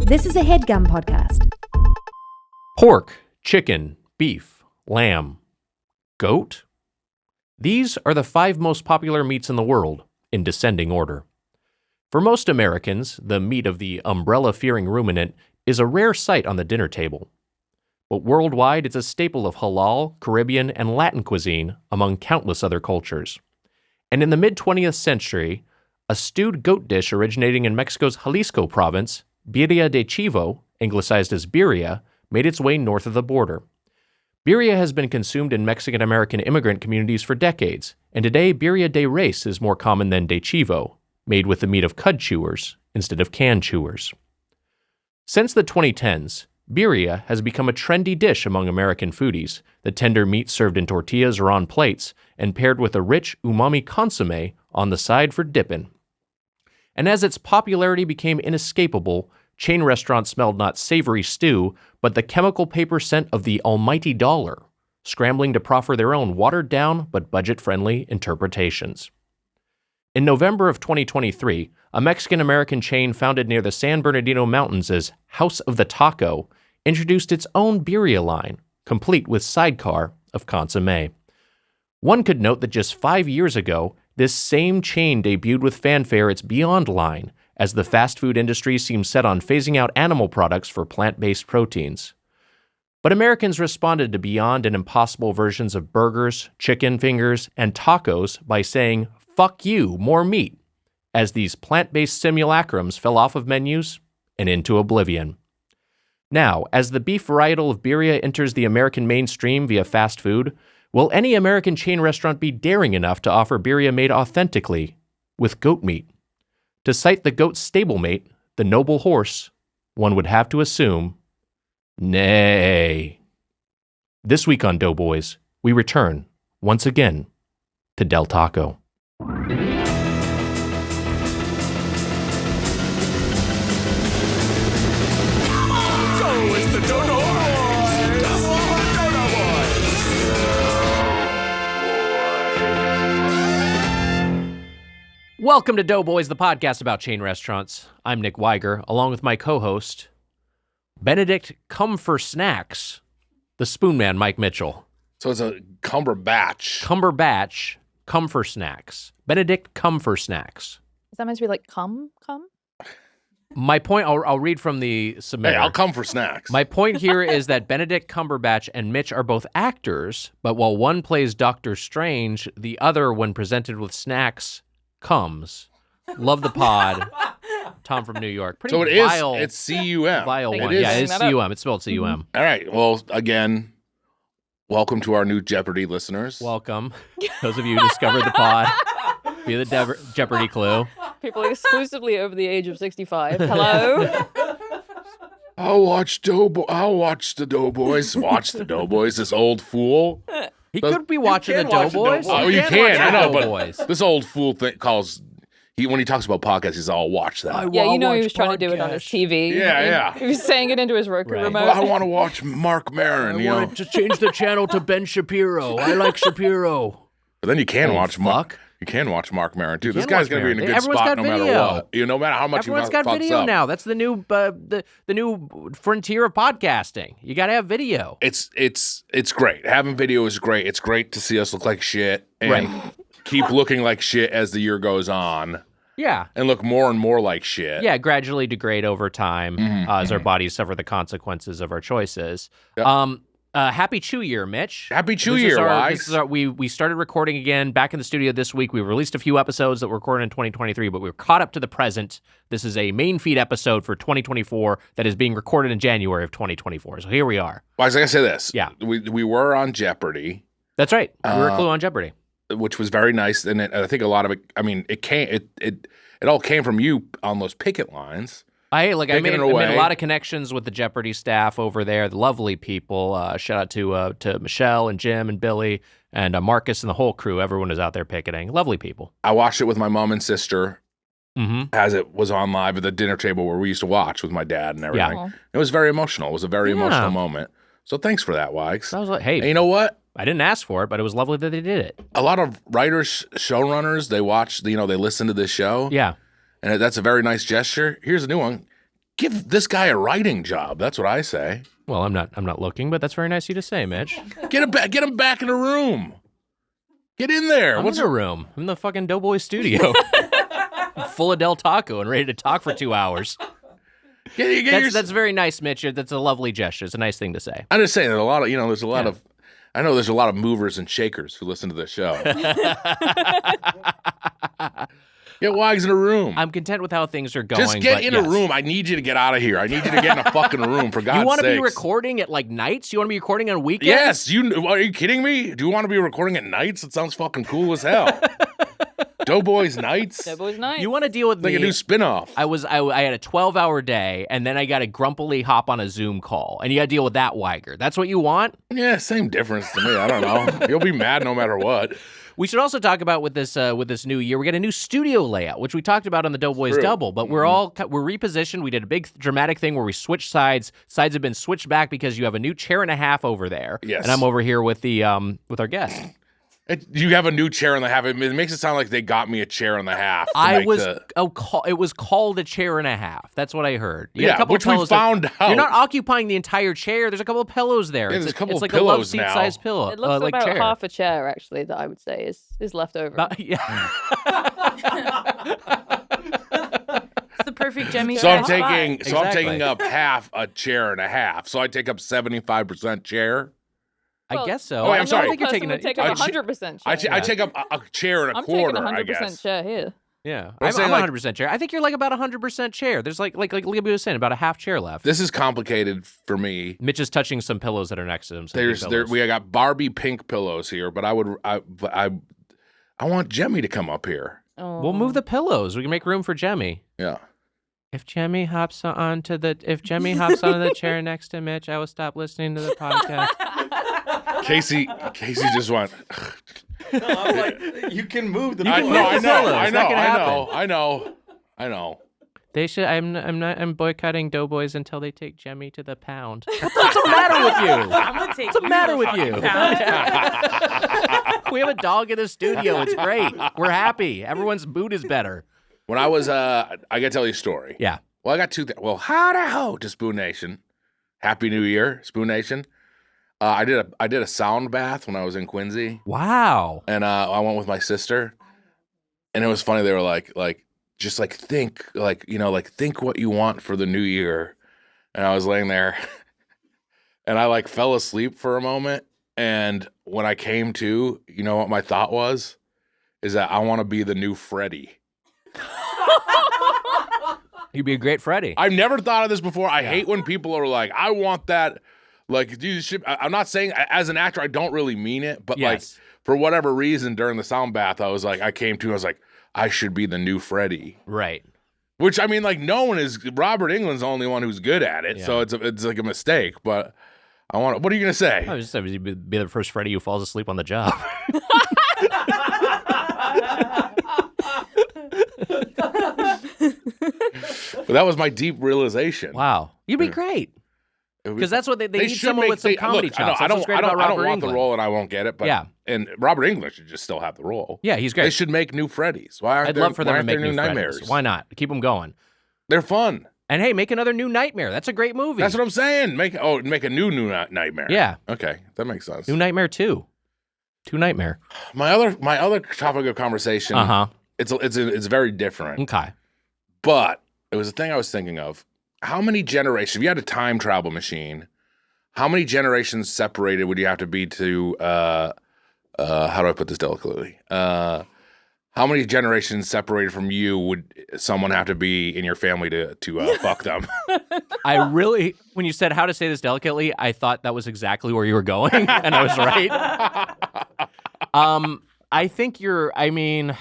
This is a Headgum podcast. Pork, chicken, beef, lamb, goat? These are the 5 most popular meats in the world, in descending order. For most Americans, the meat of the umbrella-fearing ruminant is a rare sight on the dinner table. But worldwide, it's a staple of halal, Caribbean, and Latin cuisine, among countless other cultures. And in the mid-20th century, a stewed goat dish originating in Mexico's Jalisco province, birria de chivo, anglicized as birria, made its way north of the border. Birria has been consumed in Mexican-American immigrant communities for decades, and today birria de res is more common than de chivo, made with the meat of cud chewers instead of can chewers. Since the 2010s, birria has become a trendy dish among American foodies, the tender meat served in tortillas or on plates, and paired with a rich umami consommé on the side for dippin'. And as its popularity became inescapable, chain restaurants smelled not savory stew, but the chemical paper scent of the almighty dollar, scrambling to proffer their own watered-down but budget-friendly interpretations. In November of 2023, a Mexican-American chain founded near the San Bernardino Mountains as House of the Taco introduced its own birria line, complete with sidecar of consommé. One could note that just 5 years ago, this same chain debuted with fanfare its Beyond line, as the fast food industry seems set on phasing out animal products for plant-based proteins. But Americans responded to Beyond and Impossible versions of burgers, chicken fingers, and tacos by saying, "Fuck you, more meat," as these plant-based simulacrums fell off of menus and into oblivion. Now, as the beef varietal of birria enters the American mainstream via fast food, will any American chain restaurant be daring enough to offer birria made authentically with goat meat? To cite the goat's stablemate, the noble horse, one would have to assume, nay. This week on Doughboys, we return, once again, to Del Taco. Welcome to Doughboys, the podcast about chain restaurants. I'm Nick Weiger, along with my co-host, Benedict Cumbersnacks, the spoon man, Mike Mitchell. So it's a Cumberbatch. Cumbersnacks. Benedict Cumbersnacks. Is that meant to be like come? My point, I'll read from the submitter. Hey, I'll come for snacks. My point here is that Benedict Cumberbatch and Mitch are both actors, but while one plays Doctor Strange, the other, when presented with snacks, comes. Love the pod. Tom from New York. Pretty so it vile, is. It's C-U-M. Vile one. It is. Yeah, it's C-U-M. It's spelled C-U-M. All right. Well, again, welcome to our new Jeopardy listeners. Welcome. Those of you who discovered the pod via the Jeopardy clue. People exclusively over the age of 65. Hello? I'll watch the Doughboys. Watch the Doughboys, this old fool. He could be watching the Doughboys. Oh, you can. I know, Doughboys. But this old fool when he talks about podcasts, he's all, watch that. Yeah, you know he was trying to do it on his TV. Yeah. He was saying it into his Roku remote. Well, I want to watch Mark Maron. I wanted to change the channel to Ben Shapiro. I like Shapiro. But then you can watch Mark. You can watch Mark Maron too. This can guy's watch gonna be in a Maron. good Everyone's spot got no matter video. what. No matter how much Everyone's he got fucks video up. now. That's the new the new frontier of podcasting. You got to have video. It's great. Having video is great. It's great to see us look like shit and keep looking like shit as the year goes on. Yeah. And look more and more like shit. Yeah, gradually degrade over time as our bodies suffer the consequences of our choices. Yep. Happy Chew Year, Mitch. Happy Chew Year, Wags. We started recording again back in the studio this week. We released a few episodes that were recorded in 2023, but we were caught up to the present. This is a main feed episode for 2024 that is being recorded in January of 2024. So here we are. Wags, I gotta say this. Yeah. We were on Jeopardy. That's right. We were a clue on Jeopardy. Which was very nice. And I think a lot of it, I mean, it all came from you on those picket lines. I made a lot of connections with the Jeopardy staff over there, the lovely people. Shout out to Michelle and Jim and Billy and Marcus and the whole crew. Everyone is out there picketing. Lovely people. I watched it with my mom and sister as it was on live at the dinner table where we used to watch with my dad and everything. Yeah. It was very emotional. It was a very emotional moment. So thanks for that, Wags. I was like, hey. And you know what? I didn't ask for it, but it was lovely that they did it. A lot of writers, showrunners, they watch, they listen to this show. Yeah. And that's a very nice gesture. Here's a new one. Give this guy a writing job. That's what I say. Well, I'm not looking, but that's very nice of you to say, Mitch. Get him back in the room. Get in there. What's in a room? I'm in the fucking Doughboys studio. Full of Del Taco and ready to talk for 2 hours. That's very nice, Mitch. That's a lovely gesture. It's a nice thing to say. I'm just saying that I know there's a lot of movers and shakers who listen to this show. Get Wags in a room. I'm content with how things are going. Just get in a room. I need you to get out of here. I need you to get in a fucking room, for God's sake. You want to be recording at like nights? You want to be recording on weekends? Yes. Are you kidding me? Do you want to be recording at nights? It sounds fucking cool as hell. Doughboys Nights? Doughboys Nights. You want to deal with like me? A new spinoff. I had a 12-hour day, and then I got to grumpily hop on a Zoom call, and you got to deal with that Weiger. That's what you want? Yeah, same difference to me. I don't know. You'll be mad no matter what. We should also talk about with this new year, we got a new studio layout, which we talked about on the Doughboys Double, but we're repositioned. We did a big dramatic thing where we switched sides. Sides have been switched back because you have a new chair and a half over there. Yes. And I'm over here with the with our guest. You have a new chair and a half. It makes it sound like they got me a chair and a half. It was called a chair and a half. That's what I heard. You got a couple which of pillows we found out. You're not occupying the entire chair. There's a couple of pillows there. Yeah, there's a couple it's of like a love pillows seat now. size pillow. It looks like about chair. half a chair, actually, that I would say is left over. Yeah. It's the perfect Jemmy. So I'm spot. I'm taking up half a chair and a half. So I take up 75% chair. I guess so. I'm sorry. I think you're taking would take up 100% I chair. take up a chair and a I'm quarter, taking 100% I guess. chair here. Yeah, I'm I'm saying, 100% chair. I think you're like about 100% chair. There's like Libby was saying, about a half chair left. This is complicated for me. Mitch is touching some pillows that are next to him. We got Barbie pink pillows here, but I want Jemmy to come up here. Oh. We'll move the pillows. We can make room for Jemmy. Yeah. If Jemmy hops onto the chair next to Mitch, I will stop listening to the podcast. Casey just went. No, I'm like, you can move the I pillows. know. They should. I'm boycotting Doughboys until they take Jemmy to the pound. What's the matter with you? I'm gonna take What's the matter with you? Pound. We have a dog in the studio. It's great. We're happy. Everyone's mood is better. When I was, I gotta tell you a story. Yeah. Well, I got two things. Well, howdy-ho to Spoon Nation. Happy New Year, Spoon Nation. I did a sound bath when I was in Quincy. Wow. And I went with my sister. And it was funny. They were like, just like think what you want for the new year. And I was laying there and I like fell asleep for a moment. And when I came to, you know what my thought was? Is that I want to be the new Freddy. You'd be a great Freddy. I've never thought of this before. I hate when people are like, I want that. Like, I'm not saying as an actor, I don't really mean it, but like for whatever reason during the sound bath, I was like, I was like, I should be the new Freddy. Right. Which I mean, like, no one is. Robert Englund's the only one who's good at it, so it's like a mistake. But I want. What are you gonna say? I was just saying, you'd be the first Freddy who falls asleep on the job. But that was my deep realization. Wow, you'd be great. Because that's what they need, someone with some comedy chops. I don't want Englund. the role and I won't get it. But and Robert Englund should just still have the role. Yeah, he's great. They should make new Freddys. I'd love for them to make new Nightmares. Why not? Keep them going. They're fun. And hey, make another new Nightmare. That's a great movie. That's what I'm saying. Make a new Nightmare. Yeah. Okay, that makes sense. New Nightmare 2. Two Nightmare. My other topic of conversation. It's very different. Okay. But it was a thing I was thinking of. How many generations, if you had a time travel machine, how many generations separated would you have to be to, how do I put this delicately? How many generations separated from you would someone have to be in your family to fuck them? When you said how to say this delicately, I thought that was exactly where you were going, and I was right. I think you're, I mean,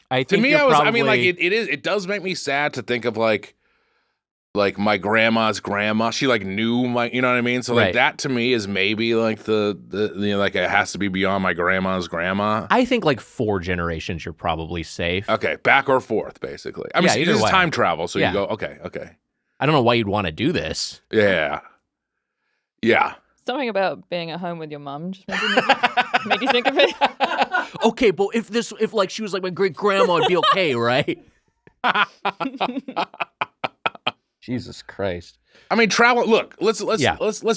I think to me, you're it does make me sad to think of like my grandma's grandma. She like knew my, you know what I mean? So like that to me is maybe like the like it has to be beyond my grandma's grandma. I think like 4 generations you're probably safe. Okay, back or forth basically. I mean, this is time travel, so you go okay. I don't know why you'd want to do this. Yeah. Something about being at home with your mum just made you think of it. Okay, but if like she was like my great grandma, it'd be okay, right? Jesus Christ. I mean, travel. Look, let's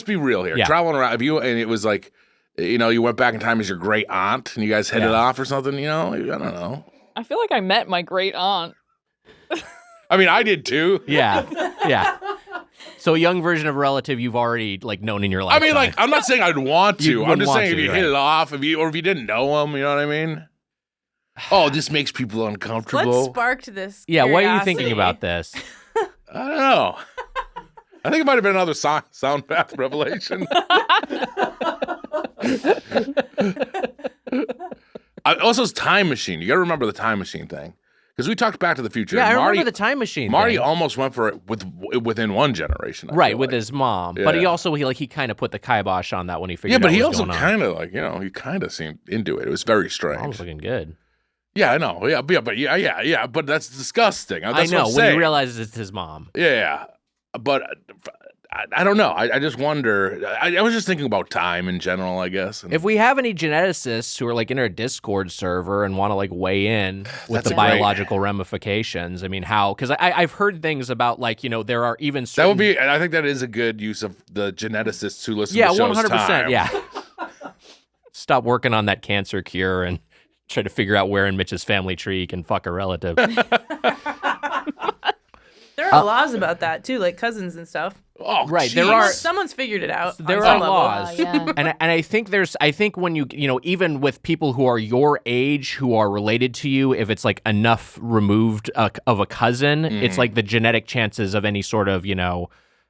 be real here. Yeah. Traveling around, and it was like, you went back in time as your great aunt, and you guys headed off or something. I don't know. I feel like I met my great aunt. I mean, I did too. Yeah. So a young version of a relative you've already known in your life. I mean, I'm not saying I'd want to. I'm just saying if you right. hit it off, if you didn't know them, you know what I mean? Oh, this makes people uncomfortable. What sparked this? Yeah, what are you curiosity? thinking about this? I don't know. I think it might have been another sound path revelation. Also, it's Time Machine. You got to remember the Time Machine thing. Because we talked Back to the Future. Yeah, I remember the Time Machine Marty thing. almost went for it within one generation. I Right, feel with like. his mom. Yeah. But he also, he kind of put the kibosh on that when he figured Yeah, out but what he was also going on. kind of he kind of seemed into it. It was very strange. Mom was looking good. Yeah, I know. Yeah, but that's disgusting. That's I know, what I'm when saying. he realizes it's his mom. Yeah, but I don't know. I just wonder. I was just thinking about time in general, I guess. And If we have any geneticists who are in our Discord server and want to weigh in with That's the a great- biological ramifications, I mean, how? Because I've heard things about there are even that certain... would be. I think that is a good use of the geneticists who listen Yeah, to the show's 100%. time. Yeah. Stop working on that cancer cure and try to figure out where in Mitch's family tree he can fuck a relative. There are laws about that too, like cousins and stuff. Oh, Right, geez. there are- Someone's figured it out. There on are some level. laws. yeah. And I think when you even with people who are your age who are related to you, if it's enough removed of a cousin, it's the genetic chances of any sort of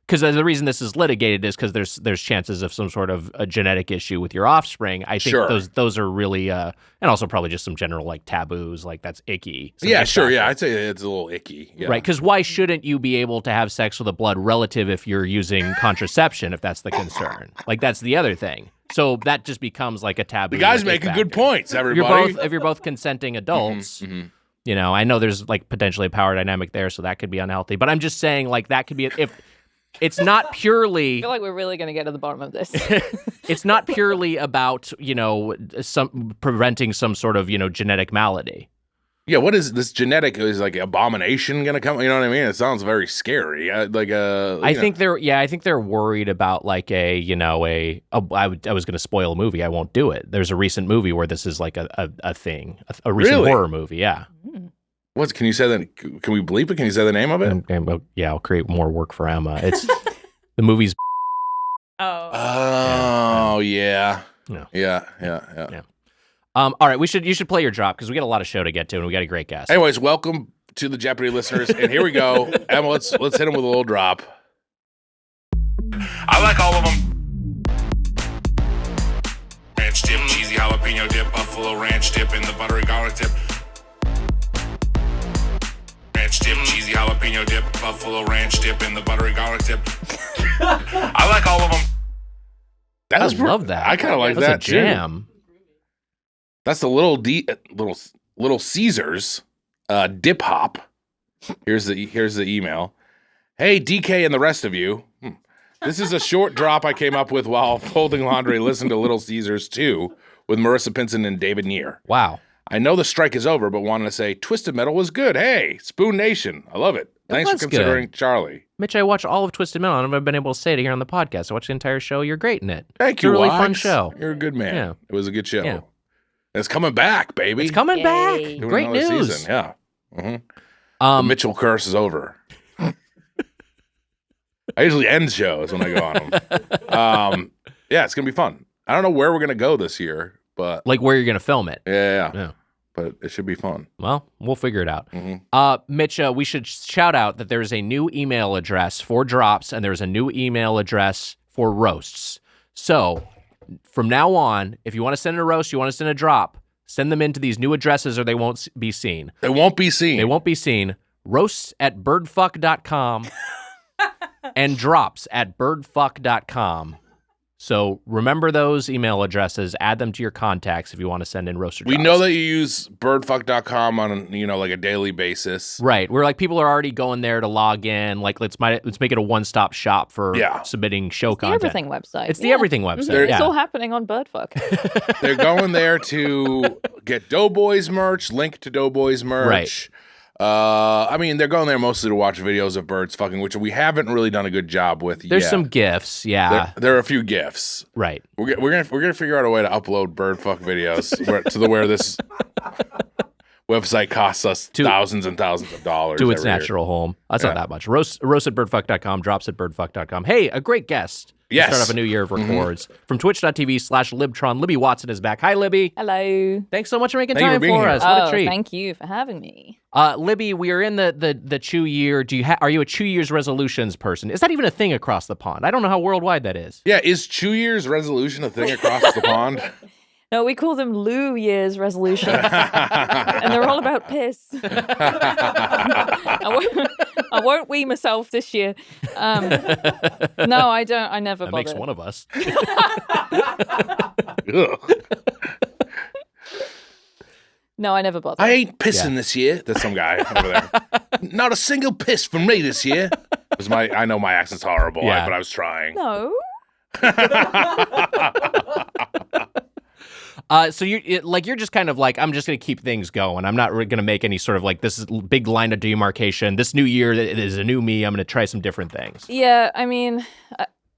because the reason this is litigated is because there's chances of some sort of a genetic issue with your offspring. I think Sure. those are really and also probably just some general taboos, that's icky. Some Yeah, ick sure. Yeah, factors. I'd say it's a little icky. Yeah. Right, because why shouldn't you be able to have sex with a blood relative if you're using contraception, if that's the concern? That's the other thing. So that just becomes a taboo. The guy's ick making good factor. points, everybody. If you're both consenting adults, Mhm. I know there's potentially a power dynamic there, so that could be unhealthy. But I'm just saying that could be if it's not purely I feel like we're really going to get to the bottom of this. it's not purely about some preventing some sort of genetic malady. Yeah, what is this genetic? Is abomination gonna come? You know what I mean? It sounds very scary. I think they're worried about I was going to spoil a movie. I won't do it. There's a recent movie where this is a thing, a recent Really? horror movie. Yeah. What can you say that? Can we bleep it? Can you say the name of it? I'll create more work for Emma. It's the movie's. Oh. Oh yeah. Yeah. All right, you should play your drop because we got a lot of show to get to and we got a great guest. Anyways, welcome to the Jeopardy listeners, and here we go. Emma, let's hit them with a little drop. I like all of them. Ranch dip, cheesy jalapeno dip, buffalo ranch dip, and the buttery garlic dip. Ranch dip, cheesy jalapeno dip, buffalo ranch dip, and the buttery garlic dip. I like all of them. I love that. I kind of like That's that a jam. too. That's the little Caesars dip hop. Here's the email. Hey DK and the rest of you. This is a short drop I came up with while folding laundry. Listen to Little Caesars 2 with Marissa Pinson and David Neer. Wow. I know the strike is over, but wanted to say Twisted Metal was good. Hey, Spoon Nation. I love it. Thanks for was considering good. Charlie. Mitch, I watched all of Twisted Metal. I've never been able to say it here on the podcast. I watched the entire show. You're great in it. Thank It's you, a really Wax. fun show. You're a good man. Yeah. It was a good show. Yeah. And it's coming back, baby. It's coming back. Yay. Doing Great another news. Season. Yeah. The Mitchell curse is over. I usually end shows when I go on them. Yeah, it's going to be fun. I don't know where we're going to go this year, but Where you're going to film it. yeah. But it should be fun. Well, we'll figure it out. Mhm. Mitch, we should shout out that there's a new email address for drops and there's a new email address for roasts. So from now on, if you want to send a roast, you want to send a drop, send them into these new addresses or they won't be seen. They won't be seen. They won't be seen. Roasts@birdfuck.com and drops@birdfuck.com. So remember those email addresses, add them to your contacts if you want to send in roaster We drops. know that you use birdfuck.com on, a daily basis. Right. We're people are already going there to log in. Let's make it a one-stop shop for submitting show The content. Everything website. It's the Everything website. There- It's Yeah. all happening on Birdfuck. They're going there to get Doughboys merch, link to Doughboys merch. I mean, they're going there mostly to watch videos of birds fucking, which we haven't really done a good job with yet. There's some GIFs, yeah. There are a few GIFs. Right. We're gonna figure out a way to upload bird fuck videos where this website costs us thousands and thousands of dollars to its every year. natural home. That's not that much. Roast at birdfuck.com, drops at birdfuck.com. Hey, a great guest. Yes. Start off a new year of records. From twitch.tv/Libtron, Libby Watson is back. Hi, Libby. Hello. Thanks so much for making Thank you time for being for here. us. What a treat. Thank you for having me. Libby, we are in the Chew year. Are you a Chew Year's resolutions person? Is that even a thing across the pond? I don't know how worldwide that is. Yeah, is Chew Year's resolution a thing across the pond? No, we call them Lou Year's resolutions. And they're all about piss. I won't wee myself this year. No, I don't. I never That bother. makes one of us. Ugh. No, I never bother. I ain't pissing this year. There's some guy over there. Not a single piss from me this year. I know my accent's horrible, Yeah. but I was trying. No. So you're just kind of like, I'm just going to keep things going. I'm not really going to make any sort of like this big line of demarcation. This new year it is a new me. I'm going to try some different things. Yeah, I mean,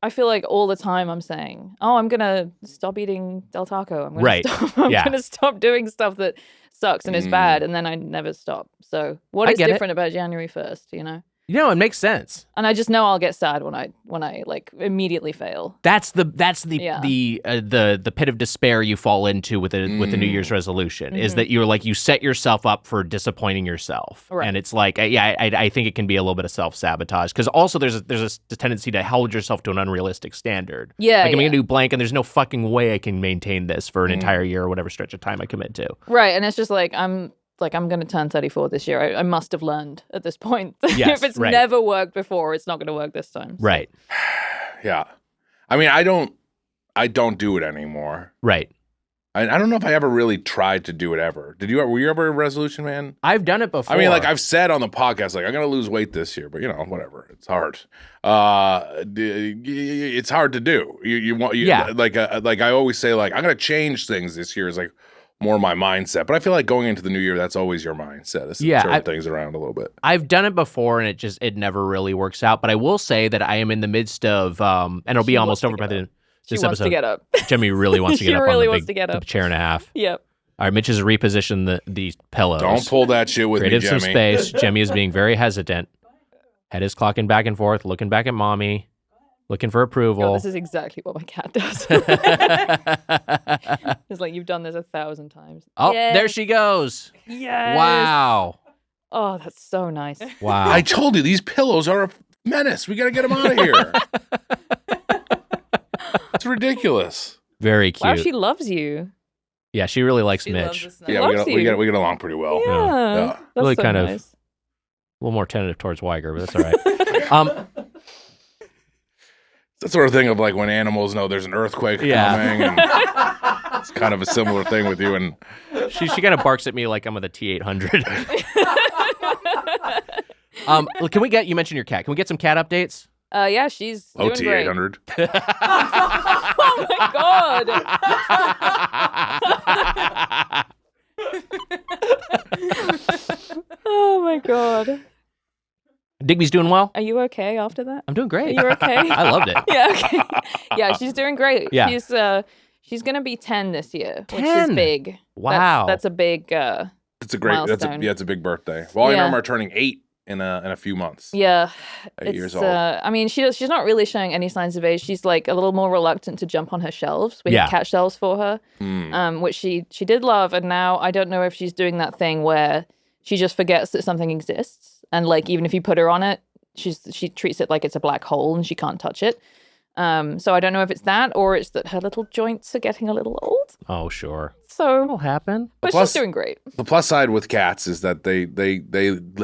I feel like all the time I'm saying, oh, I'm going to stop eating Del Taco. I'm Right. I'm Yeah. going to stop doing stuff that sucks and is bad. And then I never stop. So what I is get it. different about January 1st, you know? You know, it makes sense. And I just know I'll get sad when I like immediately fail. That's the Yeah. the pit of despair you fall into with the New Year's resolution is that you set yourself up for disappointing yourself, Right. and it's like I think it can be a little bit of self-sabotage because also there's a tendency to hold yourself to an unrealistic standard. Yeah, like I'm yeah. gonna do blank, and there's no fucking way I can maintain this for an entire year or whatever stretch of time I commit to. Right. And it's just like I'm going to turn 34 this year. I must have learned at this point. Yes, if it's right. never worked before, it's not going to work this time. So. Right, Yeah. I mean, I don't do it anymore. right. I don't know if I ever really tried to do it ever. Were you ever a resolution man? I've done it before. I mean, like I've said on the podcast, like I'm gonna lose weight this year, but whatever. It's hard. It's hard to do. Yeah. Like I always say, like I'm gonna change things this year. Is like more my mindset, but I feel like going into the new year, that's always your mindset. Is to turn things around a little bit. I've done it before, and it never really works out. But I will say that I am in the midst of, and it'll be almost over by this She wants episode. to get up. Jimmy really wants to She get up really on wants the to get the up. chair and a half. Yep. All right, Mitch has repositioned these pillows. Don't pull that shit with Created me, some Jimmy. space. Jimmy is being very hesitant. Head is clocking back and forth, looking back at mommy, looking for God, approval. this is exactly what my cat does. It's like, you've done this 1,000 times. Oh, Yes. there she goes. Yes. Wow. Oh, that's so nice. Wow. I told you these pillows are a menace. We gotta get them out of here. It's ridiculous. Very cute. Wow, she loves you. Yeah, she really likes She Mitch. loves the snow. Yeah, loves we you. get along pretty well. Yeah. Yeah. That's Really so kind of- nice. A little more tentative towards Weiger, but that's all right. That sort of thing of like when animals know there's an earthquake Yeah. coming, and it's kind of a similar thing with you. And She kind of barks at me like I'm with a T800. Can we get, you mentioned your cat. Can we get some cat updates? Yeah, she's doing OT great. 800. Oh my god. Oh my god. Digby's doing well? Are you okay after that? I'm doing Are great. you okay? I loved it. Yeah, okay. Yeah, she's doing great. Yeah. She's gonna be 10 this year, which 10? is big. Wow. That's a big It's a great. Milestone. It's a big birthday. Well, I Yeah. remember turning 8 in a few months. yeah. 8 years old. I mean, she's not really showing any signs of age. She's like a little more reluctant to jump on her shelves. We Yeah. have cat shelves for her, Mm. which she did love, and now I don't know if she's doing that thing where she just forgets that something exists, and like even if you put her on it, she treats it like it's a black hole and she can't touch it. So I don't know if it's that or it's that her little joints are getting a little old. Oh, sure. So, That'll happen. but Plus- she's doing great. The plus side with cats is that they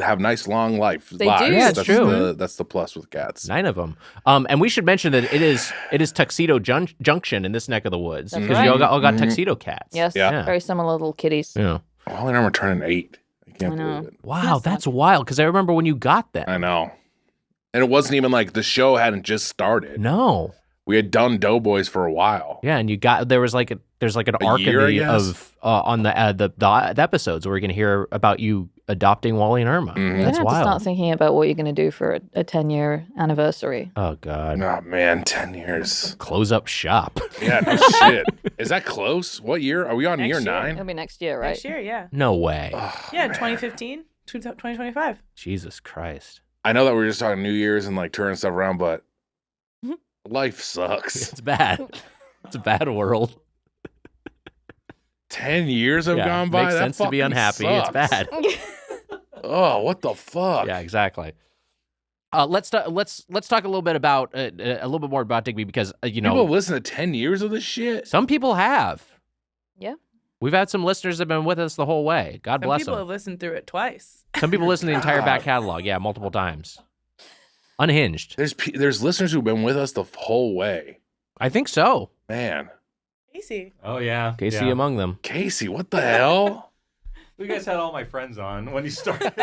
have nice long lives. They do. lives. Yeah, it's that's true. That's the plus with cats. 9 of them. And we should mention that it is Tuxedo Junction in this neck of the woods. That's Because right. you all got Mhm. tuxedo cats. Yes, Yeah. very similar little kitties. Yeah. Well, I remember turning 8. I can't I know. believe it. Wow, that's wild. Because I remember when you got them. I know. And it wasn't even like the show hadn't just started. No. We had done Doughboys for a while. Yeah, and there's like an arc year, I in guess? on the episodes where we're gonna hear about you adopting Wally and Irma. Mhm. You're That's gonna have to wild. start thinking about what you're gonna do for a 10-year anniversary. Oh God, Oh man, 10 years. close up shop. Yeah, no shit. Is that close? What year? Are we on Next year year. 9? It'll be next year, right? Next year, yeah. No way. Oh, Yeah, man. 2015, 2025. Jesus Christ. I know that we're just talking New Year's and like turning stuff around, but Mhm. life sucks. It's bad. It's a bad world. 10 years have Yeah, gone by. makes That sense to be fucking unhappy. sucks. It's bad. Oh, what the fuck? Yeah, exactly. Let's talk a little bit about a little bit more about Digby because People listen to 10 years of this shit. some people have. Yeah. We've had some listeners that have been with us the whole way. God Some bless people them. have listened through it twice. Some people listen to the entire back God. catalog. Yeah, multiple times. Unhinged. There's listeners who've been with us the whole way. I think so. Man, Casey. Oh yeah. Casey yeah. among them. Casey, what the hell? You guys had all my friends on when you started.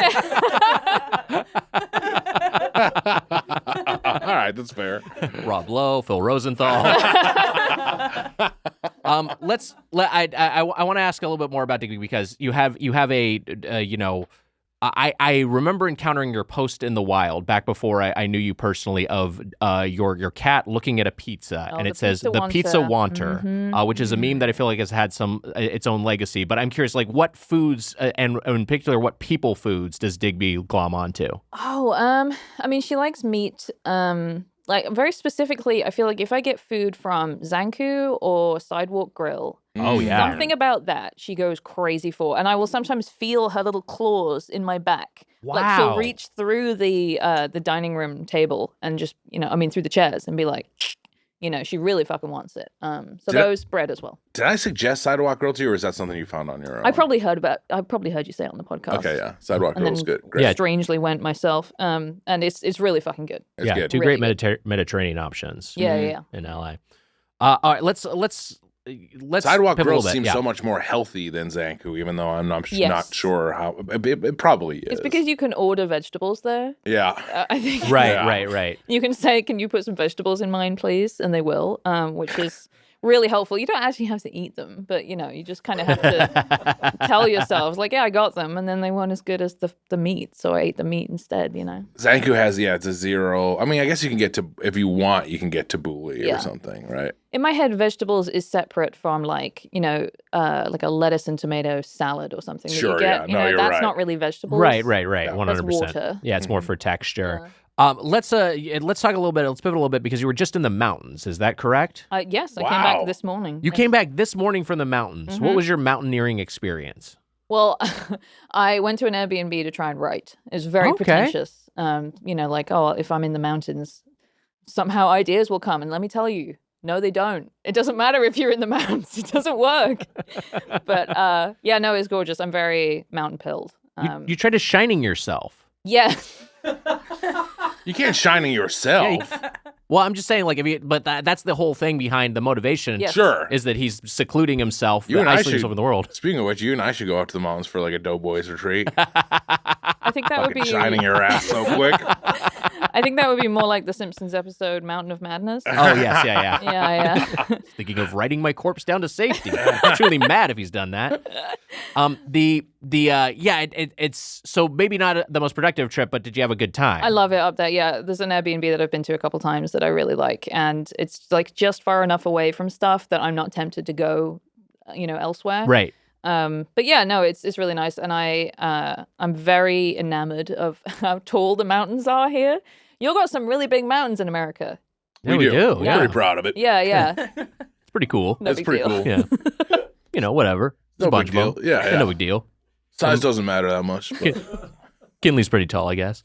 All right, that's fair. Rob Lowe, Phil Rosenthal. I want to ask a little bit more about Digby because you have I remember encountering your post in the wild back before I knew you personally of your cat looking at a pizza Oh, and the it says pizza the pizza wanter. wanter, which is a meme that I feel like has had some its own legacy. But I'm curious, like what foods and in particular what people foods does Digby glom onto? Oh, I mean, she likes meat. Like very specifically, I feel like if I get food from Zanku or Sidewalk Grill, Oh, yeah. something about that she goes crazy for, and I will sometimes feel her little claws in my back. Like she'll Wow. reach through the dining room table and just through the chairs and be like, she really fucking wants it. So Did I- those bread as well. Did I suggest Sidewalk Grill to you, or is that something you found on your own? I probably heard you say it on the podcast. Okay, yeah. Sidewalk And Grill's then- good. Great. Yeah. Strangely went myself. And it's really fucking good. It's yeah, good. two Really great Mediterranean options Yeah, Mhm. yeah. in LA. All right, let's Sidewalk pivot a Grill little bit. seems Yeah. so much more healthy than Zanku, even though I'm not Yes. sure how. It probably is. It's because you can order vegetables there. Yeah. I think. Right, Yeah. right. You can say, "Can you put some vegetables in mine, please?" And they will, which is really helpful. You don't actually have to eat them, but you just kind of have to tell yourselves, like, "Yeah, I got them," and then they weren't as good as the meat, so I ate the meat instead. Zanku has, it's a 0. I mean, I guess you can get to, if you want, you can get tabbouleh Yeah. or something, right? In my head, vegetables is separate from like a lettuce and tomato salad or something. Sure, that you get. yeah. No, you're that's right. not really vegetables. Right, Yeah. 100%. water. Yeah, it's more for texture. Yeah. Let's talk a little bit. Let's pivot a little bit because you were just in the mountains. Is that correct? Yes, I came Wow. back this morning. You came back this morning from the mountains. What Mhm. was your mountaineering experience? Well, I went to an Airbnb to try and write. It was very Okay. pretentious. If I'm in the mountains, somehow ideas will come. And let me tell you, no, they don't. It doesn't matter if you're in the mountains. It doesn't work. But no, it's gorgeous. I'm very mountain pilled. You tried to shining yourself. Yeah. You can't shining yourself. Well, I'm just saying, but that's the whole thing behind the motivation. Yes. Sure. Is that he's secluding himself, You and I isolating should- himself in the world. Speaking of which, you and I should go out to the mountains for like a Doughboys retreat. I think that would Fucking be shining your ass so quick. I think that would be more like the Simpsons episode Mountain of Madness. Oh yes, yeah. Yeah. Thinking of riding my corpse down to safety. I'm truly mad if he's done that. It's so maybe not the most productive trip, but did you have a good time? I love it up there. Yeah, there's an Airbnb that I've been to a couple times that I really like, and it's like just far enough away from stuff that I'm not tempted to go, elsewhere. Right. But yeah, no, it's really nice, and I'm very enamored of how tall the mountains are here. You've got some really big mountains in America. Yeah, we do. We're Yeah. pretty proud of it. Yeah. It's pretty cool. No That's big pretty deal. cool. Yeah. Whatever. It's No a bunch big deal. of them. Yeah. No big deal. Size doesn't matter that much. But Kinley's pretty tall, I guess.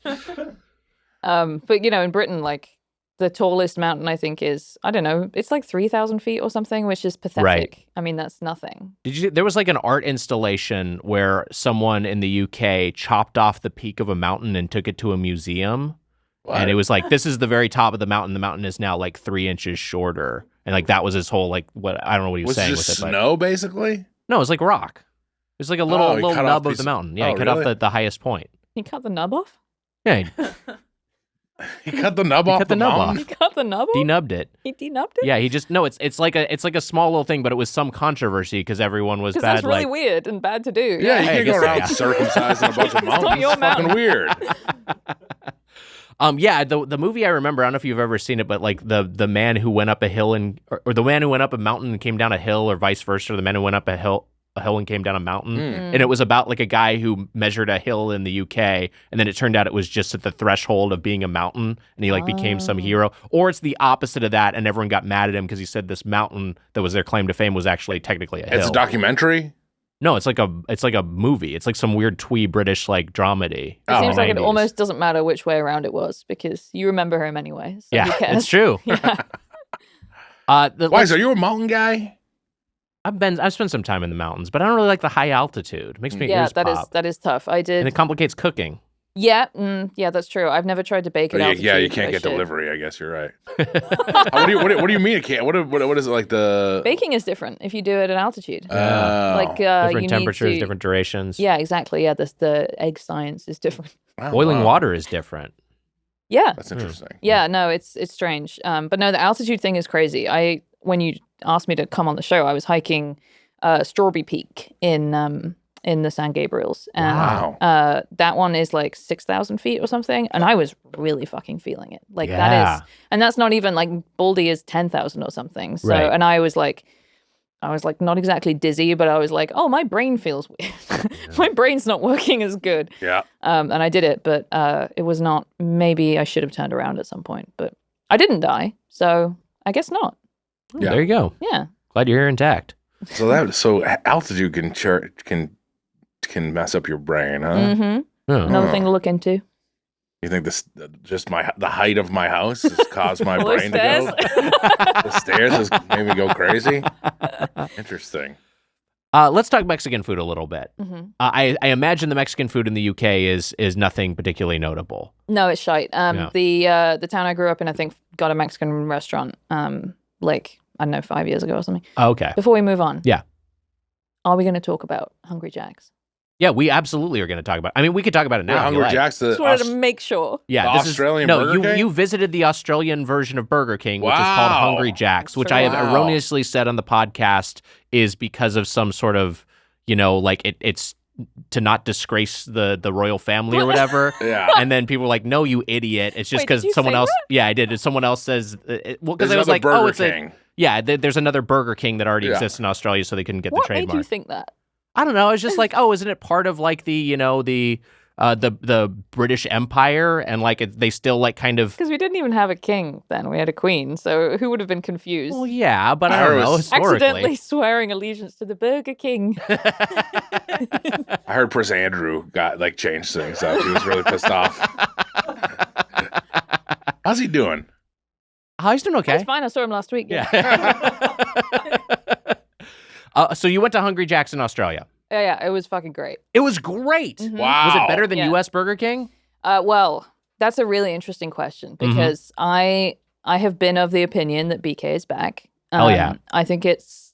But in Britain, like the tallest mountain I think is, I don't know, it's like 3,000 feet or something, which is pathetic. Right. I mean, that's nothing. There was like an art installation where someone in the UK chopped off the peak of a mountain and took it to a museum. What? And it was like, this is the very top of the mountain. The mountain is now like 3 inches shorter. And like, that was his whole, like, I don't know what he was was it saying just with it. But snow, basically? no, it was like rock. It was like a little Oh, he cut off nub of piece the of- mountain. Yeah, Oh, he cut really? off the highest point. You cut the nub off? Yeah, He cut the nub off cut the nub mountain? He got the nub off? Denubbed it. He denubbed it? Yeah, he just no. It's like a small little thing, but it was some controversy because everyone was Because bad. that's really like, weird and bad to do. Yeah, you I can't guess go so, around yeah. circumcising a bunch of mountains. your It's fucking mountain. weird. Yeah, the movie I remember. I don't know if you've ever seen it, but like the man who went up a hill or the man who went up a mountain and came down a hill, or vice versa, or the man who went up a hill and came down a mountain. And it was about like a guy who measured a hill in the UK, and then it turned out it was just at the threshold of being a mountain, and he like became some hero. Or it's the opposite of that, and everyone got mad at him because he said this mountain that was their claim to fame was actually technically a hill. It's a documentary? No, it's like a movie. It's like some weird twee British like dramedy. It seems like it 90s. almost doesn't matter which way around it was because you remember him anyway. So who Yeah, cares? it's true. Yeah. Why, are you a mountain guy? I've spent some time in the mountains, but I don't really like the high altitude. It makes me Yeah, ears pop. that is tough. I And did. it complicates cooking. Yeah, that's true. I've never tried to bake at altitude. Yeah, you can't but I get should. delivery. I guess you're right. What do you mean it can't? What is it like the Baking is different if you do it at altitude. Oh. Like Different you need temperatures, to- different durations. Yeah, exactly. Yeah, the egg science is different. Wow, Boiling wow. water is different. Yeah, That's interesting. yeah. No, it's strange. But no, the altitude thing is crazy. When you asked me to come on the show, I was hiking Strawberry Peak in the San Gabriels, and Wow. that one is like 6,000 feet or something, and I was really fucking feeling it. Like Yeah. that is, and that's not even like Baldy is 10,000 or something. So, Right. and I was like not exactly dizzy, but I was like, oh, my brain feels weird. My brain's not working as good. Yeah. And I did it, but it was not. Maybe I should have turned around at some point, but I didn't die, so I guess not. Yeah. There you go. Yeah. Glad you're here intact. So altitude can mess up your brain, huh? Mm-hmm. Oh. Another thing to look into. You think the height of my house has caused my All those brain to go? stairs? The stairs has made me go crazy. Interesting. Let's talk Mexican food a little bit. Mhm. I imagine the Mexican food in the UK is nothing particularly notable. No, it's shite. Yeah. The town I grew up in, I think, got a Mexican restaurant. Like I don't know, 5 years ago or something. Oh, okay. Before we move on, Yeah. are we going to talk about Hungry Jack's? Yeah, we absolutely are going to talk about. I mean, we could talk about it now. if you Hungry like. Jack's, Just wanted to make sure. Yeah, The this Australian is, Burger King? you visited the Australian version of Burger King, which is called Wow. Hungry Jack's, which Sure. I have Wow. erroneously said on the podcast is because of some sort of, like it's to not disgrace the royal family or whatever. Yeah. And then people were like, "No, you idiot! It's just Wait, because did you someone say else." that? Yeah, I did. Someone else says, well, because There's I was another like, Burger "Oh, it's King. there's another Burger King that already Yeah. exists in Australia, so they couldn't get What the made trademark." you think that? I don't know. I was just like, "Oh, isn't it part of like the the British Empire and like they still like kind of." Because we didn't even have a king then. We had a queen. So who would have been confused? Well, yeah, but I I don't know. was- Accidentally Historically, swearing allegiance to the Burger King. I heard Prince Andrew got changed things up. He was really pissed off. How's he doing? oh, he's doing okay. That's fine. I saw him last week. Yeah. So you went to Hungry Jack's in Australia. Yeah, it was fucking great. It was great. Mhm. Wow. Was it better than Yeah. U.S. Burger King? Well, that's a really interesting question because I have been of the opinion that BK is back. Oh, yeah. I think it's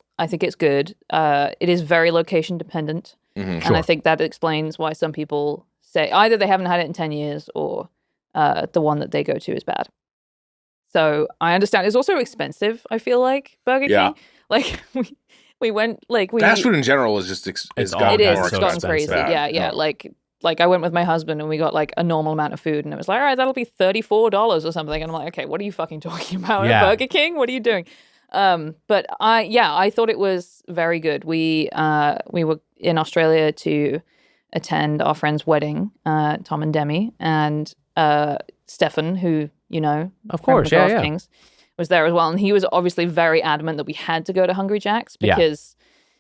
good. It is very location dependent, Mhm. and I think that explains why some people say either they haven't had it in 10 years or the one that they go to is bad. So I understand. It's also expensive. I feel like Burger Yeah. King. Like we went Fast food in general is just It's it's all gotten It is. more It's so gotten expensive. crazy. Yeah. Like I went with my husband and we got like a normal amount of food and it was like, all right, that'll be $34 or something. And I'm like, okay, what are you fucking talking about? Yeah. Burger King? What are you doing? But I thought it was very good. We were in Australia to attend our friend's wedding, Tom and Demi, and Stefan, who Of from course, the yeah, Golf yeah. Kings, was there as well, and he was obviously very adamant that we had to go to Hungry Jack's Yeah. because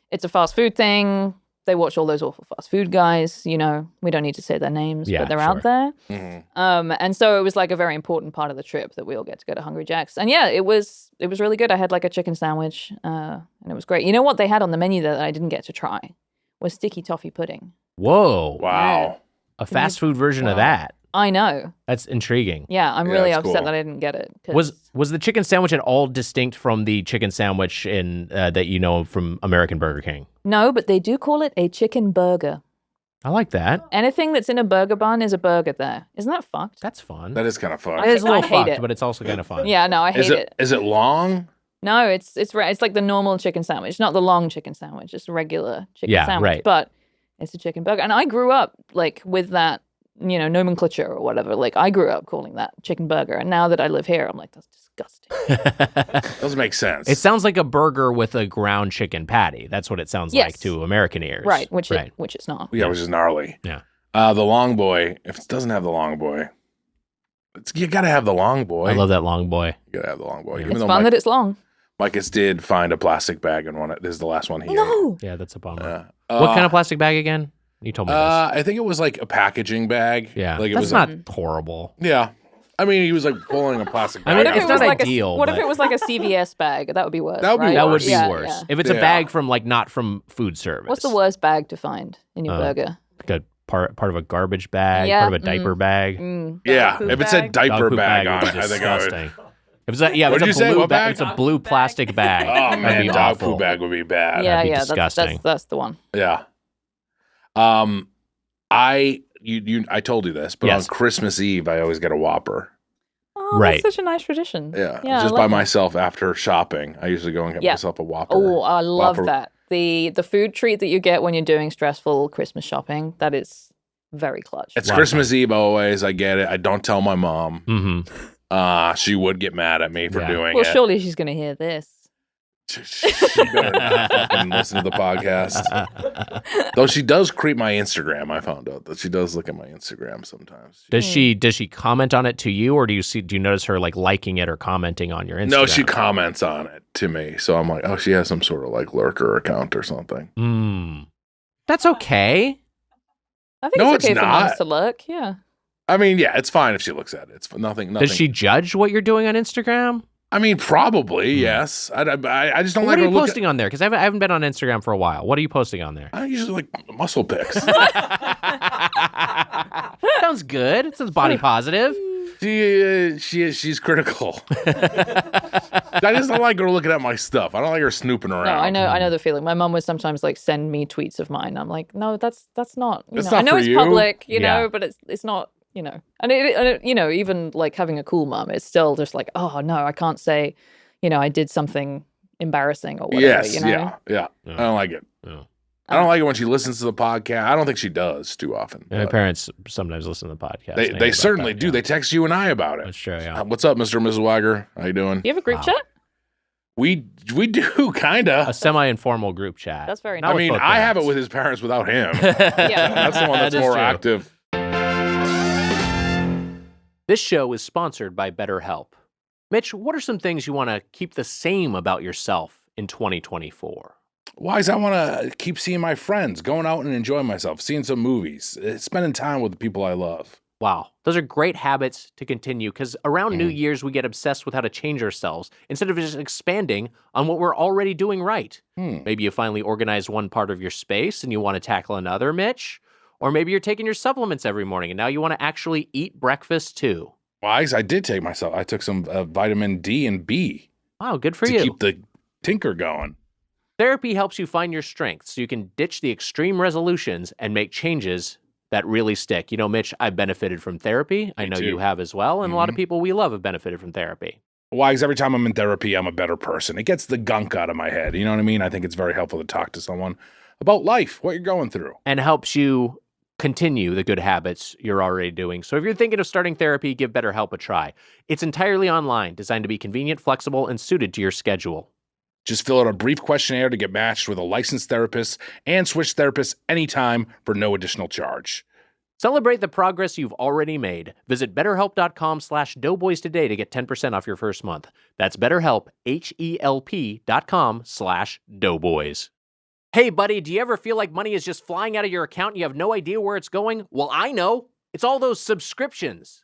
it's a fast food thing. They watch all those awful fast food guys. We don't need to say their names, Yeah, but they're sure. out there. Mhm. And so it was like a very important part of the trip that we all get to go to Hungry Jack's. And yeah, it was really good. I had like a chicken sandwich, and it was great. You know what they had on the menu that I didn't get to try was sticky toffee pudding. Whoa. Wow. A fast food version of Wow. that. I know. That's intriguing. Yeah, I'm Yeah, really that's upset cool. that I didn't get it. 'cause- Was the chicken sandwich at all distinct from the chicken sandwich in that you know from American Burger King? No, but they do call it a chicken burger. I like that. Anything that's in a burger bun is a burger there. Isn't that fucked? That's fun. That is kind of fun. It is a little I hate fucked, it. but it's also kind of fun. Yeah, no, I hate it. Is it long? No, it's like the normal chicken sandwich, not the long chicken sandwich, just a regular chicken sandwich. Right. But it's a chicken burger. And I grew up like with that, nomenclature or whatever. Like I grew up calling that chicken burger. And now that I live here, I'm like, that's disgusting. Doesn't make sense. It sounds like a burger with a ground chicken patty. That's what it sounds like to American ears. Right, which it's not. Yeah, which is gnarly. Yeah. The long boy, if it doesn't have the long boy, you got to have the long boy. I love that long boy. You got to have the long boy. Yeah. Even It's though fun that it's long. Micus did find a plastic bag in one. This is the last one he ate. No. Yeah, that's a bummer. Yeah. What kind of plastic bag again? You told me this. I think it was like a packaging bag. Yeah, like it that's was not horrible. Yeah, I mean he was like pulling a plastic bag. I mean, out. it's not like ideal. What if but it was like a CVS bag? That would be worse. That would be right? that would worse. be Yeah, worse. yeah. If it's a Yeah. bag from not from food service. What's the worst bag to find in your burger? Like a part of a garbage bag, Yeah, part of a diaper bag. Yeah, poop if it said bag. Dog diaper poop bag would on be it, I think I would. disgusting. If it's a, What'd you it's say? a blue What bag? It's a blue plastic bag. Oh That'd man, be dog awful. poop bag would be bad. Yeah, be yeah, disgusting. that's the one. Yeah. I told you this, but Yes. on Christmas Eve I always get a Whopper. Oh, Right. that's such a nice tradition. Yeah, yeah, I just like by that. myself after shopping. I usually go and get Yeah. myself a Whopper. Oh, I love Whopper. that. The food treat that you get when you're doing stressful Christmas shopping, that is very clutch. It's Lot of Christmas Eve always. I get it. I don't tell my mom. Mm-hmm. She would get mad at me for Yeah. doing Well, it. surely she's going to hear this. She better not fucking listen to the podcast. Though she does creep my Instagram. I found out that she does look at my Instagram sometimes. Does she comment on it to you, or do you notice her like liking it or commenting on your Instagram? No, she comments on it to me. So I'm like, oh, she has some sort of like lurker account or something. That's okay. I think No, it's okay it's for moms not. to look. Yeah. I mean, yeah, it's fine if she looks at it. It's nothing. Does she judge what you're doing on Instagram? I mean, probably, yes. I just don't What like are her you look posting on there? Because I haven't been on Instagram for a while. What are you posting on there? I usually like muscle pics. Sounds good. It sounds body positive. She's critical. I just don't like her looking at my stuff. I don't like her snooping around. No, I know the feeling. My mom would sometimes like send me tweets of mine. I'm like, no, that's not. It's I not know for it's you. public, Yeah. know, but it's not. And even like having a cool mom, it's still just like, oh no, I can't say, I did something embarrassing or whatever. Yes, Yeah. yeah. I don't like it. Yeah. I don't like it when she listens to the podcast. I don't think she does too often. My but parents sometimes listen to the podcast. They and I hear about certainly that, do. yeah. They text you and I about it. That's true, yeah. What's up, Mr. and Mrs. Weiger? How you doing? Do you have a group Wow. chat? We do kind A of. semi-informal group chat. That's very Not I with mean, both I have it parents. with his parents without him. Yeah. That's the one that's That is more true. active. This show is sponsored by BetterHelp. Mitch, what are some things you want to keep the same about yourself in 2024? Wise, I want to keep seeing my friends, going out and enjoying myself, seeing some movies, spending time with the people I love. Wow, those are great habits to continue because around New Year's, we get obsessed with how to change ourselves instead of just expanding on what we're already doing right. Maybe you finally organized one part of your space and you want to tackle another, Mitch. Or maybe you're taking your supplements every morning and now you want to actually eat breakfast too. Wise, I did take myself. I took some vitamin D and B Wow, good for to you. keep the tinker going. Therapy helps you find your strengths so you can ditch the extreme resolutions and make changes that really stick. Mitch, I've benefited from therapy. I know too. you have as well. And a lot of people we love have benefited from therapy. Wise, every time I'm in therapy, I'm a better person. It gets the gunk out of my head. You know what I mean? I think it's very helpful to talk to someone about life, what you're going through. And helps you continue the good habits you're already doing. So if you're thinking of starting therapy, give BetterHelp a try. It's entirely online, designed to be convenient, flexible, and suited to your schedule. Just fill out a brief questionnaire to get matched with a licensed therapist and switch therapists anytime for no additional charge. Celebrate the progress you've already made. Visit BetterHelp.com/Doughboys today to get 10% off your first month. That's BetterHelp, HELP.com/Doughboys. Hey, buddy, do you ever feel like money is just flying out of your account and you have no idea where it's going? Well, I know. It's all those subscriptions.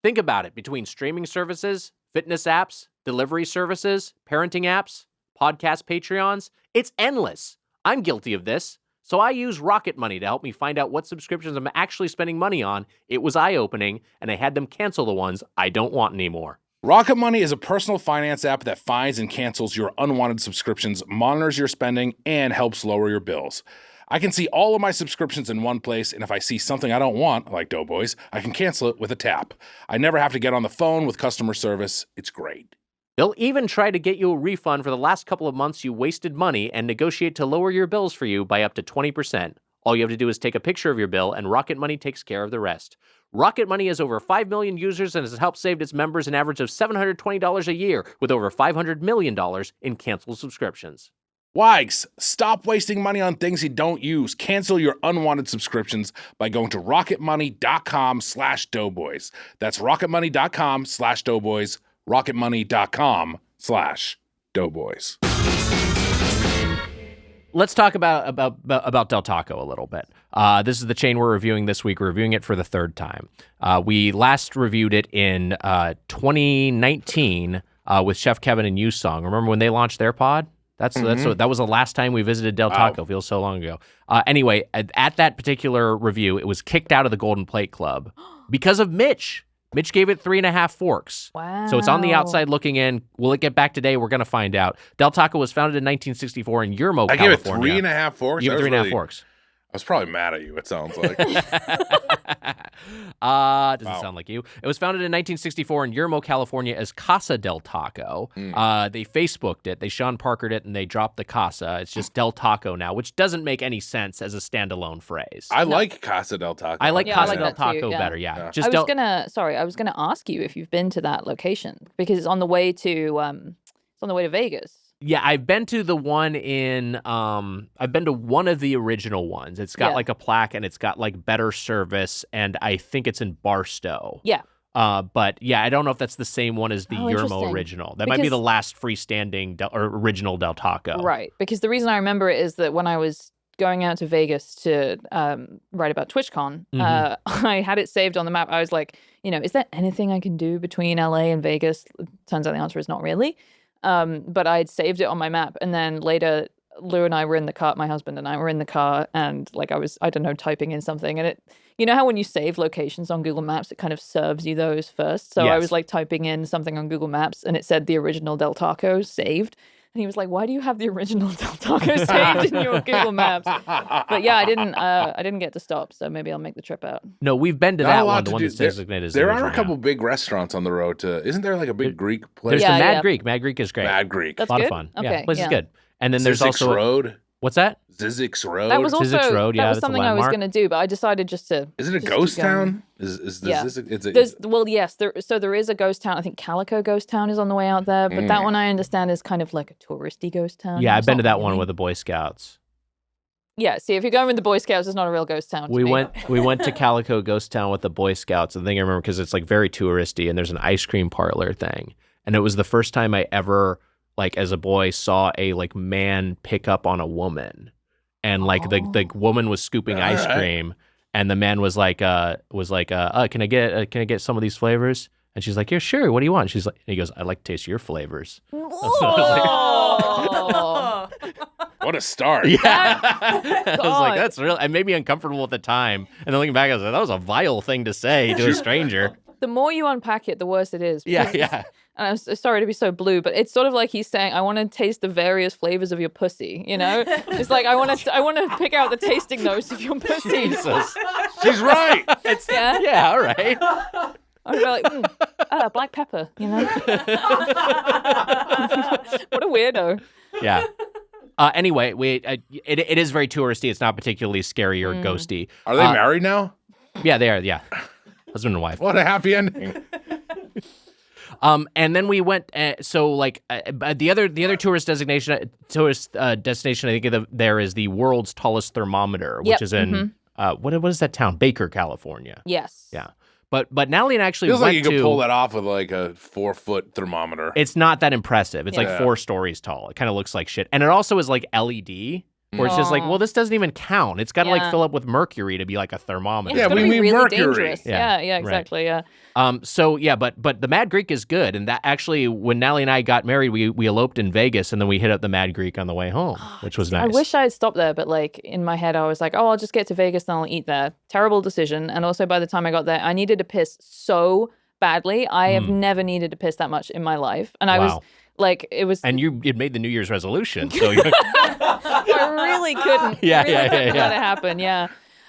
Think about it. Between streaming services, fitness apps, delivery services, parenting apps, podcast Patreons, it's endless. I'm guilty of this. So I use Rocket Money to help me find out what subscriptions I'm actually spending money on. It was eye-opening, and I had them cancel the ones I don't want anymore. Rocket Money is a personal finance app that finds and cancels your unwanted subscriptions, monitors your spending, and helps lower your bills. I can see all of my subscriptions in one place, and if I see something I don't want, like Doughboys, I can cancel it with a tap. I never have to get on the phone with customer service. It's great. They'll even try to get you a refund for the last couple of months you wasted money and negotiate to lower your bills for you by up to 20%. All you have to do is take a picture of your bill, and Rocket Money takes care of the rest. Rocket Money has over 5 million users and has helped save its members an average of $720 a year, with over $500 million in canceled subscriptions. Wags, stop wasting money on things you don't use. Cancel your unwanted subscriptions by going to rocketmoney.com/doughboys. That's rocketmoney.com/doughboys. rocketmoney.com/doughboys. Let's talk about Del Taco a little bit. This is the chain we're reviewing this week. We're reviewing it for the third time. We last reviewed it in 2019 with Chef Kevin and Yusong. Remember when they launched their pod? That was the last time we visited Del Taco. Feels so long ago. Anyway, at that particular review, it was kicked out of the Golden Plate Club because of Mitch. Mitch gave it 3.5 forks. Wow. So it's on the outside looking in. Will it get back today? We're going to find out. Del Taco was founded in 1964 in Yermo, I California. gave it 3.5 forks? You gave it 3.5 forks. I was probably mad at you, it sounds like. Doesn't sound like you. It was founded in 1964 in Yermo, California as Casa Del Taco. They Facebooked it, they Sean Parkered it, and they dropped the Casa. It's just Del Taco now, which doesn't make any sense as a standalone phrase. I like Casa Del Taco. I like Casa like Del that too, Taco yeah. better, yeah. Yeah. Just I was gonna ask you if you've been to that location because it's on the way to Vegas. Yeah, I've been to the one in I've been to one of the original ones. It's got like a plaque and it's got like better service, and I think it's in Barstow. Yeah. But yeah, I don't know if that's the same one as the Yermo interesting. original. That might be the last freestanding original Del Taco. Right, because the reason I remember it is that when I was going out to Vegas to write about TwitchCon, I had it saved on the map. I was like, is there anything I can do between LA and Vegas? Turns out the answer is not really. But I'd saved it on my map, and then later Lou and I were in the car, my husband and I were in the car, and like I don't know, typing in something, and it, how when you save locations on Google Maps, it kind of serves you those first. So I was like typing in something on Google Maps, and it said the original Del Taco saved. And he was like, "Why do you have the original Del Taco saved in your Google Maps?" But yeah, I didn't get to stop, so maybe I'll make the trip out. No, we've been to Not a that lot one, to the one do. that's designated as the There are original a couple now. big restaurants on the road to. Isn't there like a big Greek place? There's Yeah, the Mad yeah. Greek. Mad Greek is great. Mad Greek. That's a lot good? of fun. Okay, Yeah, place is yeah. good. And then there's Zizek's also Road. What's that? Zizek's Road. That was also Zizek's Road, yeah, that was that's a something I was landmark. going to do, but I decided just to. Is it a just keep ghost going. town? Is the Yeah. Zizek? Yes. There is a ghost town. I think Calico Ghost Town is on the way out there, but that one I understand is kind of like a touristy ghost town. Yeah, I've It's been not to that one really. with the Boy Scouts. Yeah, see, if you're going with the Boy Scouts, it's not a real ghost town. to We me. went to Calico Ghost Town with the Boy Scouts. The thing I remember because it's like very touristy, and there's an ice cream parlor thing, and it was the first time I ever, like as a boy, saw a like man pick up on a woman, and like the woman was scooping ice Alright. cream, and the man was like, can I get some of these flavors? And she's like, yeah, sure. What do you want? She's like, and he goes, I'd like to taste your flavors. Oh. What a start. Yeah. I was God. like, that's real. It made me uncomfortable at the time. And then looking back, I was like, that was a vile thing to say to a stranger. The more you unpack it, the worse it is. Yeah, because yeah. And I'm sorry to be so blue, but it's sort of like he's saying, "I want to taste the various flavors of your pussy." It's like I want to pick out the tasting notes of your pussy. Jesus. She's right. It's, Yeah. yeah, all right. I'd be like, black pepper. What a weirdo. Yeah. Anyway, it is very touristy. It's not particularly scary or ghosty. Are they married now? Yeah, they are. Yeah, husband and wife. What a happy ending. And then we went. The other tourist destination. I think there is the world's tallest thermometer, which Yep, is in what is that town? Baker, California. Yes. Yeah. But Natalie and I actually Feels went like you to. could pull that off with like a 4-foot thermometer. It's not that impressive. It's like Yeah. 4 stories tall. It kind of looks like shit. And it also is like LED, where it's just like, well, this doesn't even count. It's got to like Yeah. fill up with mercury to be like a thermometer. Yeah, It's gonna we be mean really mercury. dangerous. Yeah, Yeah, right. exactly. Yeah. So yeah, but the Mad Greek is good. And that actually, when Natalie and I got married, we eloped in Vegas, and then we hit up the Mad Greek on the way home, which was nice. I wish I had stopped there, but like in my head, I was like, "Oh, I'll just get to Vegas and I'll eat there." Terrible decision. And also, by the time I got there, I needed to piss so badly. I have never needed to piss that much in my life. And I was Wow. like, it was. And you'd made the New Year's resolution, so you're I really couldn't. Yeah, really yeah, couldn't yeah. let it happen. Yeah.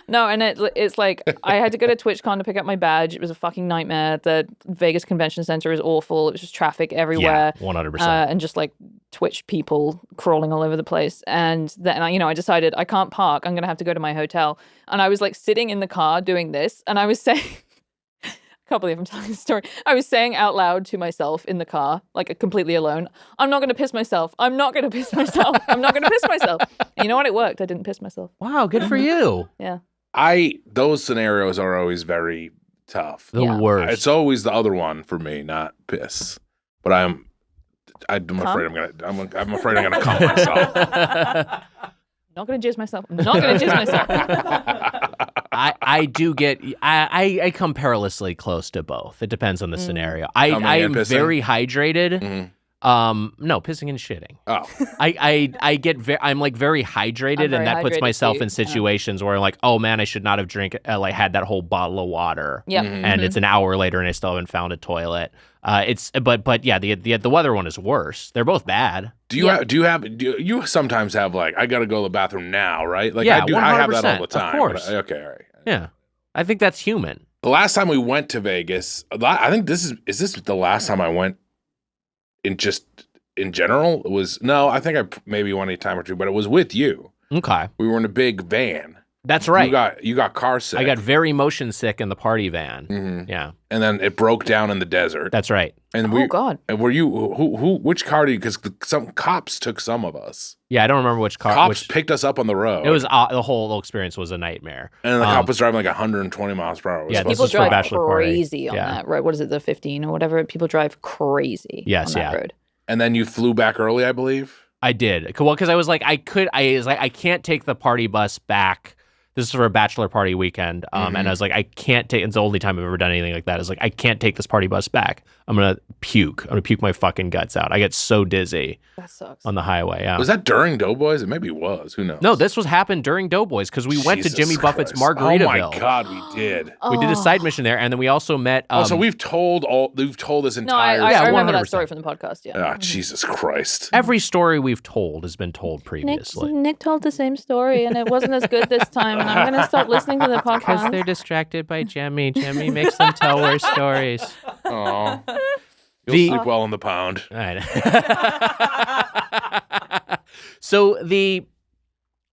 No, and it's like I had to go to TwitchCon to pick up my badge. It was a fucking nightmare. The Vegas Convention Center is awful. It was just traffic everywhere. 100%. And just like Twitch people crawling all over the place. And then I decided I can't park. I'm gonna have to go to my hotel. And I was like sitting in the car doing this, and I was saying. I can't believe I'm telling this story. I was saying out loud to myself in the car, like completely alone, I'm not going to piss myself. I'm not going to piss myself. I'm not going to piss myself. And you know what? It worked. I didn't piss myself. Wow, good for you. Yeah. Those scenarios are always very tough. The Yeah. worst. It's always the other one for me, not piss. But I'm afraid I'm afraid I'm gonna come myself. Not going to jizz myself. I'm not going to jizz myself. I do get I come perilously close to both. It depends on the scenario. I am pissing? very hydrated. Mhm. No, pissing and shitting. Oh, I'm like very hydrated, I'm very and that puts hydrated myself too. in situations where I'm like, oh man, I should not have had that whole bottle of water. Yep. And it's an hour later, and I still haven't found a toilet. But yeah, the weather one is worse. They're both bad. do you sometimes have like I gotta go to the bathroom now, right? Like Yeah, I have that 100%, all the time. of course. Okay, all right. Yeah, I think that's human. The last time we went to Vegas, I think is this the last time I went in general? It was no, I think I maybe went a time or two, but it was with you. Okay, We were in a big van. that's right. You got car sick. I got very motion sick in the party van. Mhm. Yeah, and then it broke down in the desert. that's right. And Oh, God. And were you which car do you? Because some cops took some of us. Yeah, I don't remember which car. Cops which, picked us up on the road. it was the whole experience was a nightmare. and the cop was driving like 120 miles per hour. It was Yeah, supposed this People is for a drive bachelor party. crazy on Yeah. that road. What is it, the 15 or whatever? People drive crazy Yes, on that yeah. road. And then you flew back early, I believe. I did. Well, because I was like, I can't take the party bus back. This is for a bachelor party weekend. And I was like, I can't take, it's the only time I've ever done anything like that. I was like, I can't take this party bus back. I'm going to puke. I'm going to puke my fucking guts out. I get so dizzy That sucks. on the highway. Yeah. Was that during Doughboys? It maybe was. Who knows? No, this was happened during Doughboys because we went to Jesus Jimmy Buffett's Christ. Margaritaville. Oh my God, we did. We did a side mission there, and then we also met. So we've told this No, I entire. Yeah, remember 100%. that story from the podcast. Yeah. Oh, Jesus Christ. every story we've told has been told previously. Nick told the same story, and it wasn't as good this time. And I'm going to stop listening to the Because podcast. they're distracted by Jemmy. Jemmy makes them tell worse stories. Oh. You'll The- sleep well in the pound. All right. So we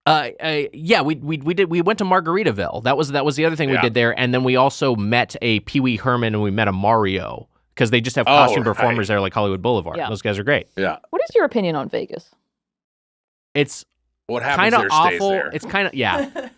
went to Margaritaville. That was the other thing we Yeah. did there, and then we also met a Pee Wee Herman and we met a Mario because they just have costume right. performers there like Hollywood Boulevard. Yeah. Those guys are great. Yeah. What is your opinion on Vegas? It's What happens kind of there stays awful. there. It's kind of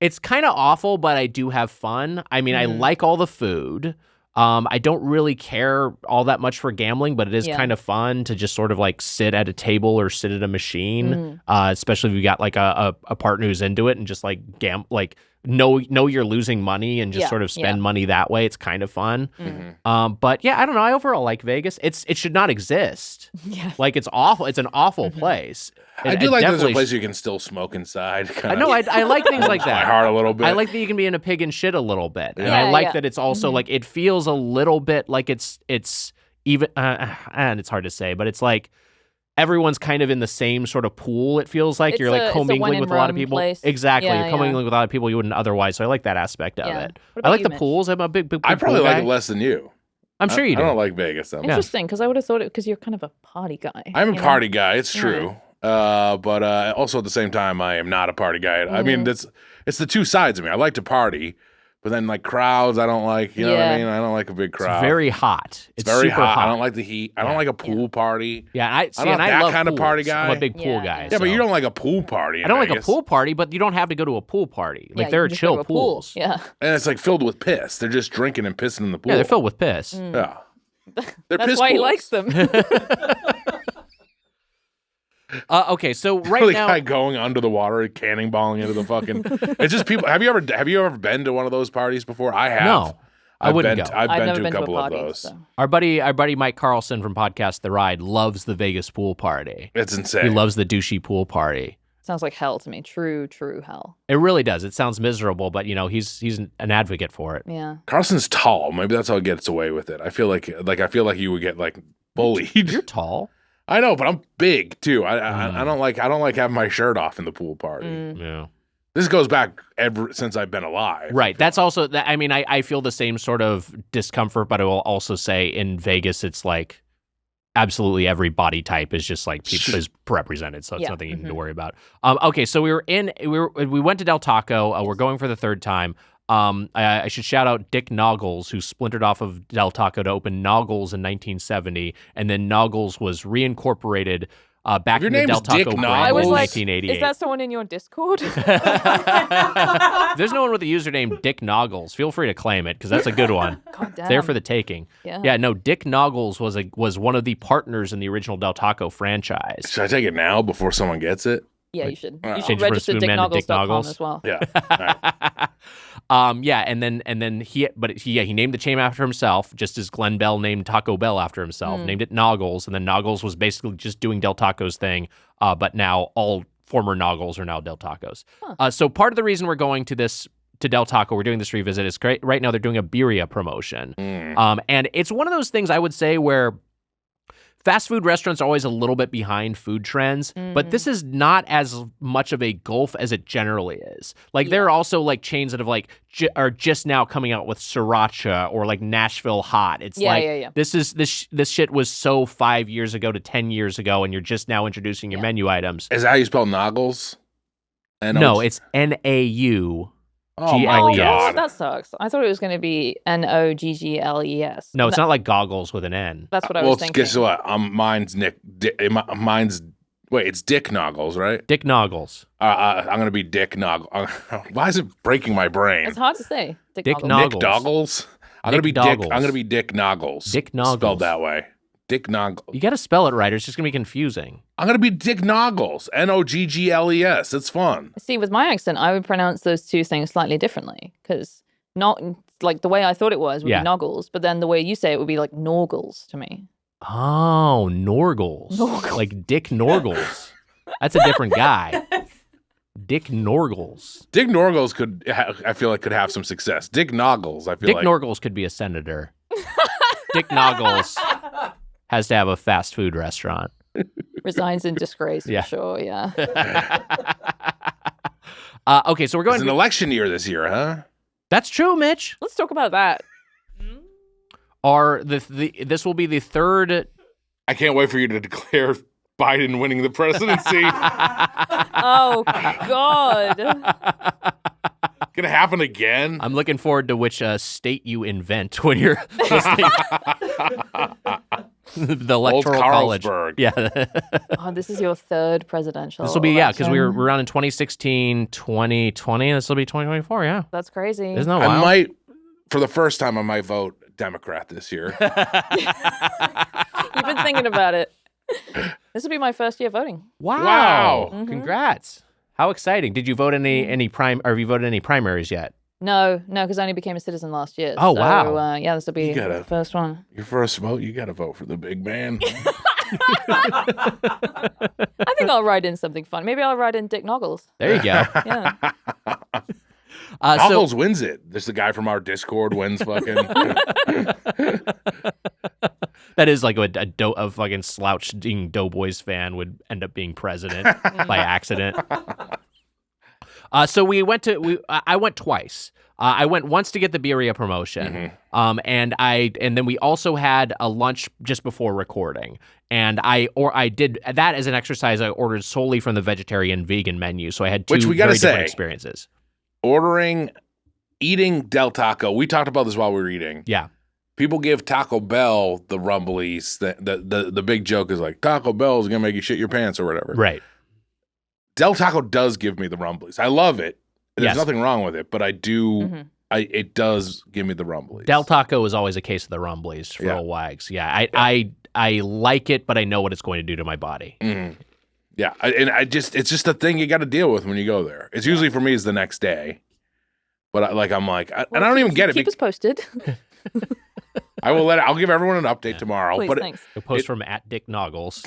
It's kind of awful, but I do have fun. I mean, I like all the food. I don't really care all that much for gambling, but it is Yeah. kind of fun to just sort of like sit at a table or sit at a machine, especially if you got like a partner who's into it and just like know you're losing money and just Yeah, sort of spend yeah. money that way. It's kind of fun. Mhm. But yeah, I don't know. I overall like Vegas. It should not exist. Yeah. Like it's awful. It's an awful place. I do like there's a place you can still smoke inside. I know. I like things like My that. heart a little bit. I like that you can be in a pig and shit a little bit, and Yeah, I like yeah. that it's also like it feels a little bit like it's even, and it's hard to say, but it's like everyone's kind of in the same sort of pool. It feels like It's you're like a- it's a commingling one in with a lot of Rome people. place. Exactly, Yeah, you're yeah. commingling with a lot of people you wouldn't otherwise. So I like that aspect of Yeah. it. What I about like you, the Mitch? pools. I'm a big I probably pool like guy. it less than you. I'm sure you I do. don't like Vegas though. Interesting, because I would have thought it because you're kind of a party guy. I'm a you know? party guy. It's Right. true. But also at the same time, I am not a party guy. I mean, it's the two sides of me. I like to party, but then like crowds, I don't like. You know what I Yeah. mean? I don't like a big It's crowd. very hot. It's very super hot. I don't like the heat. I don't like a pool party. Yeah, and I'm not that love kind of party pools. I'm guy. a big pool Yeah. guy. Yeah, so. but you don't like a pool party. In I don't like a Vegas. pool party, but you don't have to go to a pool party. Like Yeah, there you are just go chill to a pool. pools. Yeah. And it's like filled with piss. They're just drinking and pissing in the pool. Yeah, they're filled with piss. Yeah. They're That's piss why he pools. likes them. Okay, so right the now, guy going under the water, cannonballing into the fucking. It's just people. Have you ever been to one of those parties before? I have. No, I wouldn't go. I've been never to a been to a couple party. of those. So. our buddy Mike Carlson from Podcast The Ride loves the Vegas pool party. It's insane. He loves the douchey pool party. Sounds like hell to me. True hell. It really does. It sounds miserable, but he's an advocate for it. Yeah. Carson's tall. Maybe that's how he gets away with it. I feel like you would get like bullied. You're tall. I know, but I'm big too. I don't like having my shirt off in the pool party. Yeah. This goes back ever since I've been alive. Right. That's also that. I mean, I feel the same sort of discomfort, but I will also say in Vegas, it's like absolutely every body type is just like is represented, so it's nothing you need to worry about. Okay, so we went to Del Taco. We're going for the third time. I should shout out Dick Noggles, who splintered off of Del Taco to open Noggles in 1970, and then Noggles was reincorporated back in the Del Taco Dick brand Noggles? I was in like, 1988. is that someone in your Discord? If there's no one with the username Dick Noggles, feel free to claim it because that's a good one. God damn. It's there for the taking. Yeah. No, Dick Noggles was one of the partners in the original Del Taco franchise. Should I take it now before someone gets it? Yeah, you should. Wow. You Change should it from register Spoonman to Dick dicknoggles.com Noggles. as well. Yeah. All right. And then he named the chain after himself, just as Glenn Bell named Taco Bell after himself, named it Noggles, and then Noggles was basically just doing Del Taco's thing, but now all former Noggles are now Del Tacos. So part of the reason we're going to Del Taco, we're doing this revisit, is great. Right now they're doing a birria promotion, and it's one of those things I would say where fast food restaurants are always a little bit behind food trends, but this is not as much of a gulf as it generally is. Like there are also like chains that have like are just now coming out with sriracha or like Nashville hot. It's this shit was so 5 years ago to 10 years ago, and you're just now introducing your menu items. Is that how you spell Noggles? No, it's N-A-U. Oh G-L-E-S. my Oh, God. that sucks. I thought it was going to be Noggles. No, it's not like goggles with an N. That's what I was thinking. Guess what? Mine's Nick. Wait, it's Dick Noggles, right? Dick Noggles. I'm gonna be Dick Noggles. Why is it breaking my brain? It's hard to say. Dick Nick Noggles. Doggles. I'm Nick gonna be Doggles. Dick. I'm gonna be Dick Noggles. Dick Noggles. Spelled that way. Dick Noggles. You got to spell it right, or it's just gonna be confusing. I'm gonna be Dick Noggles. Noggles. It's fun. See, with my accent, I would pronounce those two things slightly differently because not like the way I thought it was would be Noggles, but then the way you say it would be like Norgles to me. Oh, Norgles. Like Dick Norgles. That's a different guy. Dick Norgles. Dick Norgles I feel like could have some success. Dick Noggles, I feel Dick like. Norgles could be a senator. Dick Noggles has to have a fast food restaurant. Resigns in disgrace, Yeah. for sure, yeah. Okay, so we're going It's an election year this year, huh? That's true, Mitch. Let's talk about that. This will be the third. I can't wait for you to declare Biden winning the presidency. Oh, God. Gonna happen again? I'm looking forward to which state you invent when you're listening. The electoral college. Carlsberg. Yeah. Oh, this is your third presidential This will be, because we were election. around in 2016, 2020, and this will be 2024, yeah. That's crazy. Isn't that wild? I might, for the first time, I might vote Democrat this year. You've been thinking about it. This will be my first year voting. Wow. Wow. Congrats. How exciting. Did you vote or have you voted any primaries yet? No, because I only became a citizen last year. Oh, so, wow. Yeah, this will be the first one. Your first vote, you gotta vote for the big man. I think I'll write in something fun. Maybe I'll write in Dick Noggles. There you go. Yeah. Noggles wins it. This the guy from our Discord wins fucking. That is like a fucking slouching Doughboys fan would end up being president by accident. So I went twice. I went once to get the birria promotion, and then we also had a lunch just before recording, and I did that as an exercise. I ordered solely from the vegetarian vegan menu, so I had two Which we gotta very different say, experiences. Eating Del Taco. We talked about this while we were eating. Yeah. People give Taco Bell the rumblies. The big joke is like Taco Bell is gonna make you shit your pants or whatever. Right. Del Taco does give me the rumblies. I love it. There's Yes. nothing wrong with it, but I do. It does give me the rumblies. Del Taco is always a case of the rumblies for old wags. Yeah. I like it, but I know what it's going to do to my body. Yeah, it's just a thing you got to deal with when you go there. It's usually for me is the next day, but I don't even get it. Keep us posted. I'll give everyone an update tomorrow. Please, but thanks. A post from @Dick Noggles.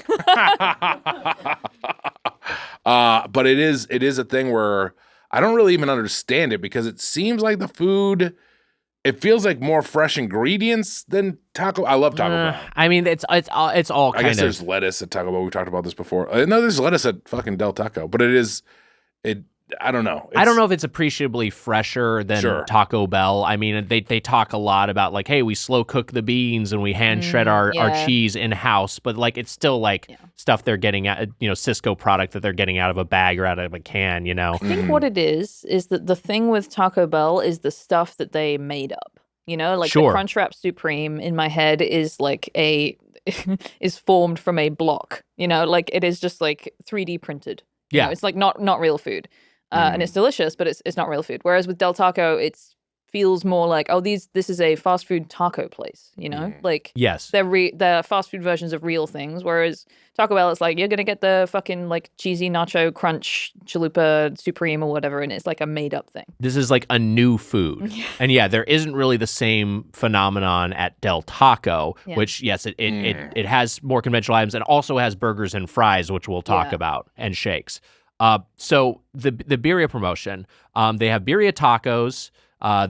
But it is a thing where I don't really even understand it because it seems like the food, it feels like more fresh ingredients than Taco. I love Taco Bell. I mean, it's all I guess kind there's of. lettuce at Taco Bell. We talked about this before. No, there's lettuce at fucking Del Taco, but I don't know. I don't know if it's appreciably fresher than Sure. Taco Bell. I mean, they talk a lot about like, hey, we slow cook the beans and we hand shred our cheese in house, but like it's still like stuff they're getting at, Cisco product that they're getting out of a bag or out of a can, I think what it is that the thing with Taco Bell is the stuff that they made up. Like Sure. the Crunchwrap Supreme in my head is like is formed from a block. Like it is just like 3D printed. It's like not real food. And it's delicious, but it's not real food. Whereas with Del Taco, it feels more like, this is a fast food taco place, Like Yes. they're fast food versions of real things. Whereas Taco Bell, it's like you're gonna get the fucking like cheesy nacho crunch chalupa supreme or whatever, and it's like a made up thing. This is like a new food. And there isn't really the same phenomenon at Del Taco, which yes, it has more conventional items and also has burgers and fries, which we'll talk about, and shakes. So the birria promotion, they have birria tacos.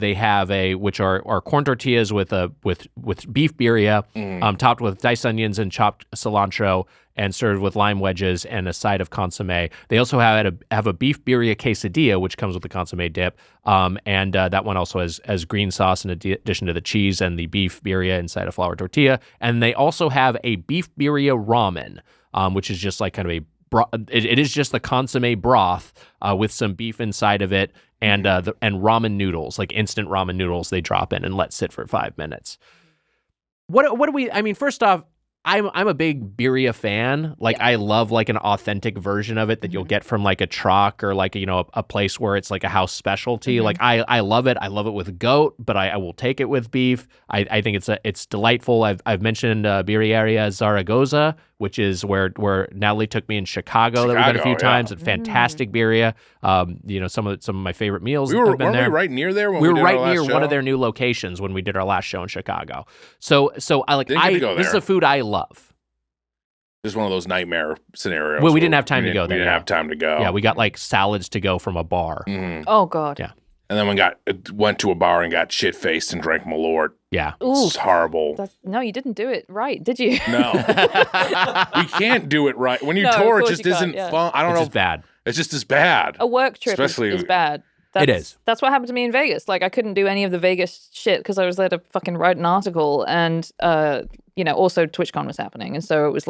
They have which are corn tortillas with beef birria, topped with diced onions and chopped cilantro, and served with lime wedges and a side of consomme. They also have a beef birria quesadilla, which comes with the consomme dip, and that one also has green sauce in addition to the cheese and the beef birria inside a flour tortilla. And they also have a beef birria ramen, which is just like kind of a it is just the consomme broth with some beef inside of it and ramen noodles, like instant ramen noodles they drop in and let sit for 5 minutes. What do we, I mean, first off, I'm a big birria fan. Like I love like an authentic version of it that you'll get from like a truck or like a place where it's like a house specialty. Like I love it. I love it with goat, but I will take it with beef. I think it's delightful. I've mentioned Birreria Zaragoza, which is where Natalie took me in Chicago that we've been a few times. It's fantastic birria. Some of my favorite meals. Weren't we right near there when we were did right our last near show? one of their new locations when we did our last show in Chicago. So I like Didn't get to go this is there. a food I love. Just one of those nightmare scenarios. Well, we where didn't have time to go We there. didn't have time to go. Yeah, we got like salads to go from a bar. Oh God. Yeah. And then we went to a bar and got shit faced and drank Malort. Yeah. It's horrible. No, you didn't do it right, did you? No. We can't do it right. When you No, of tour, it course just you can't, isn't yeah. fun. I don't It's know. just bad. It's just as bad. A work trip Especially- is bad. It is. That's what happened to me in Vegas. Like I couldn't do any of the Vegas shit because I was there to fucking write an article, and also TwitchCon was happening, and so it was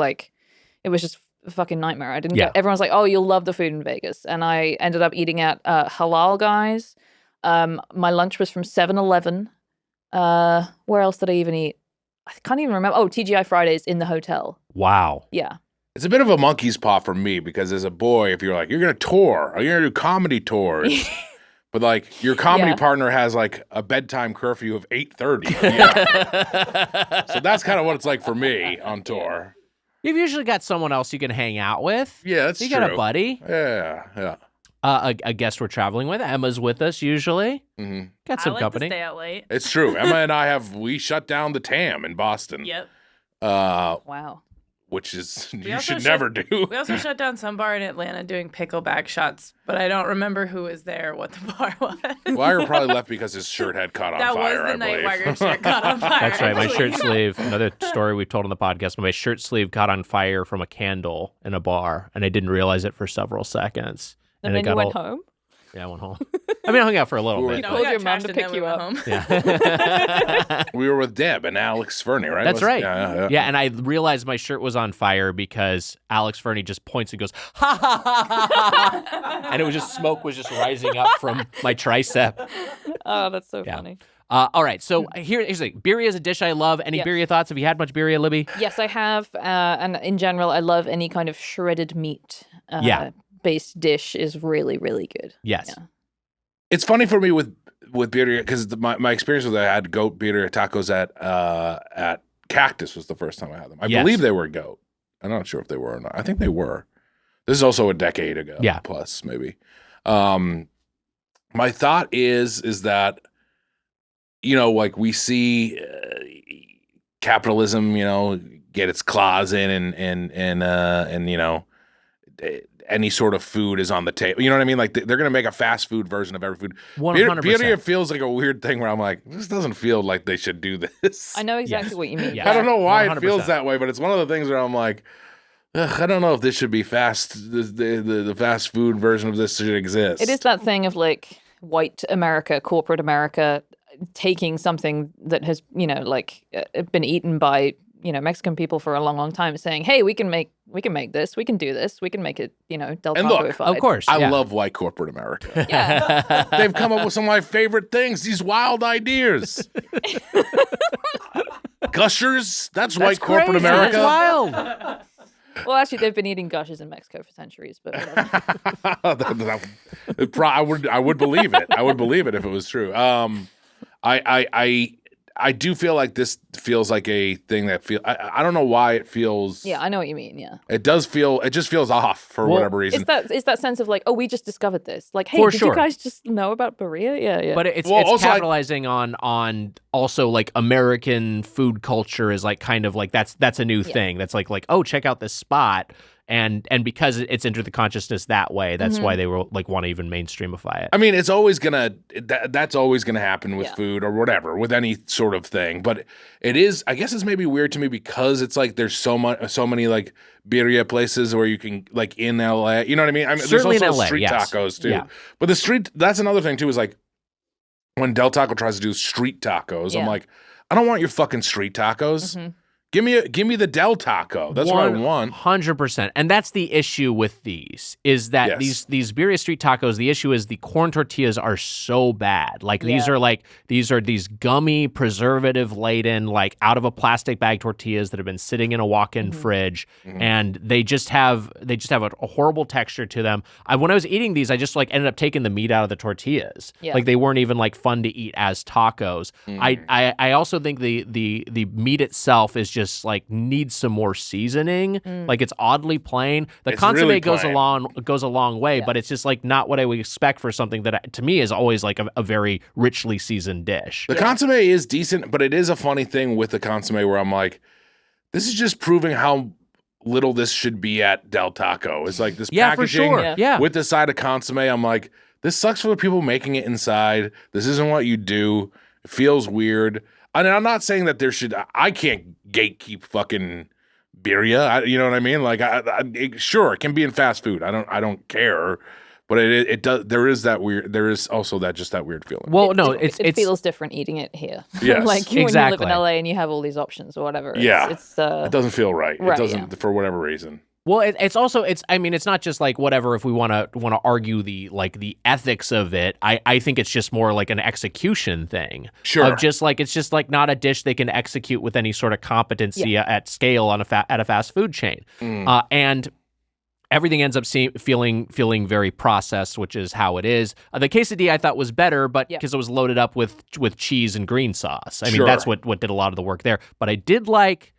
just a fucking nightmare. I didn't get. Everyone's like, "Oh, you'll love the food in Vegas," and I ended up eating at Halal Guys. My lunch was from 7-Eleven. Where else did I even eat? I can't even remember. Oh, TGI Fridays in the hotel. Wow. Yeah. It's a bit of a monkey's paw for me because as a boy, if you're like, you're going to tour or you're going to do comedy tours, but like your comedy partner has like a bedtime curfew of 8:30. So that's kind of what it's like for me on tour. You've usually got someone else you can hang out with. Yeah, that's you true. got a buddy. Yeah. A guest we're traveling with. Emma's with us usually. Mm-hmm. Got some I like company. to stay out late. It's true. Emma and I we shut down the TAM in Boston. Yep. Wow. Which is you also should shut- never do. We also shut down some bar in Atlanta doing pickleback shots, but I don't remember who was there, what the bar was. Wire probably left because his shirt had caught on that fire. was the I night believe. Wiger's shirt caught on fire. That's right. My actually. shirt sleeve, another story we've told on the podcast, my shirt sleeve caught on fire from a candle in a bar, and I didn't realize it for several seconds. And it then you got went home? Yeah, I went home. I mean, I hung out for a little You bit. No, called we got your mom trashed to and pick then we you went up. home. Yeah. We were with Deb and Alex Fernie, right? That's right. Yeah. Yeah, and I realized my shirt was on fire because Alex Fernie just points and goes, ha, ha, ha, ha, ha. And it was just, smoke was just rising up from my tricep. Oh, that's so Yeah. funny. All right, so here's the thing. Birria is a dish I love. Any Yeah. birria thoughts? Have you had much birria, Libby? Yes, I have. And in general, I love any kind of shredded meat based dish is really, really good. Yes. Yeah. It's funny for me with birria because my experience with it, I had goat birria tacos at Cactus was the first time I had them. I Yes. believe they were goat. I'm not sure if they were or not. I think they were. This is also a decade ago. Yeah. Plus maybe. My thought is that like we see capitalism, get its claws in and any sort of food is on the table. You know what I mean? Like they're gonna make a fast food version of every food. 100%. Birria feels like a weird thing where I'm like, this doesn't feel like they should do this. I know exactly what you mean. Yeah. I don't know why 100%. it feels that way, but it's one of the things where I'm like, ugh, I don't know if this should be fast. The fast food version of this should exist. It is that thing of like white America, corporate America, taking something that has, been eaten by, Mexican people for a long, long time, saying, hey, we can make this, we can do this, we can make it, Del Taco-ified. Of course. I love white corporate America. Yeah. They've come up with some of my favorite things, these wild ideas. Gushers, that's white corporate crazy. America. That's wild. Well, actually, they've been eating gushes in Mexico for centuries, but whatever. I would believe it. I would believe it if it was true. I do feel like this feels like a thing that I don't know why it feels. Yeah, I know what you mean. Yeah, it just feels off for whatever reason. It's that sense of like, oh, we just discovered this. Like, hey, For did sure. you guys just know about Birria? Yeah. But it's also, capitalizing on also like American food culture is like kind of like that's a new thing. That's like oh, check out this spot. And because it's entered the consciousness that way, that's why they will like want to even mainstreamify it. I mean, it's always that's always gonna happen with food or whatever, with any sort of thing. But it is, I guess, it's maybe weird to me because it's like there's so many like birria places where you can like in LA. You know what I mean? Certainly there's also in LA, street yes. tacos too. Yeah. But that's another thing too. Is like when Del Taco tries to do street tacos, I'm like, I don't want your fucking street tacos. Give me the Del Taco. That's what I want. 100%. And that's the issue with these is that these birria street tacos, the issue is the corn tortillas are so bad. Like these are these gummy, preservative laden, like out of a plastic bag tortillas that have been sitting in a walk-in fridge, and they just have a horrible texture to them. When I was eating these, I just like ended up taking the meat out of the tortillas. Yeah. Like they weren't even like fun to eat as tacos. I also think the meat itself is just like needs some more seasoning. Like it's oddly plain. The It's consomme really goes plain. a long way, but it's just like not what I would expect for something that to me is always like a very richly seasoned dish. The consomme is decent, but it is a funny thing with the consomme where I'm like, this is just proving how little this should be at Del Taco. It's like this Yeah, for packaging sure. Yeah. with the side of consomme. I'm like, this sucks for the people making it inside. This isn't what you do. It feels weird. And I'm not saying that I can't gatekeep fucking birria. You know what I mean? Like, sure, it can be in fast food. I don't care. But it does. There is that weird. There is also that weird feeling. Well, no, it feels different eating it here. Yes. Like when you live Exactly. in LA and you have all these options or whatever. Yeah. It doesn't feel right. It Right, doesn't for whatever reason. Well, it's also I mean, it's not just like whatever. If we want to argue the ethics of it, I think it's just more like an execution thing. Sure. Of just like it's just like not a dish they can execute with any sort of competency at scale on at a fast food chain, and everything ends up feeling very processed, which is how it is. The quesadilla I thought was better, but because it was loaded up with cheese and green sauce. I mean, that's what did a lot of the work there. But I did like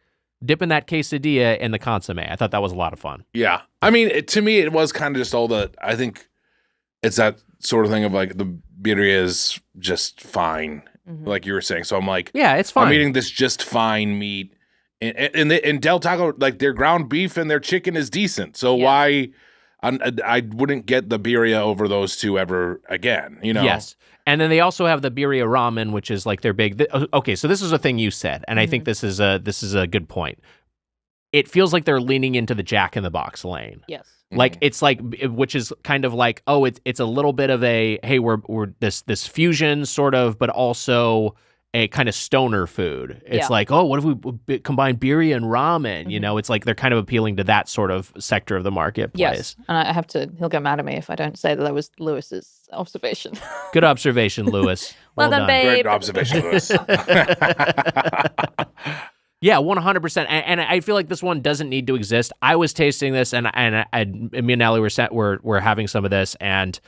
dipping that quesadilla in the consomme. I thought that was a lot of fun. Yeah. I mean, to me, it was kind of just I think it's that sort of thing of like the birria is just fine, like you were saying. So I'm like, yeah, it's fine. I'm eating this just fine meat. And Del Taco, like their ground beef and their chicken is decent. So why I wouldn't get the birria over those two ever again, you know? Yes. And then they also have the birria ramen, which is like their big. Okay, so this is a thing you said, and I think this is a good point. It feels like they're leaning into the Jack in the Box lane. Yes. Like it's like, which is kind of like, oh, it's a little bit of a hey, we're this fusion sort of, but also a kind of stoner food. It's like, oh, what if we combine birria and ramen? You know, it's like they're kind of appealing to that sort of sector of the marketplace. Yes. And he'll get mad at me if I don't say that was Lewis's observation. Good observation, Lewis. Well done, babe. Great observation, Lewis. Yeah, 100%. And I feel like this one doesn't need to exist. I was tasting this, and me and Allie were having some of this, and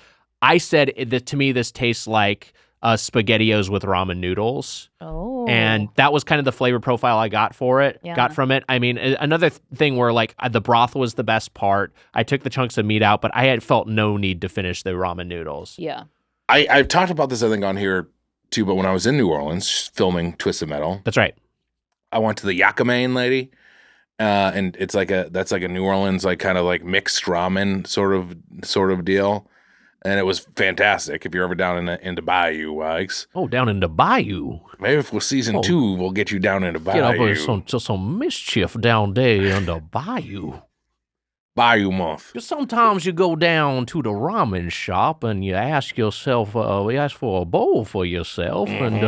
I said that to me this tastes like SpaghettiOs with ramen noodles. Oh. And that was kind of the flavor profile I got from it. I mean, another thing where like the broth was the best part. I took the chunks of meat out, but I had felt no need to finish the ramen noodles. Yeah. I've talked about this, I think, on here too, but when I was in New Orleans filming Twisted Metal, That's right. I went to the Yakimain lady, and it's like that's like a New Orleans like kind of like mixed ramen sort of deal, and it was fantastic. If you're ever down in the Bayou, Wags. Oh, down in the Bayou. Maybe for season 2, we'll get you down in the Bayou. Get up with some mischief down there in the Bayou. Bayou month. Because sometimes you go down to the ramen shop and you ask yourself, you ask for a bowl for yourself, and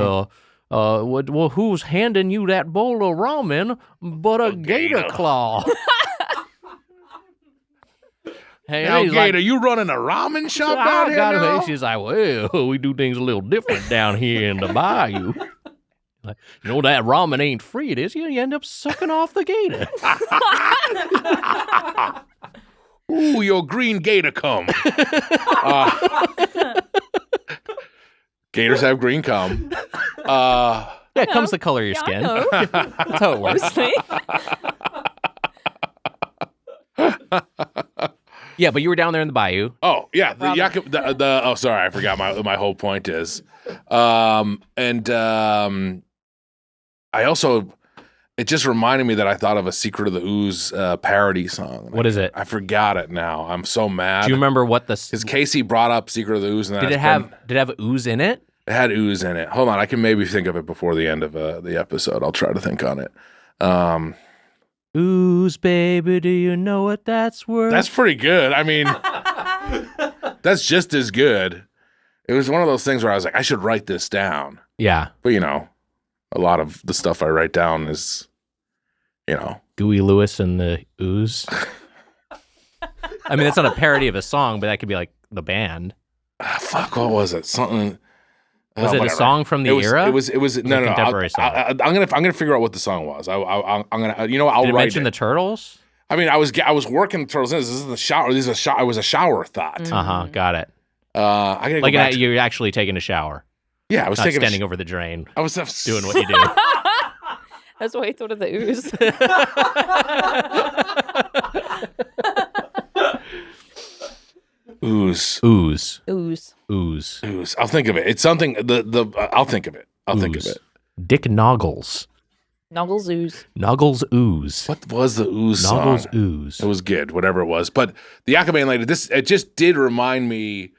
well, who's handing you that bowl of ramen but a gator claw? Hey, Now, he's Gator, like, you running a ramen shop down here now? She's like, well, we do things a little different down here in the Bayou. Like, you know, that ramen ain't free, it is. You end up sucking off the gator. Ooh, your green gator cum. Gators have green cum. Yeah, it comes the color of your skin. I know. That's how it works. Mostly. Yeah, but you were down there in the Bayou. Oh yeah, oh sorry, I forgot my whole point is, I also, it just reminded me that I thought of a Secret of the Ooze parody song. What is it? I forgot it now. I'm so mad. Do you remember what the? Because Casey brought up Secret of the Ooze, and Did it have ooze in it? It had ooze in it. Hold on, I can maybe think of it before the end of the episode. I'll try to think on it. Ooze, baby, do you know what that's worth? That's pretty good. I mean, that's just as good. It was one of those things where I was like, I should write this down. Yeah. But, you know, a lot of the stuff I write down is, you know. Gooey Lewis and the Ooze. I mean, that's not a parody of a song, but that could be like the band. Fuck, what was it? Something. Was it whatever. A song from the era? It was no. Contemporary song. I'm gonna figure out what the song was. I'm gonna, you know, I'll Did it write mention it. the Turtles? I mean, I was working Turtles. This is the shower. It was a shower thought. Mm-hmm. Got it. I gotta go like back you're actually taking a shower. Yeah, I was not taking standing over the drain. I was doing what you do. That's why he thought of the ooze. Ooze. I'll think of it. It's something. I'll think of it. Think of it. Dick Noggles. Noggles ooze. Noggles ooze. What was the ooze Noggles song? ooze. It was good, whatever it was. But the Aquaman lady, it just did remind me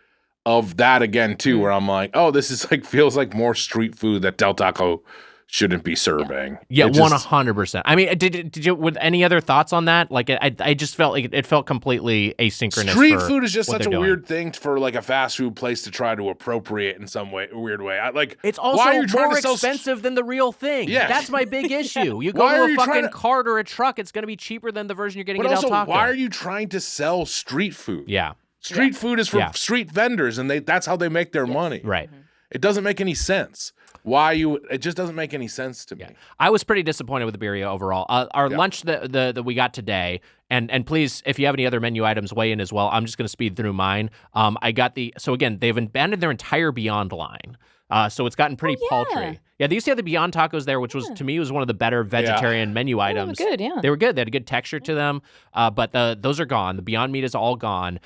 of that again too, where I'm like, oh, this is like feels like more street food that Del Taco shouldn't be serving. Yeah, 100%. I mean, did you with any other thoughts on that? Like, I just felt like it felt completely asynchronous. Street food is just such a weird thing for like a fast food place to try to appropriate in some weird way. It's also more expensive than the real thing. Yeah, that's my big issue. You go to a fucking cart or a truck, it's going to be cheaper than the version you're getting at Del Taco. Why are you trying to sell street food? Yeah, street food is for street vendors, and that's how they make their money. Right. It doesn't make any sense. It just doesn't make any sense to me. I was pretty disappointed with the birria overall. Our lunch that we got today, and please, if you have any other menu items, weigh in as well. I'm just going to speed through mine. I got so again, they've abandoned their entire Beyond line. So it's gotten pretty paltry. Yeah, they used to have the Beyond tacos there, which was to me was one of the better vegetarian menu items. They were good, yeah. They were good. They had a good texture to them. But those are gone. The Beyond Meat is all gone.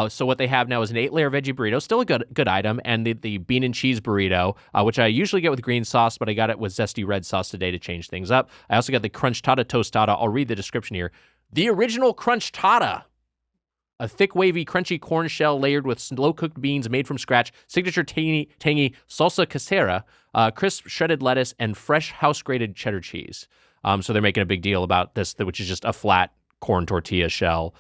So what they have now is an 8-layer veggie burrito, still a good item, and the bean and cheese burrito, which I usually get with green sauce, but I got it with zesty red sauce today to change things up. I also got the crunchtada tostada. I'll read the description here. The original crunchtada. A thick, wavy, crunchy corn shell layered with slow-cooked beans made from scratch, signature tangy salsa casera, crisp shredded lettuce, and fresh house-grated cheddar cheese. So they're making a big deal about this, which is just a flat corn tortilla shell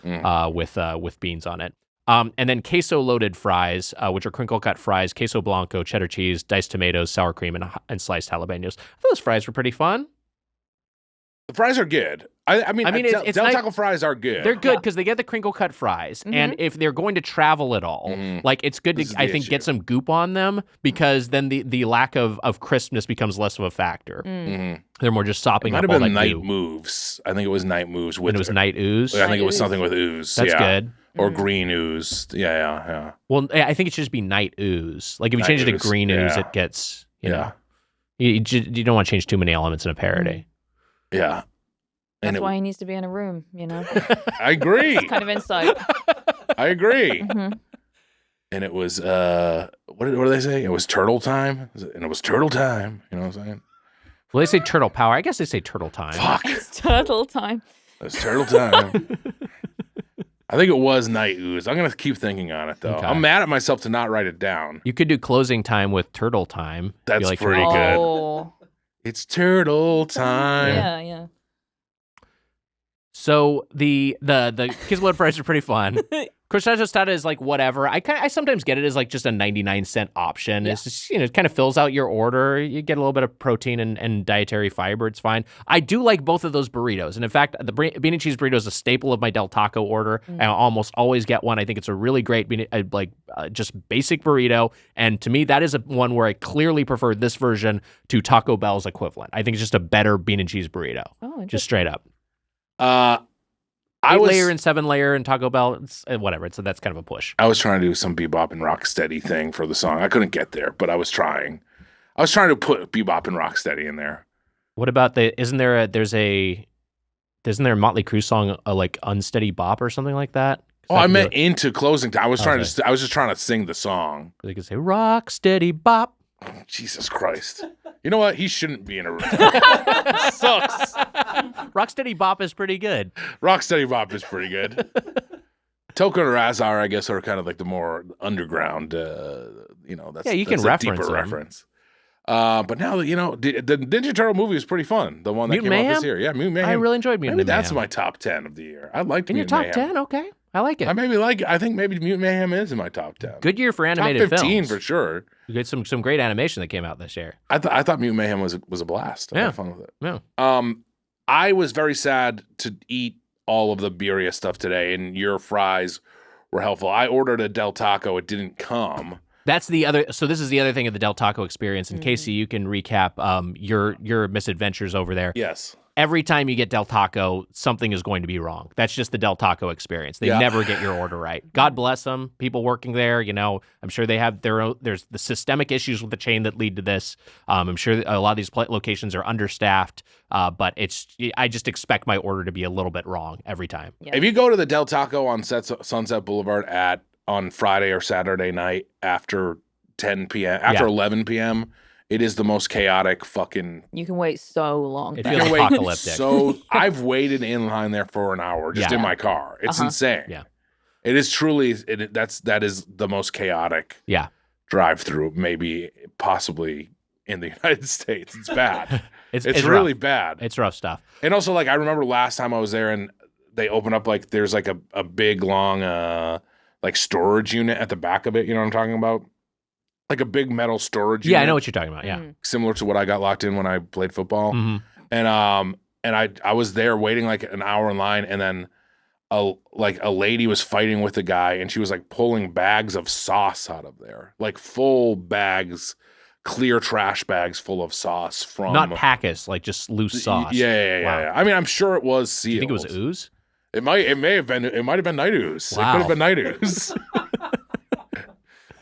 with beans on it. And then queso-loaded fries, which are crinkle-cut fries, queso blanco, cheddar cheese, diced tomatoes, sour cream, and sliced jalapenos. Those fries were pretty fun. The fries are good. I mean, Del Taco fries are good. They're good because they get the crinkle cut fries, and if they're going to travel at all, like it's good to I think get some goop on them because then the lack of crispness becomes less of a factor. They're more just sopping up all that goo. It might have been Night Moves. I think it was Night Moves with. And it was Night Ooze. I think it was something with ooze. That's good. Or green ooze. Yeah. Well, I think it should just be Night Ooze. Like if you change it to green ooze, it gets you know. You don't want to change too many elements in a parody. Yeah. That's why he needs to be in a room, you know? I agree. That's kind of insight. I agree. And it was, what do they say? It was turtle time? And it was turtle time. You know what I'm saying? Well, they say turtle power. I guess they say turtle time. Fuck. It's turtle time. It's turtle time. I think it was night ooze. I'm going to keep thinking on it, though. Okay. I'm mad at myself to not write it down. You could do closing time with turtle time. That's Feel like pretty you're- good. Oh. It's turtle time. Yeah. So the Kismet fries are pretty fun. Crostata tostada is like whatever. I sometimes get it as like just a 99-cent option. Yeah. It's just, it kind of fills out your order. You get a little bit of protein and dietary fiber. It's fine. I do like both of those burritos. And in fact, the bean and cheese burrito is a staple of my Del Taco order. I almost always get one. I think it's a really great just basic burrito. And to me, that is one where I clearly prefer this version to Taco Bell's equivalent. I think it's just a better bean and cheese burrito. Oh, Just interesting. straight up. I 8-layer and 7-layer and Taco Bell, whatever. So that's kind of a push. was trying to do some bebop and rocksteady thing for the song. I couldn't get there, but I was trying. I was trying to put bebop and rocksteady in there. What about isn't there a Motley Crue song, like Unsteady Bop or something like that? Oh, I meant into closing time. I was Okay. I was just trying to sing the song. They could say rock steady bop. Jesus Christ. You know what? He shouldn't be in a room. Sucks. Rock steady bop is pretty good. Rocksteady Bop is pretty good. Token and Razar, I guess, are kind of like the more underground. That's Yeah, you can that's a reference deeper them. reference. But now that the Ninja Turtle movie is pretty fun. The one that Mutant came out Mayhem? this year, yeah, Mutant Mayhem. I really enjoyed Mutant Maybe that's Mayhem. my top 10 of the year. I liked In your Mutant top Mayhem. 10? Okay. I like it. I think maybe Mutant Mayhem is in my top 10. Good year for Top animated 15 films. for sure. You get some great animation that came out this year. I thought Mutant Mayhem was a blast. I Yeah. had fun with it. Yeah. I was very sad to eat all of the birria stuff today, and your fries were helpful. I ordered a Del Taco. It didn't come. That's the other. So this is the other thing of the Del Taco experience. And Casey, you can recap your misadventures over there. Yes. Every time you get Del Taco, something is going to be wrong. That's just the Del Taco experience. They Yeah. never get your order right. God bless them. People working there, I'm sure they have their own. There's the systemic issues with the chain that lead to this. I'm sure a lot of these locations are understaffed. But I just expect my order to be a little bit wrong every time. Yeah. If you go to the Del Taco on Sunset Boulevard on Friday or Saturday night after 10 p.m., after 11 p.m., it is the most chaotic fucking. You can wait so long. It for feels that. apocalyptic. So I've waited in line there for an hour just Yeah. in my car. It's insane. Yeah. It is truly. That is the most chaotic. Yeah. Drive-through, maybe possibly in the United States. It's bad. It's really rough. bad. It's rough stuff. And also, I remember last time I was there, and they open up there's a big long storage unit at the back of it. You know what I'm talking about? Like a big metal storage unit. Yeah, I know what you're talking about. Yeah. Similar to what I got locked in when I played football. hmm And I was there waiting like an hour in line, and then a lady was fighting with a guy, and she was pulling bags of sauce out of there, full bags, clear trash bags full of sauce from Not packets, like just loose sauce. Yeah. I mean, I'm sure it was sealed. You think it was ooze? It might have been night ooze. Wow. It could have been night ooze.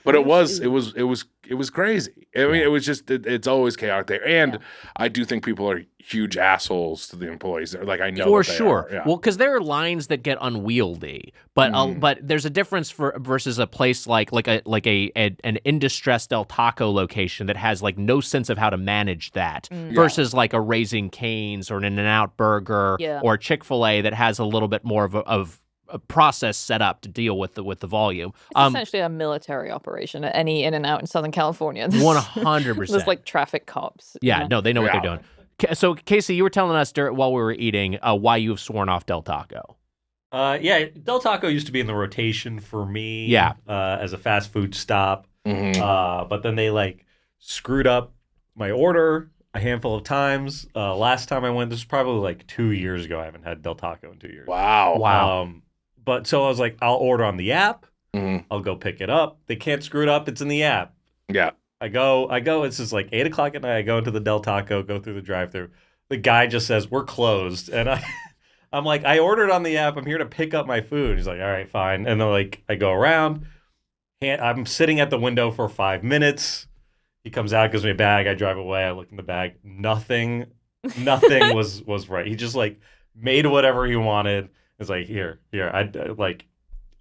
But it was crazy. I mean, it was just it's always chaotic there, and I do think people are huge assholes to the employees there. I know For that they sure. are, yeah. Well, because there are lines that get unwieldy, but there's a difference versus a place like an in distress Del Taco location that has no sense of how to manage that versus a Raising Cane's or an In-N-Out Burger or Chick-fil-A that has a little bit more of a process set up to deal with the volume. It's essentially a military operation at any In-N-Out in Southern California. 100%. There's traffic cops. Yeah, no, they know what they're doing. So, Casey, you were telling us while we were eating why you have sworn off Del Taco. Del Taco used to be in the rotation for me. Yeah. As a fast food stop. Mhm. But then they screwed up my order a handful of times. Last time I went, this was probably 2 years ago. I haven't had Del Taco in 2 years. Wow. But so I was I'll order on the app. Mhm. I'll go pick it up. They can't screw it up. It's in the app. Yeah. I go. It's just 8 o'clock at night. I go into the Del Taco, go through the drive-thru. The guy just says, "We're closed." And I'm I ordered on the app. I'm here to pick up my food. He's like, "All right, fine." And then I go around. I'm sitting at the window for 5 minutes. He comes out, gives me a bag. I drive away. I look in the bag. Nothing was right. He just made whatever he wanted. It's here. And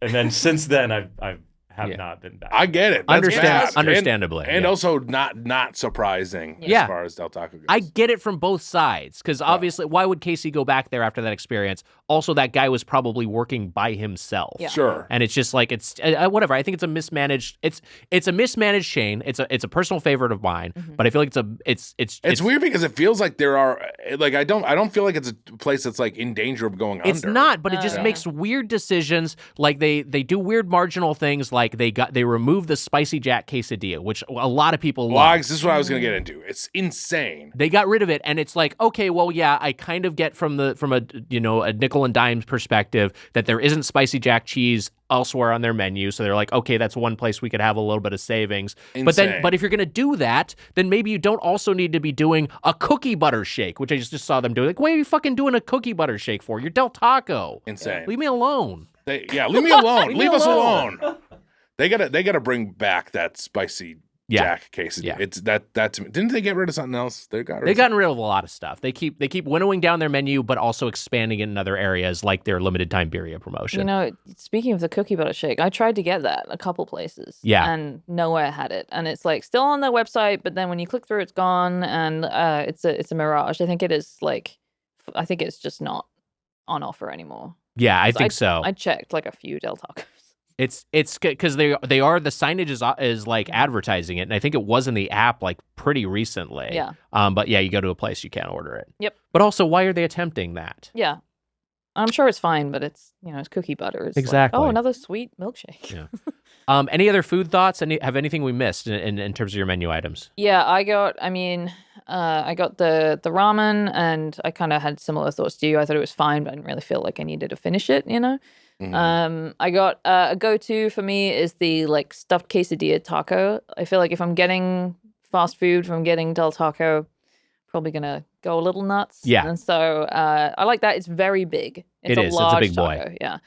then since then, I've have not been bad. I get it. That's bad. Understandably. And also not surprising Yeah. as far as Del Taco goes. I get it from both sides because obviously, why would Casey go back there after that experience? Also, that guy was probably working by himself. Yeah. Sure. And it's just like it's whatever. I think it's a mismanaged. It's a mismanaged chain. It's a personal favorite of mine. But I feel like it's weird because it feels like there are like I don't feel like it's a place that's like in danger of going under. It's not, but it just makes weird decisions. Like they do weird marginal things. Like they removed the spicy Jack quesadilla, which a lot of people love. This is what I was gonna get into. It's insane. They got rid of it, and it's like, okay, well, yeah, I kind of get from a nickel and dime perspective that there isn't spicy Jack cheese elsewhere on their menu, so they're like, okay, that's one place we could have a little bit of savings. Insane. But if you're gonna do that, then maybe you don't also need to be doing a cookie butter shake, which I just saw them do. Like, what are you fucking doing a cookie butter shake for? You're Del Taco. Insane. Leave me alone. Leave me alone. Leave us alone. alone. They gotta bring back that spicy Jack quesadilla. Yeah. It's that's didn't they get rid of something else? They've gotten rid of a lot of stuff. They keep winnowing down their menu, but also expanding it in other areas, like their limited time birria promotion. You know, speaking of the cookie butter shake, I tried to get that a couple places. Yeah. And nowhere had it. And it's like still on their website, but then when you click through, it's gone. And it's a mirage. I think it's just not on offer anymore. Yeah, I think so. I checked like a few Del Tacos. It's because the signage is like advertising it, and I think it was in the app like pretty recently. Yeah. But yeah, you go to a place, you can't order it. Yep. But also, why are they attempting that? Yeah. I'm sure it's fine, but it's cookie butter. It's Exactly. like, oh, another sweet milkshake. Yeah. Any other food thoughts? Have anything we missed in terms of your menu items? Yeah, I got the ramen, and I kind of had similar thoughts to you. I thought it was fine, but I didn't really feel like I needed to finish it, Mm-hmm. I got a go-to for me is the like stuffed quesadilla taco. I feel like if I'm getting fast food from getting Del Taco, probably gonna go a little nuts. Yeah. And so I like that. It's very big. It's It is. It's a large big boy. taco. Yeah.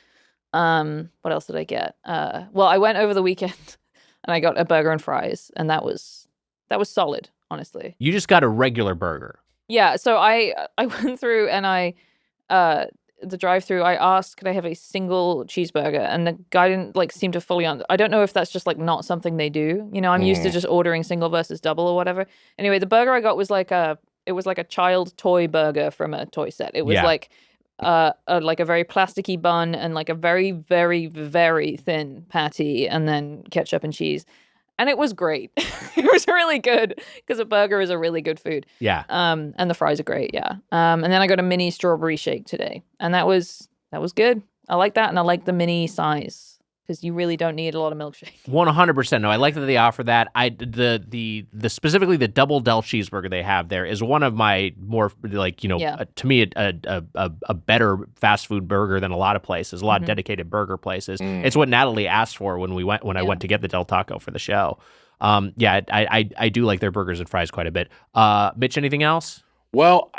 What else did I get? Well, I went over the weekend and I got a burger and fries, and that was solid, honestly. You just got a regular burger. Yeah. So I went through and the drive-through, I asked, could I have a single cheeseburger? And the guy didn't seem to fully I don't know if that's just not something they do. I'm used to just ordering single versus double or whatever. Anyway, the burger I got was like a child toy burger from a toy set. It was like a very plasticky bun and like a very, very, very thin patty and then ketchup and cheese. And it was great. It was really good because a burger is a really good food. Yeah. And the fries are great. Yeah. And then I got a mini strawberry shake today, and that was good. I like that, and I like the mini size because you really don't need a lot of milkshake. 100%. No, I like that they offer that. The specifically the double Del cheeseburger they have there is one of my more to me a better fast food burger than a lot of places, a lot of dedicated burger places. It's what Natalie asked for when I went to get the Del Taco for the show. I do like their burgers and fries quite a bit. Mitch, anything else? Well,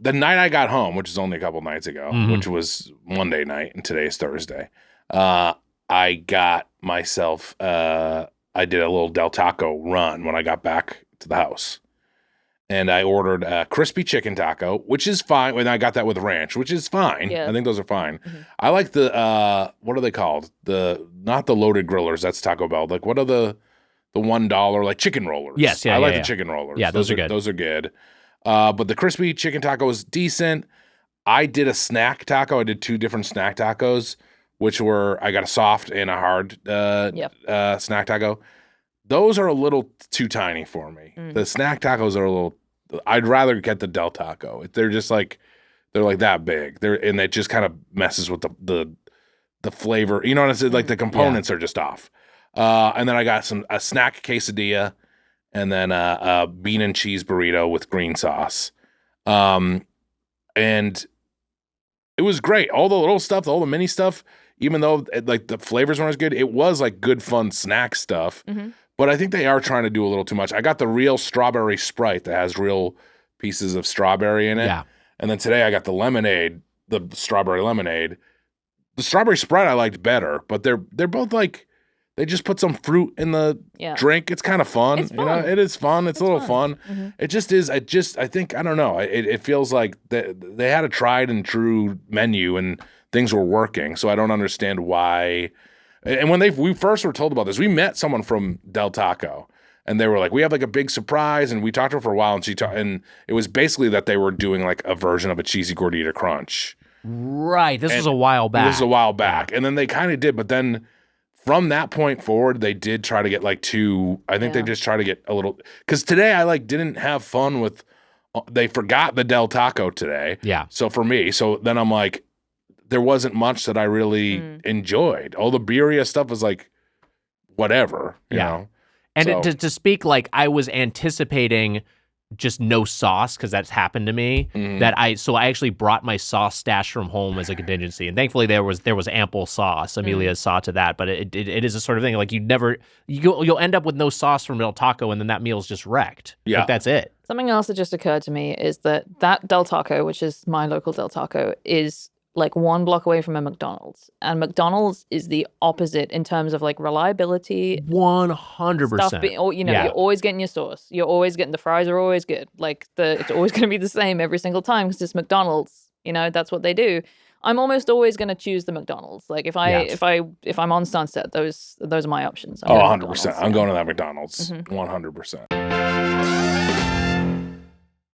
the night I got home, which was only a couple nights ago, which was Monday night, and today's Thursday, I got myself, I did a little Del Taco run when I got back to the house. And I ordered a crispy chicken taco, which is fine. And I got that with ranch, which is fine. Yeah. I think those are fine. Mm-hmm. I like the, what are they called? Not the loaded grillers. That's Taco Bell. Like, what are the $1 like chicken rollers? Yes. Yeah. I like the chicken rollers. Yeah. Those are good. Those are good. But the crispy chicken taco is decent. I did a snack taco. I did 2 different snack tacos, which were, I got a soft and a hard snack taco. Those are a little too tiny for me. The snack tacos are a little, I'd rather get the Del Taco. They're just like, they're like that big. And it just kind of messes with the flavor. You know what I'm saying? Like the components are just off. And then I got a snack quesadilla and then a bean and cheese burrito with green sauce. And it was great. All the little stuff, all the mini stuff, even though like the flavors weren't as good, it was like good fun snack stuff. Mm-hmm. But I think they are trying to do a little too much. I got the real strawberry Sprite that has real pieces of strawberry in it. Yeah. And then today I got the lemonade, the strawberry lemonade. The strawberry Sprite I liked better, but they're both like, they just put some fruit in the drink. It's kind of fun. It's fun. It is fun. It's a little fun. Mm-hmm. It just is. I think, I don't know. It feels like they had a tried and true menu and things were working. So I don't understand why. And when we first were told about this, we met someone from Del Taco, and they were like, we have like a big surprise, and we talked to her for a while, and it was basically that they were doing like a version of a cheesy gordita crunch. Right. This was a while back. This was a while back. And then they kind of did, but then from that point forward, they did try to get like I think they just try to get a little, because today I like didn't have fun with, they forgot the Del Taco today. Yeah. So for me, then I'm like, there wasn't much that I really enjoyed. All the birria stuff was like, whatever, you know? And to speak like I was anticipating just no sauce, because that's happened to me, so I actually brought my sauce stash from home as a contingency, and thankfully there was ample sauce. Amelia saw to that, but it is a sort of thing like you'll end up with no sauce from Del Taco, and then that meal's just wrecked. Yeah, like, that's it. Something else that just occurred to me is that Del Taco, which is my local Del Taco, is like 1 block away from a McDonald's, and McDonald's is the opposite in terms of like reliability. 100%. You're always getting your sauce. You're always getting, the fries are always good. Like it's always going to be the same every single time because it's McDonald's. You know, that's what they do. I'm almost always going to choose the McDonald's. Like if I'm on Sunset, those are my options. 100%. I'm going to that McDonald's. 100%.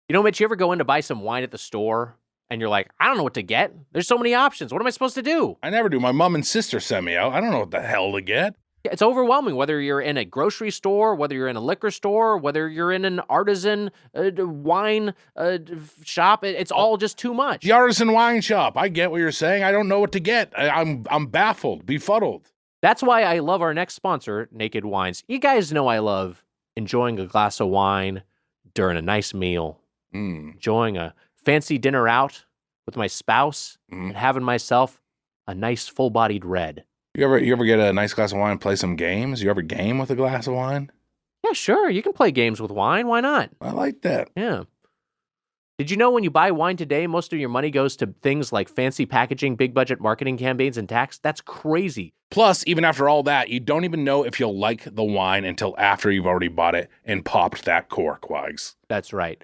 You know, Mitch, you ever go in to buy some wine at the store and you're like, I don't know what to get. There's so many options. What am I supposed to do? I never do. My mom and sister send me out. I don't know what the hell to get. It's overwhelming, whether you're in a grocery store, whether you're in a liquor store, whether you're in an artisan wine shop. It's all just too much. The artisan wine shop. I get what you're saying. I don't know what to get. I'm baffled, befuddled. That's why I love our next sponsor, Naked Wines. You guys know I love enjoying a glass of wine during a nice meal, enjoying a fancy dinner out with my spouse, and having myself a nice full-bodied red. You ever get a nice glass of wine and play some games? You ever game with a glass of wine? Yeah, sure. You can play games with wine. Why not? I like that. Yeah. Did you know when you buy wine today, most of your money goes to things like fancy packaging, big budget marketing campaigns, and tax? That's crazy. Plus, even after all that, you don't even know if you'll like the wine until after you've already bought it and popped that cork, Wags. That's right.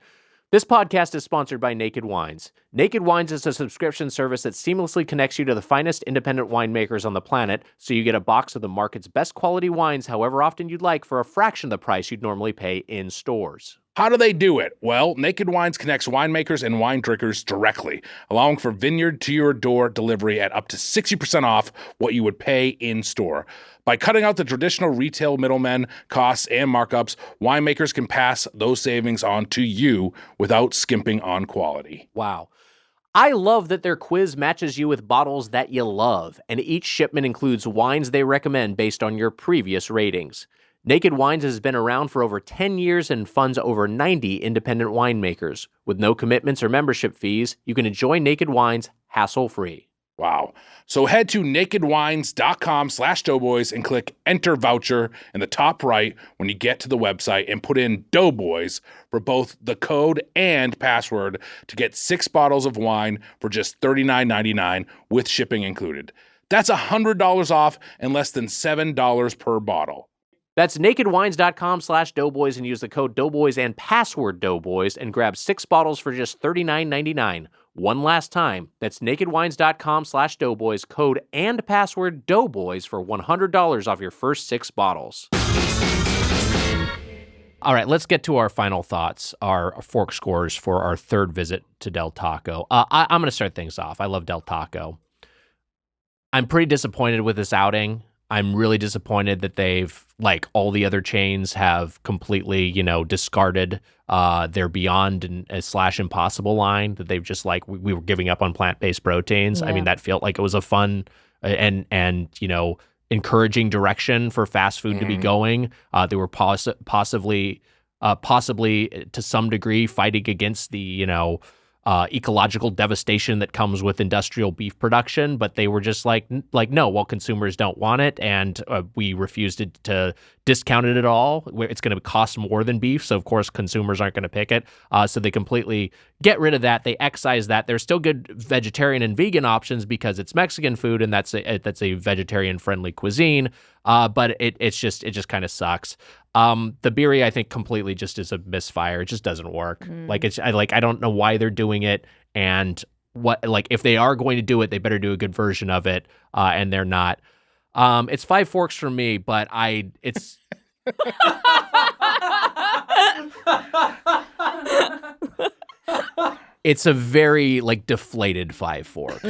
This podcast is sponsored by Naked Wines. Naked Wines is a subscription service that seamlessly connects you to the finest independent winemakers on the planet, so you get a box of the market's best quality wines however often you'd like for a fraction of the price you'd normally pay in stores. How do they do it? Well, Naked Wines connects winemakers and wine drinkers directly, allowing for vineyard-to-your-door delivery at up to 60% off what you would pay in-store. By cutting out the traditional retail middlemen, costs, and markups, winemakers can pass those savings on to you without skimping on quality. Wow. I love that their quiz matches you with bottles that you love, and each shipment includes wines they recommend based on your previous ratings. Naked Wines has been around for over 10 years and funds over 90 independent winemakers. With no commitments or membership fees, you can enjoy Naked Wines hassle-free. Wow. So head to nakedwines.com/doughboys and click enter voucher in the top right when you get to the website and put in Doughboys for both the code and password to get 6 bottles of wine for just $39.99 with shipping included. That's $100 off and less than $7 per bottle. That's nakedwines.com/doughboys and use the code doughboys and password doughboys and grab 6 bottles for just $39.99. One last time, that's nakedwines.com/doughboys, code and password doughboys for $100 off your first 6 bottles. All right, let's get to our final thoughts, our fork scores for our third visit to Del Taco. I'm going to start things off. I love Del Taco. I'm pretty disappointed with this outing. I'm really disappointed that they've, like all the other chains, have completely, discarded their Beyond and / Impossible line, that they've just like, we were giving up on plant-based proteins. Yeah. I mean, that felt like it was a fun and encouraging direction for fast food to be going. They were possibly to some degree fighting against the, ecological devastation that comes with industrial beef production, but they were just like no, well, consumers don't want it, and we refused to discount it at all. It's going to cost more than beef, so of course consumers aren't going to pick it. So they completely get rid of that. They excise that. There's still good vegetarian and vegan options because it's Mexican food, and that's a vegetarian friendly cuisine. But it just kind of sucks. The birria, I think, completely just is a misfire. It just doesn't work. I don't know why they're doing it, and if they are going to do it, they better do a good version of it. And they're not. It's 5 forks for me, but it's it's a very like deflated 5 forks.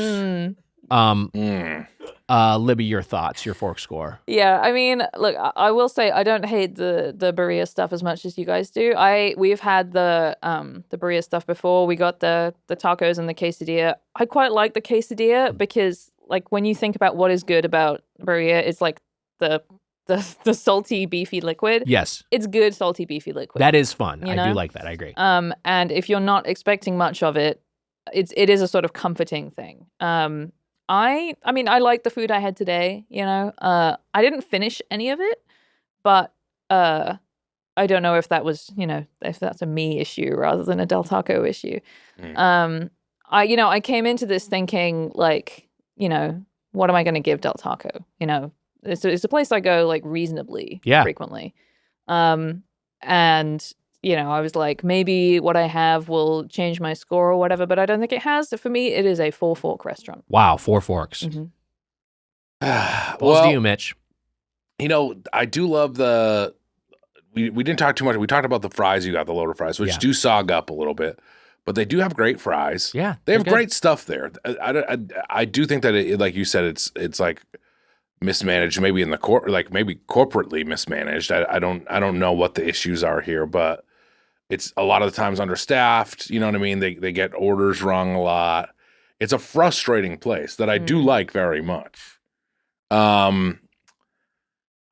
Libby, your thoughts, your fork score. Yeah, I mean, look, I will say I don't hate the burrito stuff as much as you guys do. We've had the burrito stuff before. We got the tacos and the quesadilla. I quite like the quesadilla because like when you think about what is good about burrito, it's like the salty beefy liquid. Yes, It's good salty beefy liquid. that is fun. You I know? do like that. I agree. And if you're not expecting much of it, it is a sort of comforting thing. I mean, I like the food I had today, you know. I didn't finish any of it, but I don't know if that was, you know, if that's a me issue rather than a Del Taco issue. I came into this thinking like, you know, what am I going to give Del Taco? You know, it's a place I go like reasonably frequently. And you know, I was like, maybe what I have will change my score or whatever, but I don't think it has. For me, it is a 4-fork restaurant. Wow, 4 forks. Mm-hmm. Balls to you, Mitch. You know, I do love we didn't talk too much. We talked about the fries. You got the loaded fries, which do sog up a little bit, but they do have great fries. Yeah, they have good. great stuff there. I do think that it, like you said, it's like mismanaged, maybe in the maybe corporately mismanaged. I don't know what the issues are here, but it's a lot of the times understaffed. You know what I mean? They get orders wrong a lot. It's a frustrating place that I do like very much. I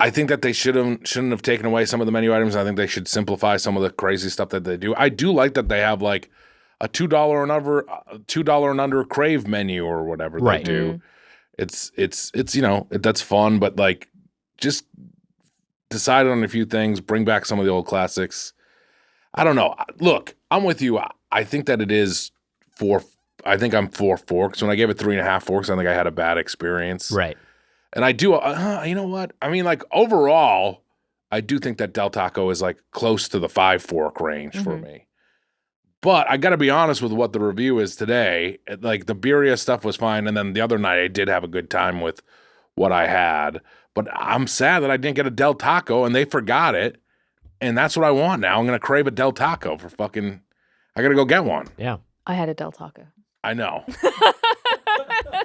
think that they shouldn't have taken away some of the menu items. I think they should simplify some of the crazy stuff that they do. I do like that they have like a $2 and under crave menu or whatever they do. It's you know, that's fun, but like just decide on a few things, bring back some of the old classics. I don't know. Look, I'm with you. I think that it is 4. I think I'm 4 forks. When I gave it 3.5 forks, I think I had a bad experience. Right. And I do, you know what? I mean, like overall, I do think that Del Taco is like close to the 5 fork range for me. But I got to be honest with what the review is today. Like the birria stuff was fine. And then the other night I did have a good time with what I had. But I'm sad that I didn't get a Del Taco and they forgot it. And that's what I want now. I'm going to crave a Del Taco for fucking, I got to go get one. Yeah. I had a Del Taco. I know.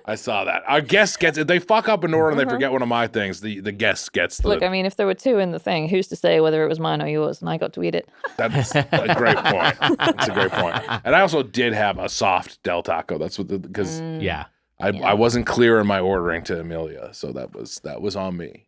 I saw that. Our guest gets, if they fuck up an order and they forget one of my things, the guest gets the. Look, I mean, if there were 2 in the thing, who's to say whether it was mine or yours? And I got to eat it. That's a great point. That's a great point. And I also did have a soft Del Taco. That's what because I wasn't clear in my ordering to Amelia, so that was on me.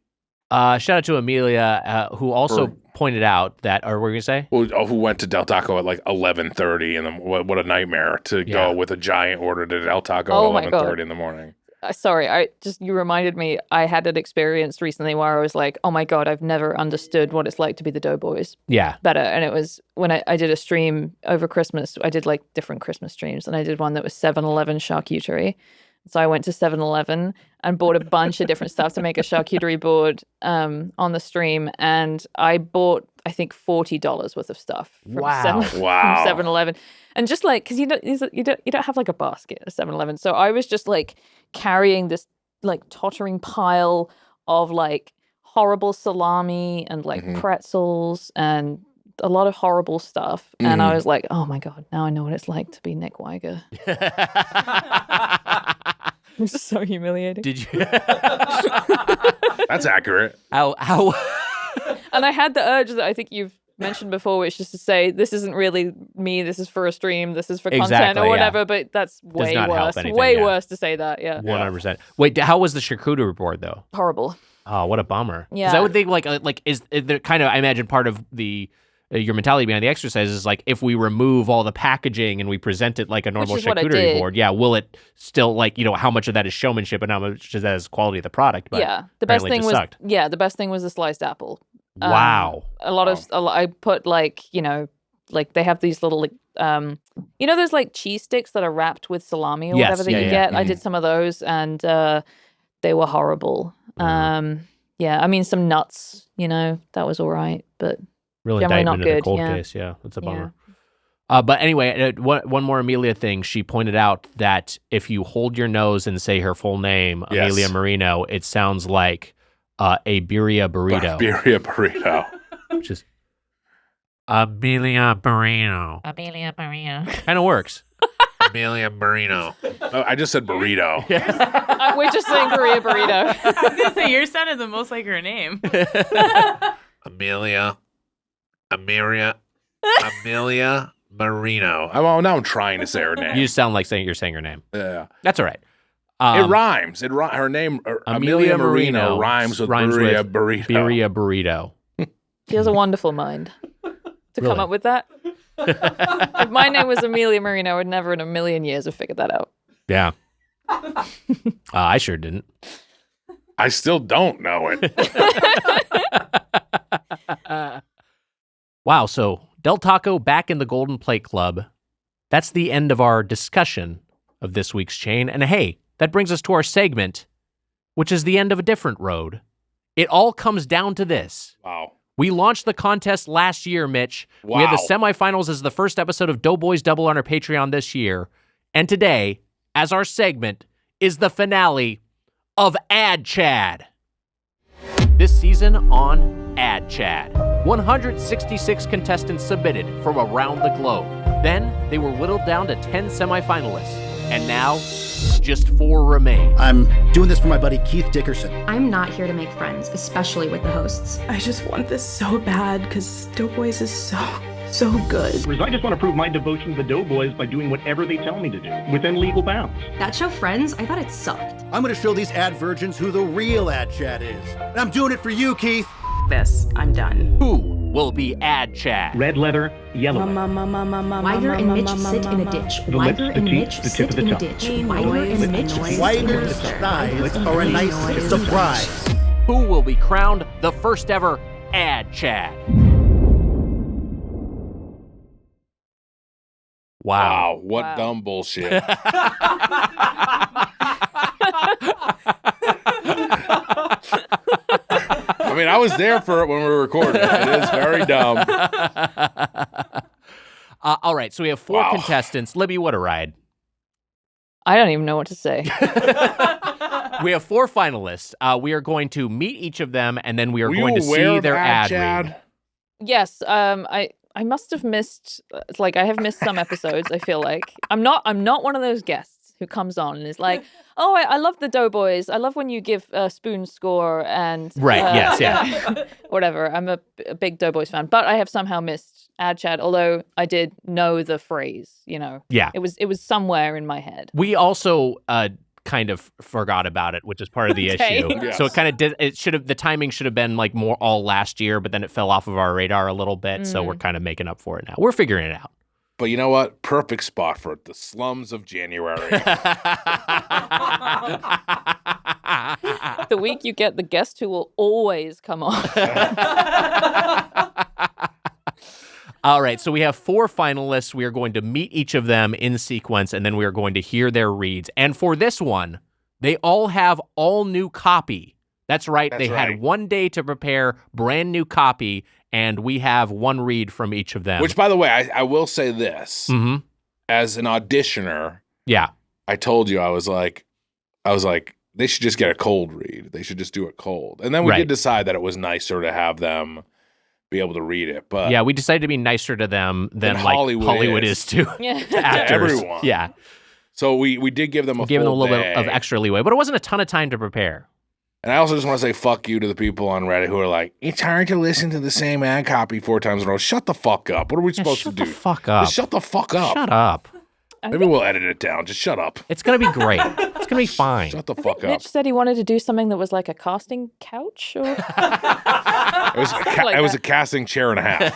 Shout out to Amelia, who also pointed out that, or what were you going to say? Well, who went to Del Taco at like 11:30, and then what a nightmare to go with a giant order to Del Taco at 11:30 in the morning. Sorry, you reminded me. I had an experience recently where I was like, "Oh my god, I've never understood what it's like to be the Doughboys." Yeah, better. And it was when I did a stream over Christmas. I did like different Christmas streams, and I did one that was 7-Eleven charcuterie. So I went to 7-Eleven and bought a bunch of different stuff to make a charcuterie board on the stream. And I bought, I think, $40 worth of stuff from 7-Eleven. And just like, because you don't have like a basket at 7-Eleven. So I was just like carrying this like tottering pile of like horrible salami and like pretzels and a lot of horrible stuff. And I was like, oh my God, now I know what it's like to be Nick Weiger. It was so humiliating. Did you? That's accurate. How? And I had the urge that I think you've mentioned before, which is to say, this isn't really me, this is for a stream, this is for content or whatever, but that's way worse. Worse to say that, 100%. Wait, how was the charcuterie board, though? Horrible. Oh, what a bummer. Yeah. Because I would think, like is there kind of, I imagine part of the your mentality behind the exercise is like, if we remove all the packaging and we present it like a normal charcuterie board, will it still, like, you know, how much of that is showmanship and how much of that is quality of the product? But the best thing was the sliced apple. Wow. I put like, you know, like they have these little, you know, those like cheese sticks that are wrapped with salami or whatever that you get. I did some of those and they were horrible. I mean, some nuts, you know, that was all right, but really generally diving not into good. the cold case. Yeah, that's a bummer. But anyway, one more Amelia thing. She pointed out that if you hold your nose and say her full name, Yes. Amelia Marino, it sounds like a birria burrito. Birria burrito. Which is Amelia Marino. Amelia Maria. Kind of works. Amelia Marino. Oh, I just said burrito. We're just saying Korea burrito. I was gonna say yours sounded the most like her name. Amelia Marino. Now I'm trying to say her name. You sound like you're saying her name. Yeah. That's all right. It rhymes. Her name, Amelia Marino, rhymes with birria burrito. Birria burrito. She has a wonderful mind to come up with that. If my name was Amelia Marino, I would never in a million years have figured that out. Yeah. I sure didn't. I still don't know it. Wow, so Del Taco back in the Golden Plate Club. That's the end of our discussion of this week's chain. And hey, that brings us to our segment, which is the end of a different road. It all comes down to this. Wow. We launched the contest last year, Mitch. Wow. We had the semifinals as the first episode of Doughboys Double on our Patreon this year. And today, as our segment, is the finale of Ad Chad. This season on Ad Chad, 166 contestants submitted from around the globe. Then they were whittled down to 10 semifinalists. And now, just 4 remain. I'm doing this for my buddy Keith Dickerson. I'm not here to make friends, especially with the hosts. I just want this so bad because Doughboys is so good. I just want to prove my devotion to the Doughboys by doing whatever they tell me to do, within legal bounds. That show Friends, I thought it sucked. I'm going to show these ad virgins who the real Ad Chad is. And I'm doing it for you, Keith. I'm done. Who will be Ad Chad? Red leather, yellow leather. Weiger and Mitch sit in a ditch. The lips, Weiger the and teeth, Mitch the tip sit of the in a tongue. ditch. Weiger and Mitch sit in a Weiger ditch. thighs are a nice surprise. Who will be crowned the first ever Ad Chad? Wow. What Wow. dumb bullshit. I mean, I was there for it when we were recording. It is very dumb. All right, so we have 4 Wow. contestants. Libby, what a ride. I don't even know what to say. We have 4 finalists. We are going to meet each of them, and then we are Were going you to aware see of their ad Chad? read. Yes, I must have missed. Like I have missed some episodes. I feel like I'm not one of those guests who comes on and is like, "Oh, I love the Doughboys. I love when you give Spoon score and Right, yes, yeah. whatever." I'm a big Doughboys fan, but I have somehow missed Ad Chad. Although I did know the phrase. Yeah. it was somewhere in my head. We also kind of forgot about it, which is part of the Okay. issue. Yes. So it kind of did. The timing should have been like more all last year, but then it fell off of our radar a little bit. So we're kind of making up for it now. We're figuring it out. But you know what? Perfect spot for it. The slums of January. The week you get the guest who will always come on. All right, so we have 4 finalists. We are going to meet each of them in sequence, and then we are going to hear their reads. And for this one, they all have all new copy. That's right. They had 1 day to prepare brand new copy, and we have 1 read from each of them. Which, by the way, I will say this. Mm-hmm. As an auditioner, Yeah. I told you, I was like, they should just get a cold read. They should just do it cold. And then we Right. did decide that it was nicer to have them be able to read it. But Yeah, we decided to be nicer to them than like Hollywood is is. to Yeah. to actors. everyone. Yeah. So we did give them a Giving them a full little day. bit of extra leeway, but it wasn't a ton of time to prepare. And I also just want to say fuck you to the people on Reddit who are like, it's hard to listen to the same ad copy 4 times in a row. Shut the fuck up. What are we supposed shut to do? the fuck up. Just shut the fuck up. Shut up. Maybe we'll edit it down. Just shut up. It's going to be great. It's going to be fine. Shut the fuck up. Mitch said he wanted to do something that was like a casting couch or It was, like it was that. a casting chair and a half.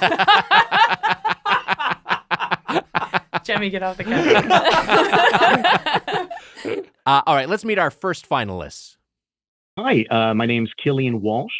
Jemmy, get off the couch. All right, let's meet our first finalists. Hi, my name's Killian Walsh,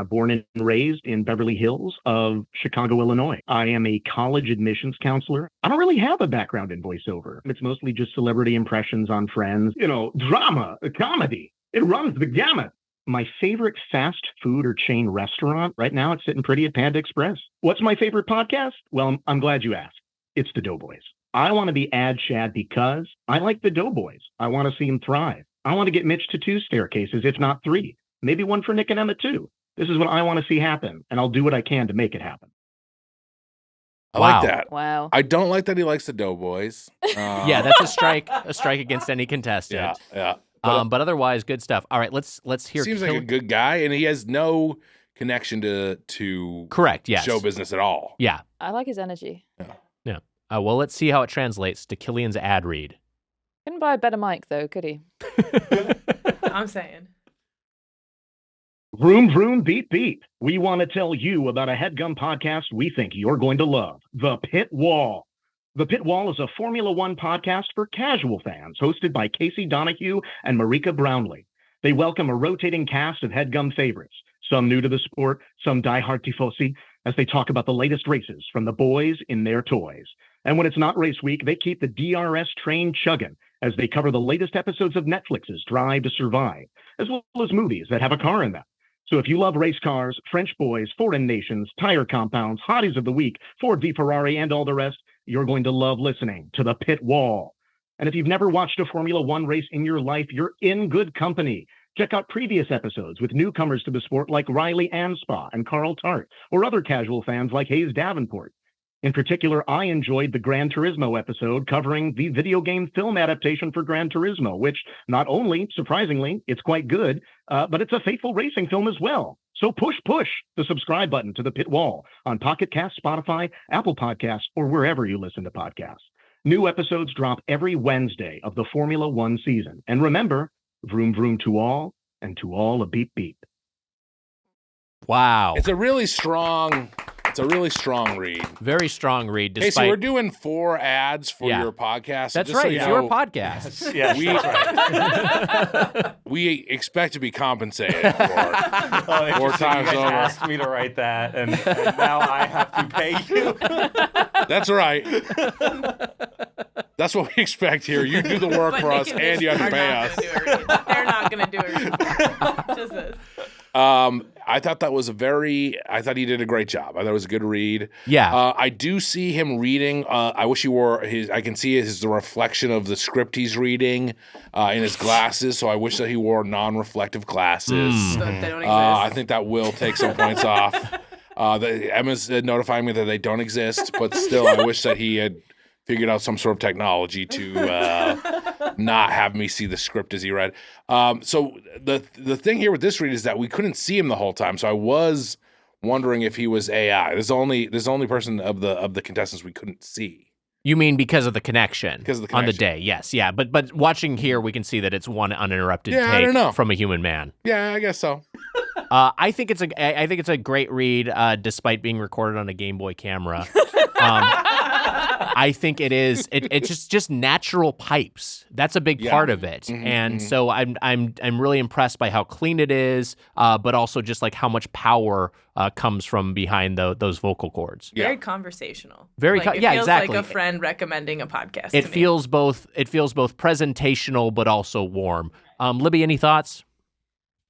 born and raised in Beverly Hills of Chicago, Illinois. I am a college admissions counselor. I don't really have a background in voiceover. It's mostly just celebrity impressions on Friends. Drama, comedy. It runs the gamut. My favorite fast food or chain restaurant right now, it's sitting pretty at Panda Express. What's my favorite podcast? Well, I'm glad you asked. it's the Doughboys. I want to be ad shad because I like the Doughboys. I want to see them thrive. I want to get Mitch to 2 staircases, if not 3. Maybe one for Nick and Emma, too. This is what I want to see happen, and I'll do what I can to make it happen. I like that. Wow. I don't like that he likes the Doughboys. Yeah, that's a strike against any contestant. Yeah. But otherwise, good stuff. All right, let's hear. Seems like a good guy, and he has no connection to correct. Yes. show business at all. Yeah. I like his energy. Yeah. Well, let's see how it translates to Killian's ad read. Couldn't buy a better mic though, could he? I'm saying. Vroom, vroom, beep, beep. We want to tell you about a Headgum podcast we think you're going to love, The Pit Wall. The Pit Wall is a Formula One podcast for casual fans, hosted by Casey Donahue and Marika Brownlee. They welcome a rotating cast of Headgum favorites, some new to the sport, some diehard tifosi, as they talk about the latest races from the boys in their toys. And when it's not race week, they keep the DRS train chugging as they cover the latest episodes of Netflix's Drive to Survive, as well as movies that have a car in them. So if you love race cars, French boys, foreign nations, tire compounds, hotties of the week, Ford v Ferrari, and all the rest, you're going to love listening to The Pit Wall. And if you've never watched a Formula One race in your life, you're in good company. Check out previous episodes with newcomers to the sport like Riley Anspaugh and Carl Tart, or other casual fans like Hayes Davenport. In particular, I enjoyed the Gran Turismo episode covering the video game film adaptation for Gran Turismo, which not only, surprisingly, it's quite good, but it's a faithful racing film as well. So push the subscribe button to The Pit Wall on Pocket Cast, Spotify, Apple Podcasts, or wherever you listen to podcasts. New episodes drop every Wednesday of the Formula One season. And remember, vroom vroom to all, and to all a beep beep. Wow. It's a really strong read. Very strong read. Hey, so we're doing 4 ads for your podcast. That's just right. So it's your podcast. Yes, that's right. We expect to be compensated for 4 times you guys over. asked me to write that, and now I have to pay you. That's right. That's what we expect here. You do the work for us, and you have to pay us. They're not going to do it. Just this. I thought I thought he did a great job. I thought it was a good read. Yeah. I do see him reading. I wish he wore I can see the reflection of the script he's reading in his glasses. So I wish that he wore non-reflective glasses. So they don't exist. I think that will take some points off. Emma's notifying me that they don't exist, but still, I wish that he had figured out some sort of technology to not have me see the script as he read. So the thing here with this read is that we couldn't see him the whole time. So I was wondering if he was AI. There's the only person of the contestants we couldn't see. You mean because of the connection? Because of the on connection. the day, yes, yeah. But watching here, we can see that it's one uninterrupted I don't know. take from a human man. Yeah, I guess so. I think it's a great read, despite being recorded on a Game Boy camera. I think it is. It's just natural pipes. That's a big part of it, and so I'm really impressed by how clean it is, but also just like how much power comes from behind those vocal cords. Very conversational. Very it feels exactly. like a friend recommending a podcast. It to me. feels both presentational but also warm. Libby, any thoughts?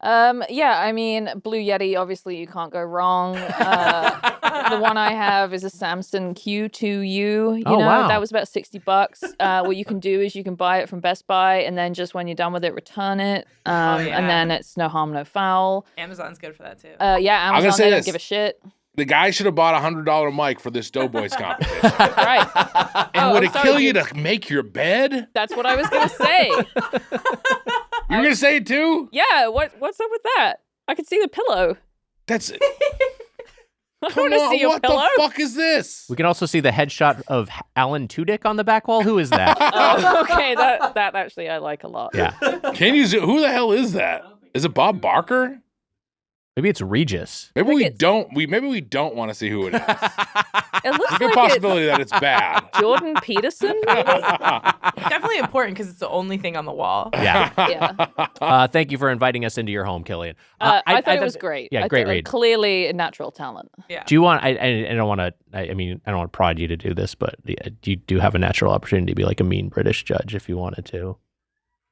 Yeah, I mean, Blue Yeti, obviously you can't go wrong. The one I have is a Samsung Q2U. You know, wow. that was about $60. What you can do is you can buy it from Best Buy, and then just when you're done with it, return it. And then it's no harm, no foul. Amazon's good for that too. Yeah, I'm gonna Amazon, say they don't this. give a shit. The guy should have bought $100 mic for this Doughboys competition. Right. And would it kill you to make your bed? That's what I was going to say. You're going to say it too? Yeah, what's up with that? I can see the pillow. That's it. I Come want to on, see your what pillow. the fuck is this? We can also see the headshot of Alan Tudyk on the back wall. Who is that? Oh, okay, that actually I like a lot. Yeah. Can you who the hell is that? Is it Bob Barker? Maybe it's Regis. Maybe we don't want to see who it is. It looks There's a good like possibility that it's bad. Jordan Peterson, maybe? Definitely important because it's the only thing on the wall. Yeah. Yeah. Thank you for inviting us into your home, Killian. I thought it was great. Yeah, I great thought, read. Clearly a natural talent. Yeah. Do you want? I don't want to. I mean, I don't want to prod you to do this, but you do have a natural opportunity to be like a mean British judge if you wanted to.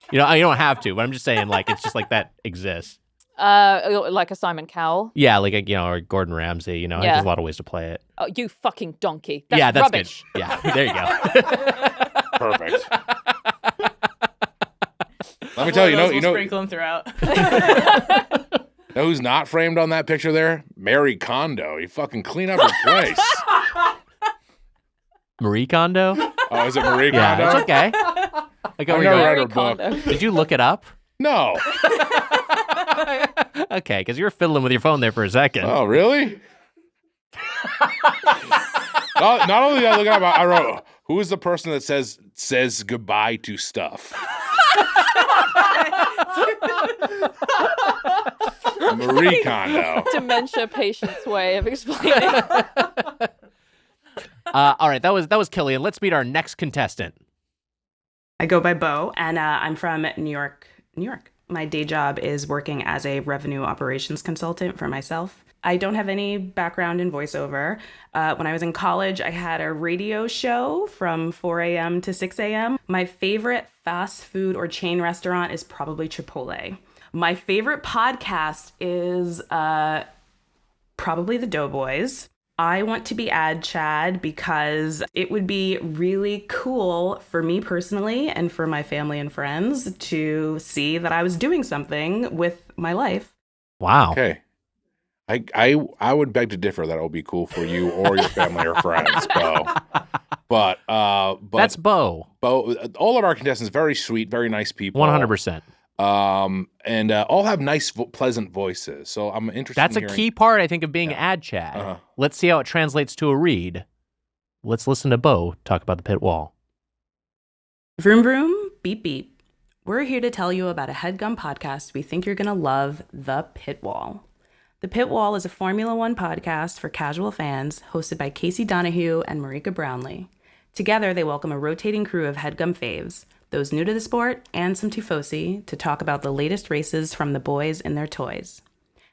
You know, you don't have to, but I'm just saying, like, it's just like that exists. Like a Simon Cowell. Yeah, like or Gordon Ramsay. You know, Yeah. there's a lot of ways to play it. Oh, you fucking donkey. That's yeah, that's rubbish. good. Yeah, there you go. Perfect. Let me tell you, we'll sprinkle them throughout. Know who's not framed on that picture there? Mary Kondo. You fucking clean up your place. Marie Kondo? Oh, is it Marie Kondo? Yeah, it's okay. I've never read her book. Did you look it up? No. Okay, because you were fiddling with your phone there for a second. Oh, really? Not only did I look it up, I wrote, who is the person that says goodbye to stuff? Marie Kondo. Dementia patient's way of explaining. All right, that was Killian. Let's meet our next contestant. I go by Bo, and I'm from New York, New York. My day job is working as a revenue operations consultant for myself. I don't have any background in voiceover. When I was in college, I had a radio show from 4 a.m. to 6 a.m. My favorite fast food or chain restaurant is probably Chipotle. My favorite podcast is probably the Doughboys. I want to be Ad Chad because it would be really cool for me personally and for my family and friends to see that I was doing something with my life. Wow. Okay. I would beg to differ that it will be cool for you or your family or friends, Bo. But that's Bo. Bo, all of our contestants, very sweet, very nice people. 100%. And all have nice, pleasant voices. So I'm interested. That's in a key part, I think, of being Ad Chad. Uh-huh. Let's see how it translates to a read. Let's listen to Bo talk about the pit wall. Vroom vroom, beep beep. We're here to tell you about a Headgum podcast we think you're gonna love, The Pit Wall. The Pit Wall is a Formula One podcast for casual fans, hosted by Casey Donahue and Marika Brownlee. Together, they welcome a rotating crew of Headgum faves, those new to the sport and some tifosi, to talk about the latest races from the boys and their toys.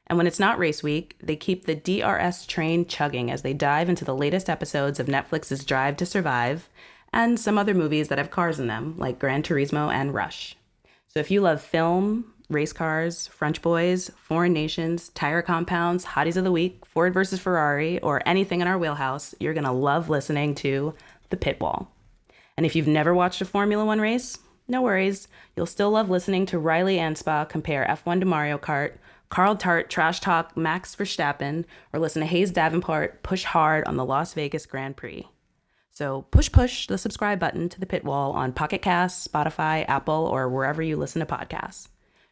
And when it's not race week, they keep the DRS train chugging as they dive into the latest episodes of Netflix's Drive to Survive and some other movies that have cars in them, like Gran Turismo and Rush. So if you love film, race cars, French boys, foreign nations, tire compounds, hotties of the week, Ford versus Ferrari, or anything in our wheelhouse, you're going to love listening to The Pit Wall. And if you've never watched a Formula One race, no worries. You'll still love listening to Riley Anspaugh compare F1 to Mario Kart, Carl Tart trash talk Max Verstappen, or listen to Hayes Davenport push hard on the Las Vegas Grand Prix. So push the subscribe button to The Pit Wall on Pocket Casts, Spotify, Apple, or wherever you listen to podcasts.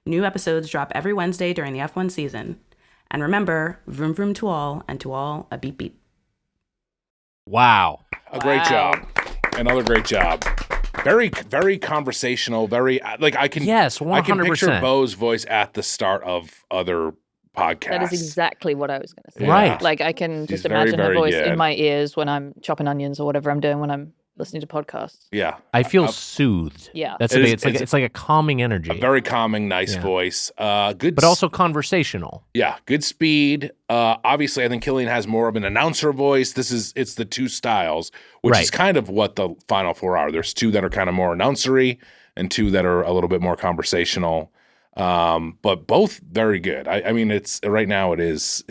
New episodes drop every Wednesday during the F1 season. And remember, vroom vroom to all, and to all, a beep beep. Wow. A great job. Another great job. Very, very conversational. Very I can. Yes, 100%. I can picture Bo's voice at the start of other podcasts. That is exactly what I was going to say. Right. Like I can just very, imagine her very voice good. in my ears when I'm chopping onions or whatever I'm doing when I'm listening to podcasts. Yeah. I feel soothed. Yeah. That's It the is- thing. It's like a calming energy. A very calming, nice Yeah. voice. Good, but also conversational. yeah, good speed. Obviously, I think Killian has more of an announcer voice. It's the two styles, which is Right. kind of what the final four are. There's two that are kind of more announcery, and two that are a little bit more conversational. But both very good. I mean, it's right now. It's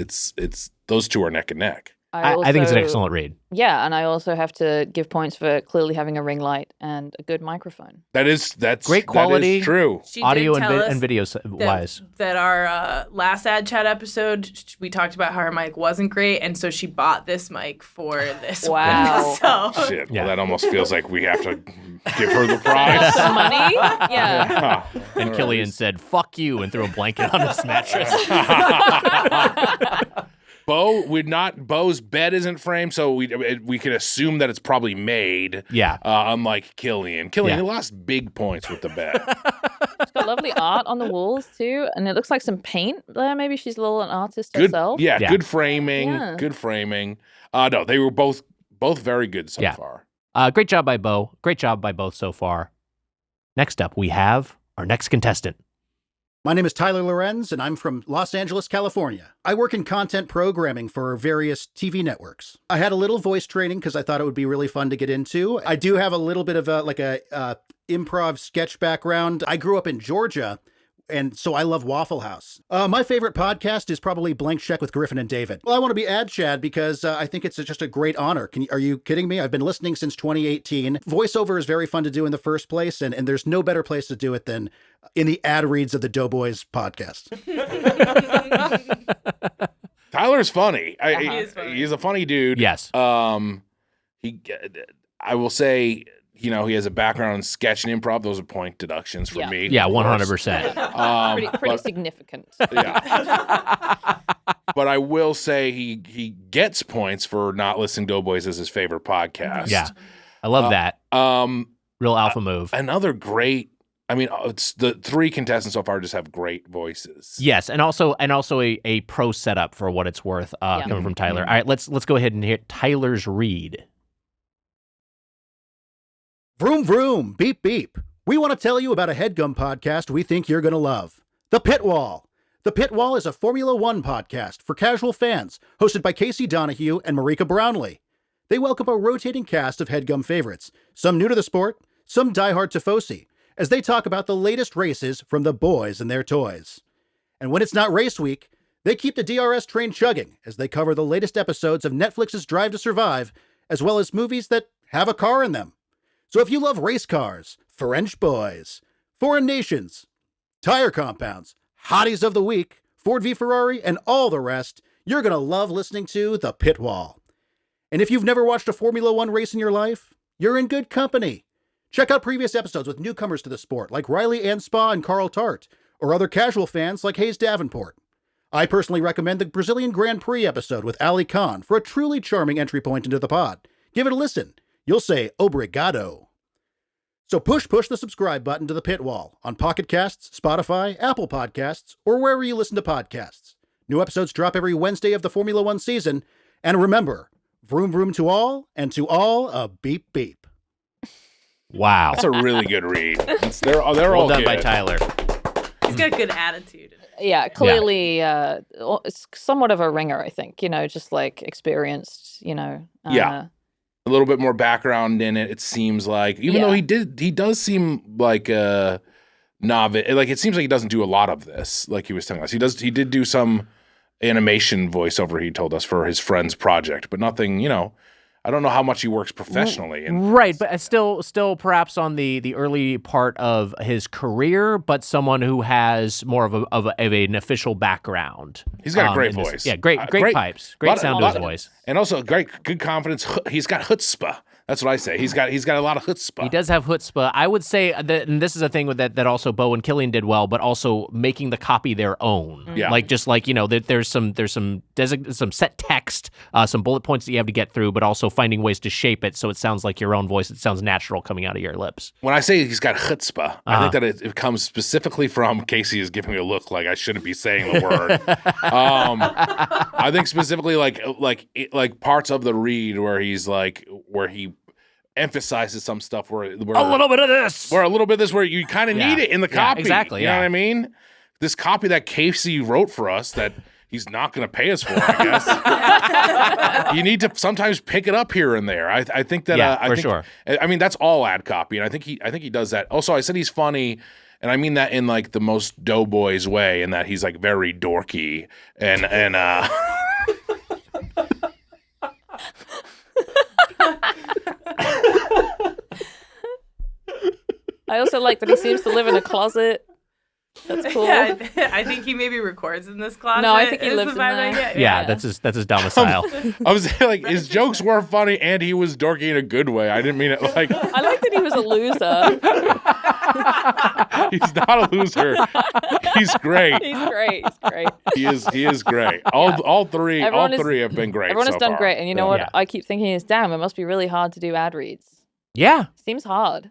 those two are neck and neck. I think it's an excellent read. Yeah, and I also have to give points for clearly having a ring light and a good microphone. That's Great quality. That is true. She Audio did tell us and video wise. that our last Ad Chat episode, we talked about how her mic wasn't great, and so she bought this mic for this Wow. one. So Shit. Well, that almost feels like we have to give her the prize. Some money? Yeah. Yeah. And Killian said, "Fuck you," and threw a blanket on his mattress. Bo's bed isn't framed, so we can assume that it's probably made. Yeah. Unlike Killian. Killian, Yeah. he lost big points with the bed. She's got lovely art on the walls too, and it looks like some paint there. Maybe she's a little an artist herself. Yeah, Yeah. good framing. Yeah. Good framing. No, they were both very good so Yeah. far. Great job by Bo. Great job by both so far. Next up, we have our next contestant. My name is Tyler Lorenz, and I'm from Los Angeles, California. I work in content programming for various TV networks. I had a little voice training because I thought it would be really fun to get into. I do have a little bit of a improv sketch background. I grew up in Georgia, and so I love Waffle House. My favorite podcast is probably Blank Check with Griffin and David. Well, I want to be Ad Chad because I think it's just a great honor. Are you kidding me? I've been listening since 2018. Voiceover is very fun to do in the first place, and there's no better place to do it than in the ad reads of the Doughboys podcast. Tyler's funny. He is funny. He's a funny dude. Yes. I will say, he has a background in sketch and improv. Those are point deductions for me. Yeah, 100%. Pretty significant. Yeah. But I will say he gets points for not listing Doughboys as his favorite podcast. Yeah. I love that. Real alpha move. Another great. It's the three contestants so far just have great voices. Yes, and also a pro setup for what it's worth coming from Tyler. All right, let's go ahead and hear Tyler's read. Vroom, vroom, beep, beep. We want to tell you about a Headgum podcast we think you're going to love. The Pit Wall. The Pit Wall is a Formula One podcast for casual fans, hosted by Casey Donahue and Marika Brownlee. They welcome a rotating cast of Headgum favorites, some new to the sport, some diehard tifosi, as they talk about the latest races from the boys and their toys. And when it's not race week, they keep the DRS train chugging as they cover the latest episodes of Netflix's Drive to Survive, as well as movies that have a car in them. So if you love race cars, French boys, foreign nations, tire compounds, hotties of the week, Ford v Ferrari, and all the rest, you're going to love listening to The Pit Wall. And if you've never watched a Formula One race in your life, you're in good company. Check out previous episodes with newcomers to the sport like Riley Anspaugh and Carl Tart, or other casual fans like Hayes Davenport. I personally recommend the Brazilian Grand Prix episode with Ali Khan for a truly charming entry point into the pod. Give it a listen. You'll say obrigado. So push the subscribe button to The Pit Wall on Pocket Casts, Spotify, Apple Podcasts, or wherever you listen to podcasts. New episodes drop every Wednesday of the Formula One season. And remember, vroom vroom to all, and to all a beep beep. Wow. That's a really good read. They're all well done good. by Tyler. He's got good attitude. Yeah, clearly it's somewhat of a ringer, I think. Just like experienced, Yeah. A little bit more background in it, it seems like. Even though he does seem like a novice. Like, it seems like he doesn't do a lot of this, like he was telling us. He did do some animation voiceover, he told us, for his friend's project, but nothing, I don't know how much he works professionally. Right, but still perhaps on the early part of his career, but someone who has more of an official background. He's got a great voice. Great pipes, great sound to his voice. And also good confidence. He's got chutzpah. That's what I say. He's got a lot of chutzpah. He does have chutzpah. I would say that, and this is a thing that also Bo and Killian did well, but also making the copy their own. Yeah. There's some set text, some bullet points that you have to get through, but also finding ways to shape it so it sounds like your own voice. It sounds natural coming out of your lips. When I say he's got chutzpah, I think that it comes specifically from Casey is giving me a look like I shouldn't be saying the word. I think specifically like parts of the read where he emphasizes some stuff where a little bit of this, where you kind of need it in the copy. Exactly. You know what I mean? This copy that Casey wrote for us that he's not going to pay us for, I guess. You need to sometimes pick it up here and there. I think that sure. I mean, that's all ad copy, and I think he does that. Also, I said he's funny. And I mean that in like the most Doughboys way, in that he's like very dorky and I also like that he seems to live in a closet. That's cool. Yeah, I think he maybe records in this closet. No, I think he lives in there. Yeah, that's his domicile. I was like, his jokes were funny and he was dorky in a good way. I didn't mean it like. I like that he was a loser. He's not a loser. He's great. He's great. He is great. All three have been great. Everyone has done far. great, and you know what? I keep thinking is, damn, it must be really hard to do ad reads. Yeah, seems hard.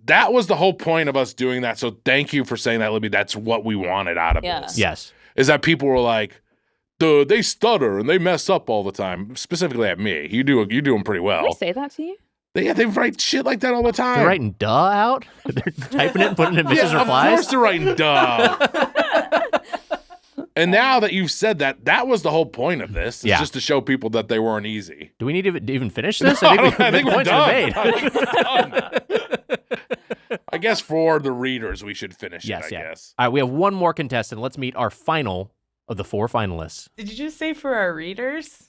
That was the whole point of us doing that. So thank you for saying that, Libby. That's what we wanted out of this. Yes, is that people were like, dude, they stutter and they mess up all the time. Specifically at me, you do them pretty well. Did they say that to you? They write shit like that all the time. They're writing "duh" out. They're typing it and putting it in Mrs. Replies. Of course they're writing "duh." And now that you've said that, that was the whole point of this. Is just to show people that they weren't easy. Do we need to even finish this? No, I think we're done. I guess for the readers, we should finish Yes, it, I yeah. guess. All right, we have one more contestant. Let's meet our final of the 4 finalists. Did you just say for our readers?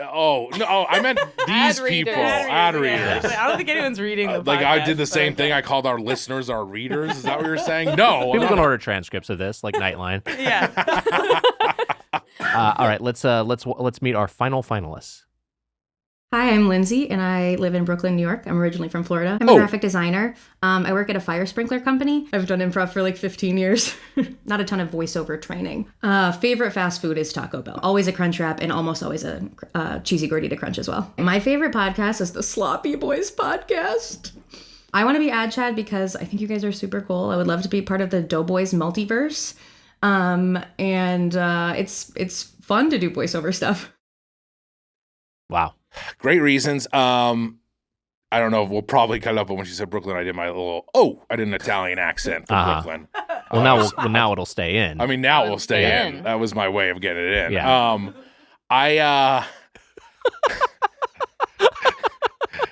Oh, no, I meant these people. Ad readers. Yeah. I don't think anyone's reading the Like, podcast, I did the same but thing. I called our listeners our readers. Is that what you're saying? No. People can order transcripts of this, like Nightline. Yeah. All right, let's meet our final finalists. Hi, I'm Lindsay, and I live in Brooklyn, New York. I'm originally from Florida. I'm a graphic designer. I work at a fire sprinkler company. I've done improv for like 15 years. Not a ton of voiceover training. Favorite fast food is Taco Bell. Always a Crunch Wrap and almost always a cheesy gordita crunch as well. My favorite podcast is the Sloppy Boys podcast. I want to be Ad Chad because I think you guys are super cool. I would love to be part of the Doughboys multiverse. It's fun to do voiceover stuff. Wow. Great reasons. I don't know if we'll probably cut it up, but when she said Brooklyn, I did my little, I did an Italian accent for Brooklyn. Well, now it'll stay in. I mean, now we'll stay in. That was my way of getting it in. Yeah.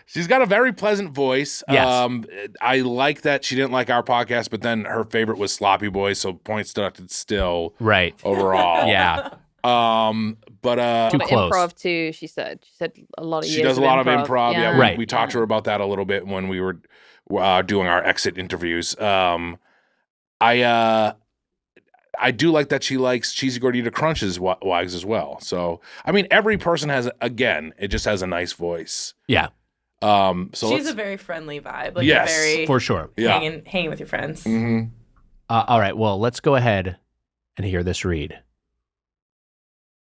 She's got a very pleasant voice. Yes. I like that she didn't like our podcast, but then her favorite was Sloppy Boys, so points deducted still. Right. Overall. Yeah. But too close. Improv too. She said a lot of. She does a lot of improv. Yeah, right. We talked to her about that a little bit when we were doing our exit interviews. I do like that she likes cheesy gordita crunches wags as well. So I mean, every person has it just has a nice voice. Yeah. So she's a very friendly vibe. Like yes, very for sure. Hanging with your friends. Mm-hmm. All right. Well, let's go ahead and hear this read.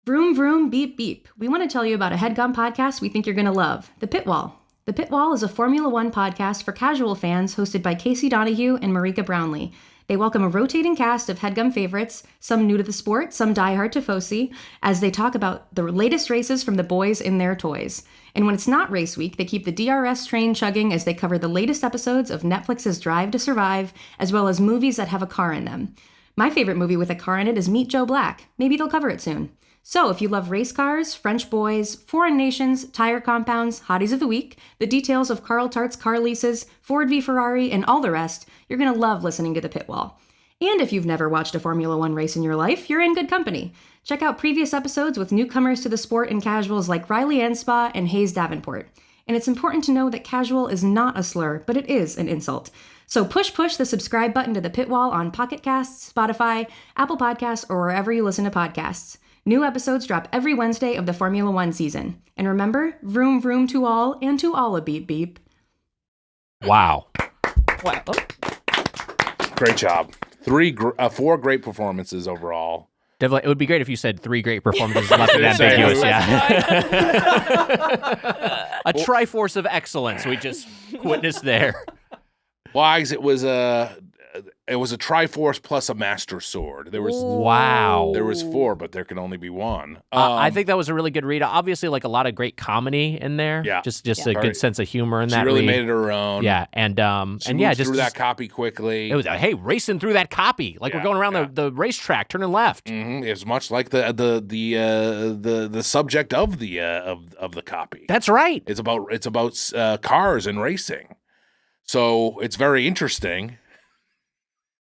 Vroom, vroom, beep, beep. We want to tell you about a Headgum podcast we think you're going to love, The Pit Wall. The Pit Wall is a Formula One podcast for casual fans hosted by Casey Donahue and Marika Brownlee. They welcome a rotating cast of Headgum favorites, some new to the sport, some diehard Tifosi, as they talk about the latest races from the boys in their toys. And when it's not race week, they keep the DRS train chugging as they cover the latest episodes of Netflix's Drive to Survive, as well as movies that have a car in them. My favorite movie with a car in it is Meet Joe Black. Maybe they'll cover it soon. So if you love race cars, French boys, foreign nations, tire compounds, hotties of the week, the details of Carl Tart's car leases, Ford v Ferrari, and all the rest, you're going to love listening to The Pit Wall. And if you've never watched a Formula One race in your life, you're in good company. Check out previous episodes with newcomers to the sport and casuals like Riley Anspaugh and Hayes Davenport. And it's important to know that casual is not a slur, but it is an insult. So push the subscribe button to The Pit Wall on Pocket Casts, Spotify, Apple Podcasts, or wherever you listen to podcasts. New episodes drop every Wednesday of the Formula One season. And remember, vroom vroom to all, and to all a beep beep. Wow. Wow. Great job. 4 great performances overall. Definitely, it would be great if you said 3 great performances left in ambiguous. Yeah. A triforce of excellence we just witnessed there. Wags, it was a Triforce plus a Master Sword. There was wow. There was 4, but there can only be 1. I think that was a really good read. Obviously, like a lot of great comedy in there. Yeah, just a good sense of humor in that. She really read. made it her own. Yeah, and moved through that copy quickly. It was racing through that copy like we're going around the racetrack, turning left. Mm-hmm. It was much like the subject of the copy. That's right. It's about cars and racing. So it's very interesting.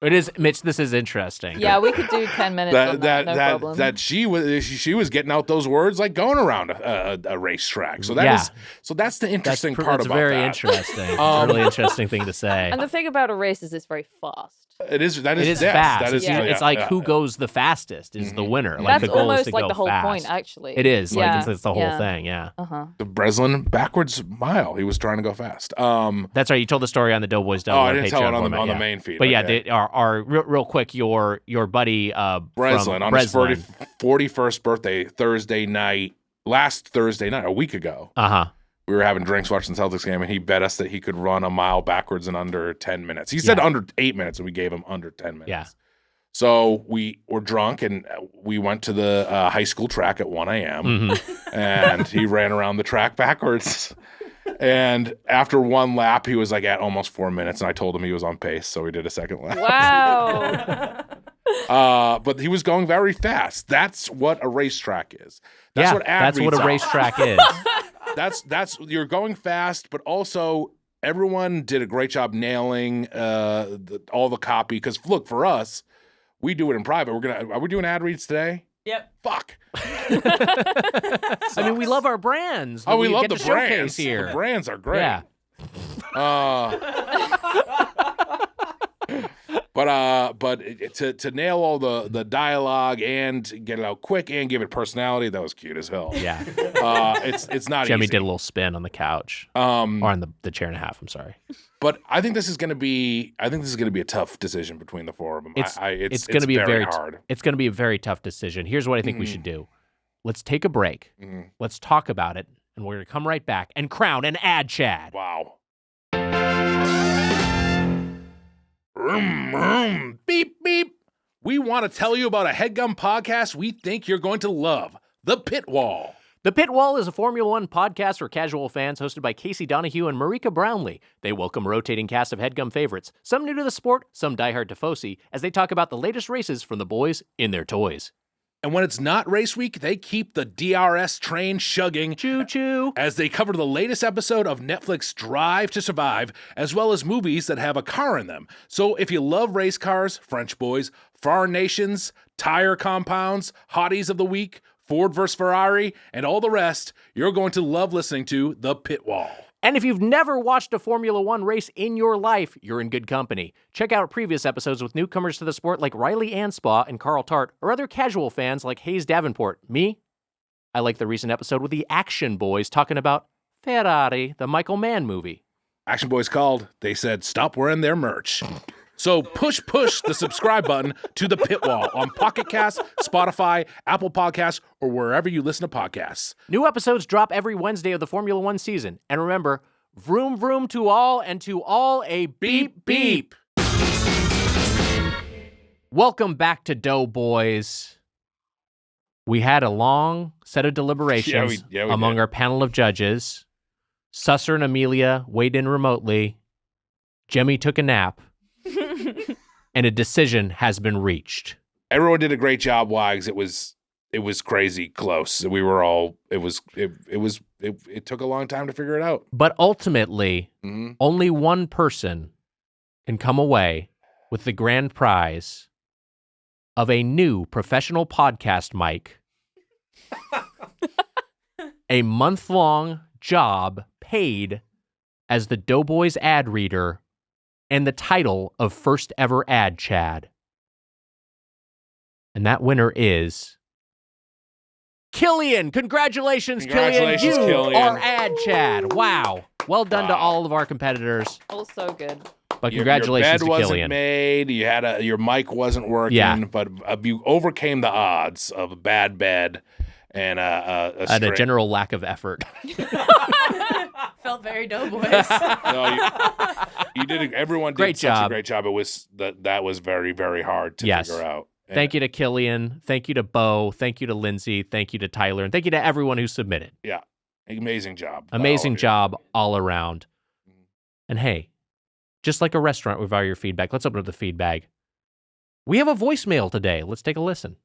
It is, Mitch. This is interesting. Yeah, we could do 10 minutes on that. No problem. That she was getting out those words like going around a racetrack. So that's the interesting part about that. That's very interesting. It's a really interesting thing to say. And the thing about a race is it's very fast. It is fast. It's like who goes the fastest is the winner. Like that's the goal almost is to like go the whole fast. point, actually. It is. Yeah. Like it's the whole thing. Yeah. The Breslin backwards mile. He was trying to go fast. That's right. You told the story on the Doughboys Patreon. I didn't tell it on the main feed. But our real quick, your buddy Breslin on his 41st birthday, last Thursday night, a week ago. We were having drinks watching the Celtics game, and he bet us that he could run a mile backwards in under 10 minutes. He said under 8 minutes, and we gave him under 10 minutes. Yeah. So we were drunk, and we went to the high school track at 1 a.m., and he ran around the track backwards. And after one lap, he was like at almost 4 minutes, and I told him he was on pace, so we did a second lap. Wow. But he was going very fast. That's what a racetrack is. That's what a racetrack is. That's you're going fast, but also everyone did a great job nailing all the copy. Because look, for us, we do it in private. Are we doing ad reads today? Yep. Fuck. I mean, we love our brands. Oh, we love get the to showcase brands. here. The brands are great. Yeah. But to nail all the dialogue and get it out quick and give it personality, that was cute as hell. Yeah. It's not Jemmy easy. did a little spin on the couch. Or on the chair and a half, I'm sorry. But I think this is going to be a tough decision between the four of them. It's going to be very hard. It's going to be a very tough decision. Here's what I think we should do. Let's take a break. Let's talk about it, and we're going to come right back and crown an ad Chad. Wow. Vroom, vroom, beep, beep. We want to tell you about a Headgum podcast we think you're going to love, The Pit Wall. The Pit Wall is a Formula One podcast for casual fans hosted by Casey Donahue and Marika Brownlee. They welcome a rotating cast of Headgum favorites, some new to the sport, some diehard tifosi, as they talk about the latest races from the boys in their toys. And when it's not race week, they keep the DRS train shugging. Choo-choo. As they cover the latest episode of Netflix Drive to Survive, as well as movies that have a car in them. So if you love race cars, French boys, foreign nations, tire compounds, hotties of the week, Ford vs. Ferrari, and all the rest, you're going to love listening to The Pit Wall. And if you've never watched a Formula One race in your life, you're in good company. Check out previous episodes with newcomers to the sport like Riley Anspaugh and Carl Tart, or other casual fans like Hayes Davenport. Me? I like the recent episode with the Action Boys talking about Ferrari, the Michael Mann movie. Action Boys called. They said, stop wearing their merch. So push the subscribe button to The Pit Wall on Pocket Cast, Spotify, Apple Podcasts, or wherever you listen to podcasts. New episodes drop every Wednesday of the Formula One season. And remember, vroom vroom to all, and to all a beep beep. Welcome back to Doughboys. We had a long set of deliberations we among did. our panel of judges. Susser and Amelia weighed in remotely. Jemmy took a nap. And a decision has been reached. Everyone did a great job, Wags. It was crazy close. We were all. It took a long time to figure it out. But ultimately, only one person can come away with the grand prize of a new professional podcast mic, a month-long job paid as the Doughboys ad reader, and the title of first ever ad Chad. And that winner is Killian. Congratulations, Killian. You Killian. are ad Chad. Wow. Well done to all of our competitors. All so good. But congratulations your bed to Killian. wasn't made. You had your mic wasn't working. Yeah. But you overcame the odds of a bad bed and a general lack of effort. Felt very Doughboys. No, you did. Everyone did Great such job. a great job. It was that was very, very hard to Yes. figure out. Thank you to Killian. Thank you to Bo. Thank you to Lindsay. Thank you to Tyler. And thank you to everyone who submitted. Yeah, amazing job. Amazing job all around. And hey, just like a restaurant with all your feedback, let's open up the feedback. We have a voicemail today. Let's take a listen.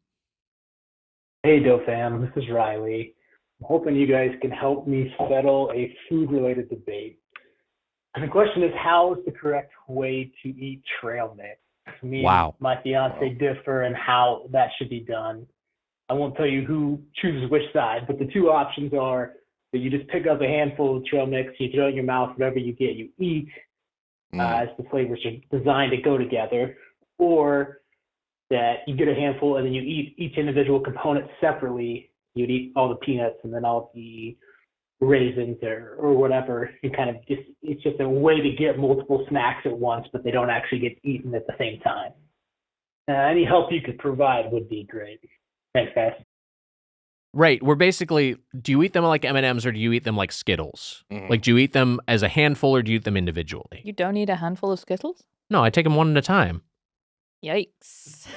Hey, Doe fam, this is Riley. I'm hoping you guys can help me settle a food-related debate. And the question is, how is the correct way to eat trail mix? Me and my fiance differ in how that should be done. I won't tell you who chooses which side, but the two options are that you just pick up a handful of trail mix, you throw it in your mouth, whatever you get, you eat, as the flavors are designed to go together, or that you get a handful and then you eat each individual component separately. You'd eat all the peanuts and then all the raisins or whatever. You kind of it's just a way to get multiple snacks at once, but they don't actually get eaten at the same time. Any help you could provide would be great. Thanks, guys. Right. We're basically, do you eat them like M&Ms or do you eat them like Skittles? Like, do you eat them as a handful or do you eat them individually? You don't eat a handful of Skittles? No, I take them one at a time. Yikes.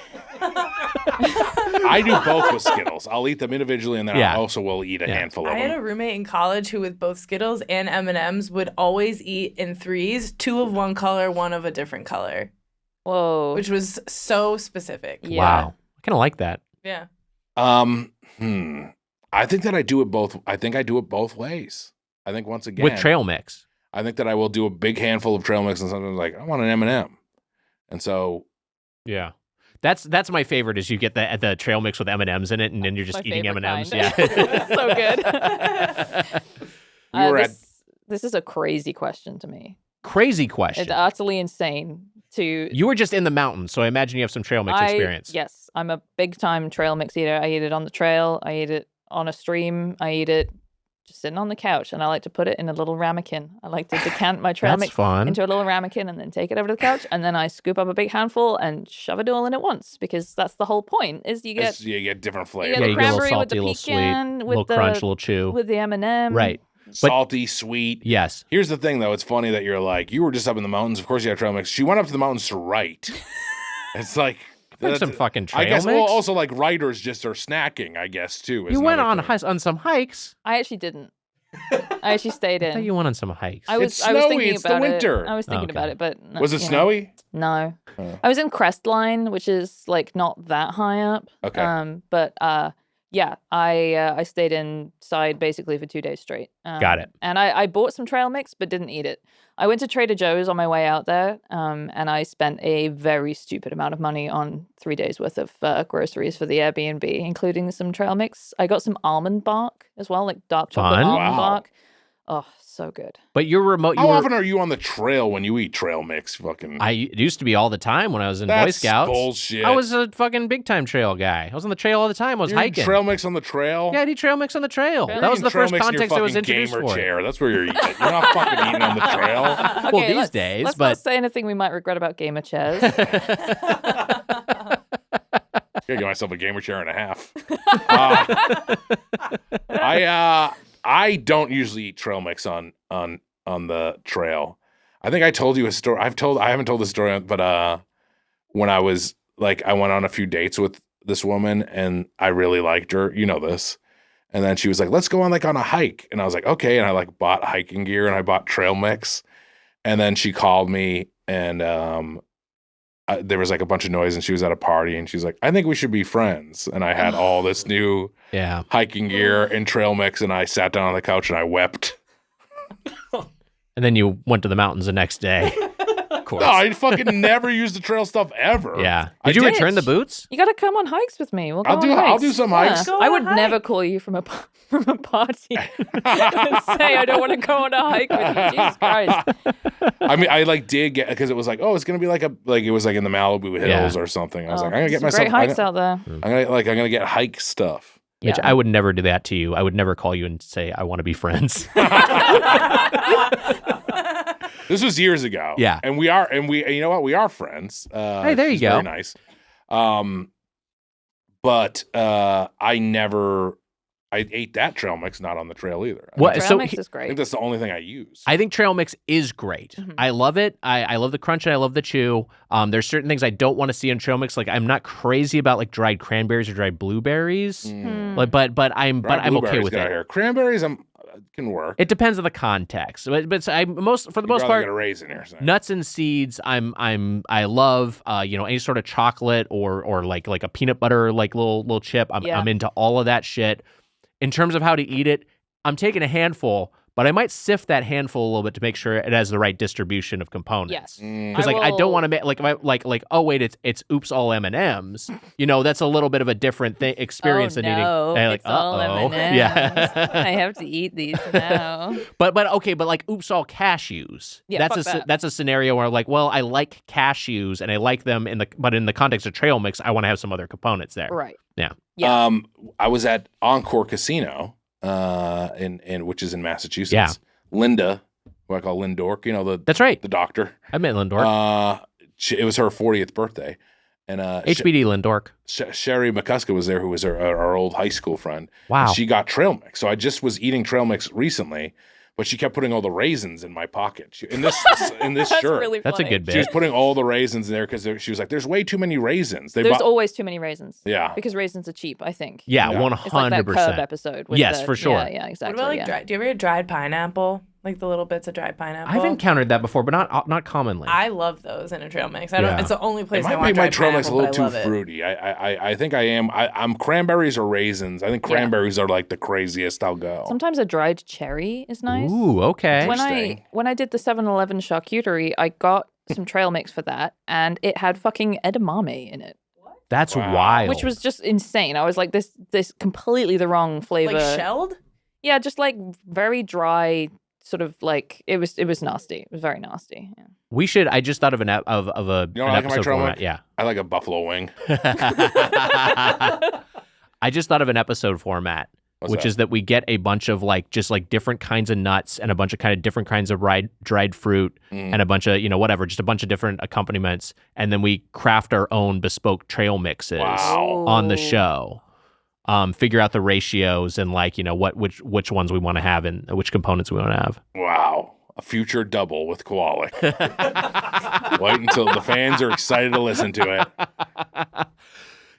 I do both with Skittles. I'll eat them individually, and then I also will eat a handful of I had them. a roommate in college who, with both Skittles and M&Ms, would always eat in threes, 2 of one color, 1 of a different color. Whoa. Which was so specific. Yeah. Wow. I kind of like that. Yeah. I think that I do it both. I think I do it both ways. I think once again With trail mix. I think that I will do a big handful of trail mix and something like, I want an M&M. And so. Yeah. That's my favorite is you get the trail mix with M&Ms in it and then you're just eating M&Ms. Kind. Yeah. It's so good. This is a crazy question to me. Crazy question. It's utterly insane to... You were just in the mountains, so I imagine you have some trail mix experience. Yes, I'm a big-time trail mix eater. I eat it on the trail. I eat it on a stream. I eat it just sitting on the couch, and I like to put it in a little ramekin. I like to decant my trail mix into a little ramekin and then take it over to the couch, and then I scoop up a big handful and shove it all in at once, because that's the whole point, is you get different flavors. You get the you get a little cranberry salty, a with little the pecan, sweet, with little the crunch, a little chew. with the M&M. Right. Salty, sweet. Yes. Here's the thing, though. It's funny that you're like, you were just up in the mountains. Of course you have trail mix. She went up to the mountains to write. It's like... That's some fucking trail I guess, mix. well, also, like, writers just are snacking, I guess, too. You went on some hikes. I actually didn't. I actually stayed in. I thought you went on some hikes. I was thinking it's about the winter. it. I was thinking about it, but no, was it snowy? No. I was in Crestline, which is like not that high up. Okay. But yeah, I stayed inside basically for 2 days straight. Got it. And I bought some trail mix, but didn't eat it. I went to Trader Joe's on my way out there, and I spent a very stupid amount of money on 3 days worth of groceries for the Airbnb, including some trail mix. I got some almond bark as well, like dark chocolate almond bark. Oh, so good. But you're remote. How often are you on the trail when you eat trail mix? It used to be all the time when I was in Boy Scouts. Bullshit. I was a fucking big time trail guy. I was on the trail all the time. I was hiking. Trail mix on the trail? Yeah, I eat trail mix on the trail. That was the first context I was introduced gamer for. Chair. That's where you're eating. You're not fucking eating on the trail. Okay, well, these days, let's but not say anything we might regret about gamer chairs. I get myself a gamer chair and a half. I don't usually eat trail mix on the trail. I think I told you a story. I haven't told the story, but when I was like, I went on a few dates with this woman and I really liked her. You know this. And then she was like, let's go on a hike. And I was like, okay. And I like bought hiking gear and I bought trail mix. And then she called me and there was like a bunch of noise and she was at a party and she's like, I think we should be friends. And I had all this new hiking gear and trail mix and I sat down on the couch and I wept. And then you went to the mountains the next day. Of course. No, I fucking never used the trail stuff ever. Yeah. Did you return the boots? You got to come on hikes with me. We'll go on hikes. I'll do some hikes. I would never call you from a party and say I don't want to go on a hike with you. Jesus Christ. I mean, I did get, because it was like, oh, it's gonna be it was like in the Malibu Hills or something. I was like, I'm gonna get myself great hikes out there. I'm gonna get hike stuff. Which I would never do that to you. I would never call you and say I want to be friends. This was years ago. Yeah. And you know what? We are friends. Hey, there you go. Very nice. But I ate that trail mix, not on the trail either. Trail mix is great. I think that's the only thing I use. I think trail mix is great. Mm-hmm. I love it. I love the crunch and I love the chew. There's certain things I don't want to see in trail mix. Like I'm not crazy about like dried cranberries or dried blueberries. But I'm okay with it. Here. Cranberries, can work. It depends on the context. But for the most part, get a raisin here, nuts and seeds. I love any sort of chocolate or like a peanut butter like little chip. I'm into all of that shit. In terms of how to eat it, I'm taking a handful, but I might sift that handful a little bit to make sure it has the right distribution of components. Yes, because I don't want to make like oh wait, it's oops all M&Ms. That's a little bit of a different experience than eating. It's all M&Ms. Yeah, I have to eat these now. but okay, but like oops all cashews. Yeah, that's a scenario where like, well, I like cashews and I like them but in the context of trail mix, I want to have some other components there. Right. Yeah. I was at Encore Casino, which is in Massachusetts. Yeah. Linda, who I call Lindork, that's right. The doctor. I met Lindork. It was her 40th birthday. And HBD Lindork. Sherry McCusker was there, who was our old high school friend. Wow. And she got trail mix. So I just was eating trail mix recently, but she kept putting all the raisins in my pocket. In this That's shirt. Really funny. That's a good bit. She was putting all the raisins in there because she was like, there's way too many raisins. There's always too many raisins. Yeah. Because raisins are cheap, I think. Yeah, 100%. It's like that Curb episode. For sure. Yeah, exactly. What about do you ever get dried pineapple? Like the little bits of dried pineapple. I've encountered that before, but not commonly. I love those in a trail mix. It's the only place It I might want make my dried trail mix a pineapple, little but I too love it. fruity. I think I am. I'm cranberries or raisins. I think cranberries are like the craziest I'll go. Sometimes a dried cherry is nice. Ooh, okay. When I did the 7-Eleven charcuterie, I got some trail mix for that, and it had fucking edamame in it. That's wild. Which was just insane. I was like, this completely the wrong flavor. Like shelled? Yeah, just like very dry, sort of like it was nasty. It was very nasty. Yeah. We should. I just thought of an an You know what I like in my episode trail format. mix? Yeah. I like a buffalo wing. I just thought of an episode format, which is that we get a bunch of just different kinds of nuts and a bunch of kind of different kinds of dried fruit and a bunch of whatever, just a bunch of different accompaniments, and then we craft our own bespoke trail mixes on the show. Figure out the ratios and which ones we want to have and which components we want to have. Wow. A future double with Kowalik. Wait until the fans are excited to listen to it.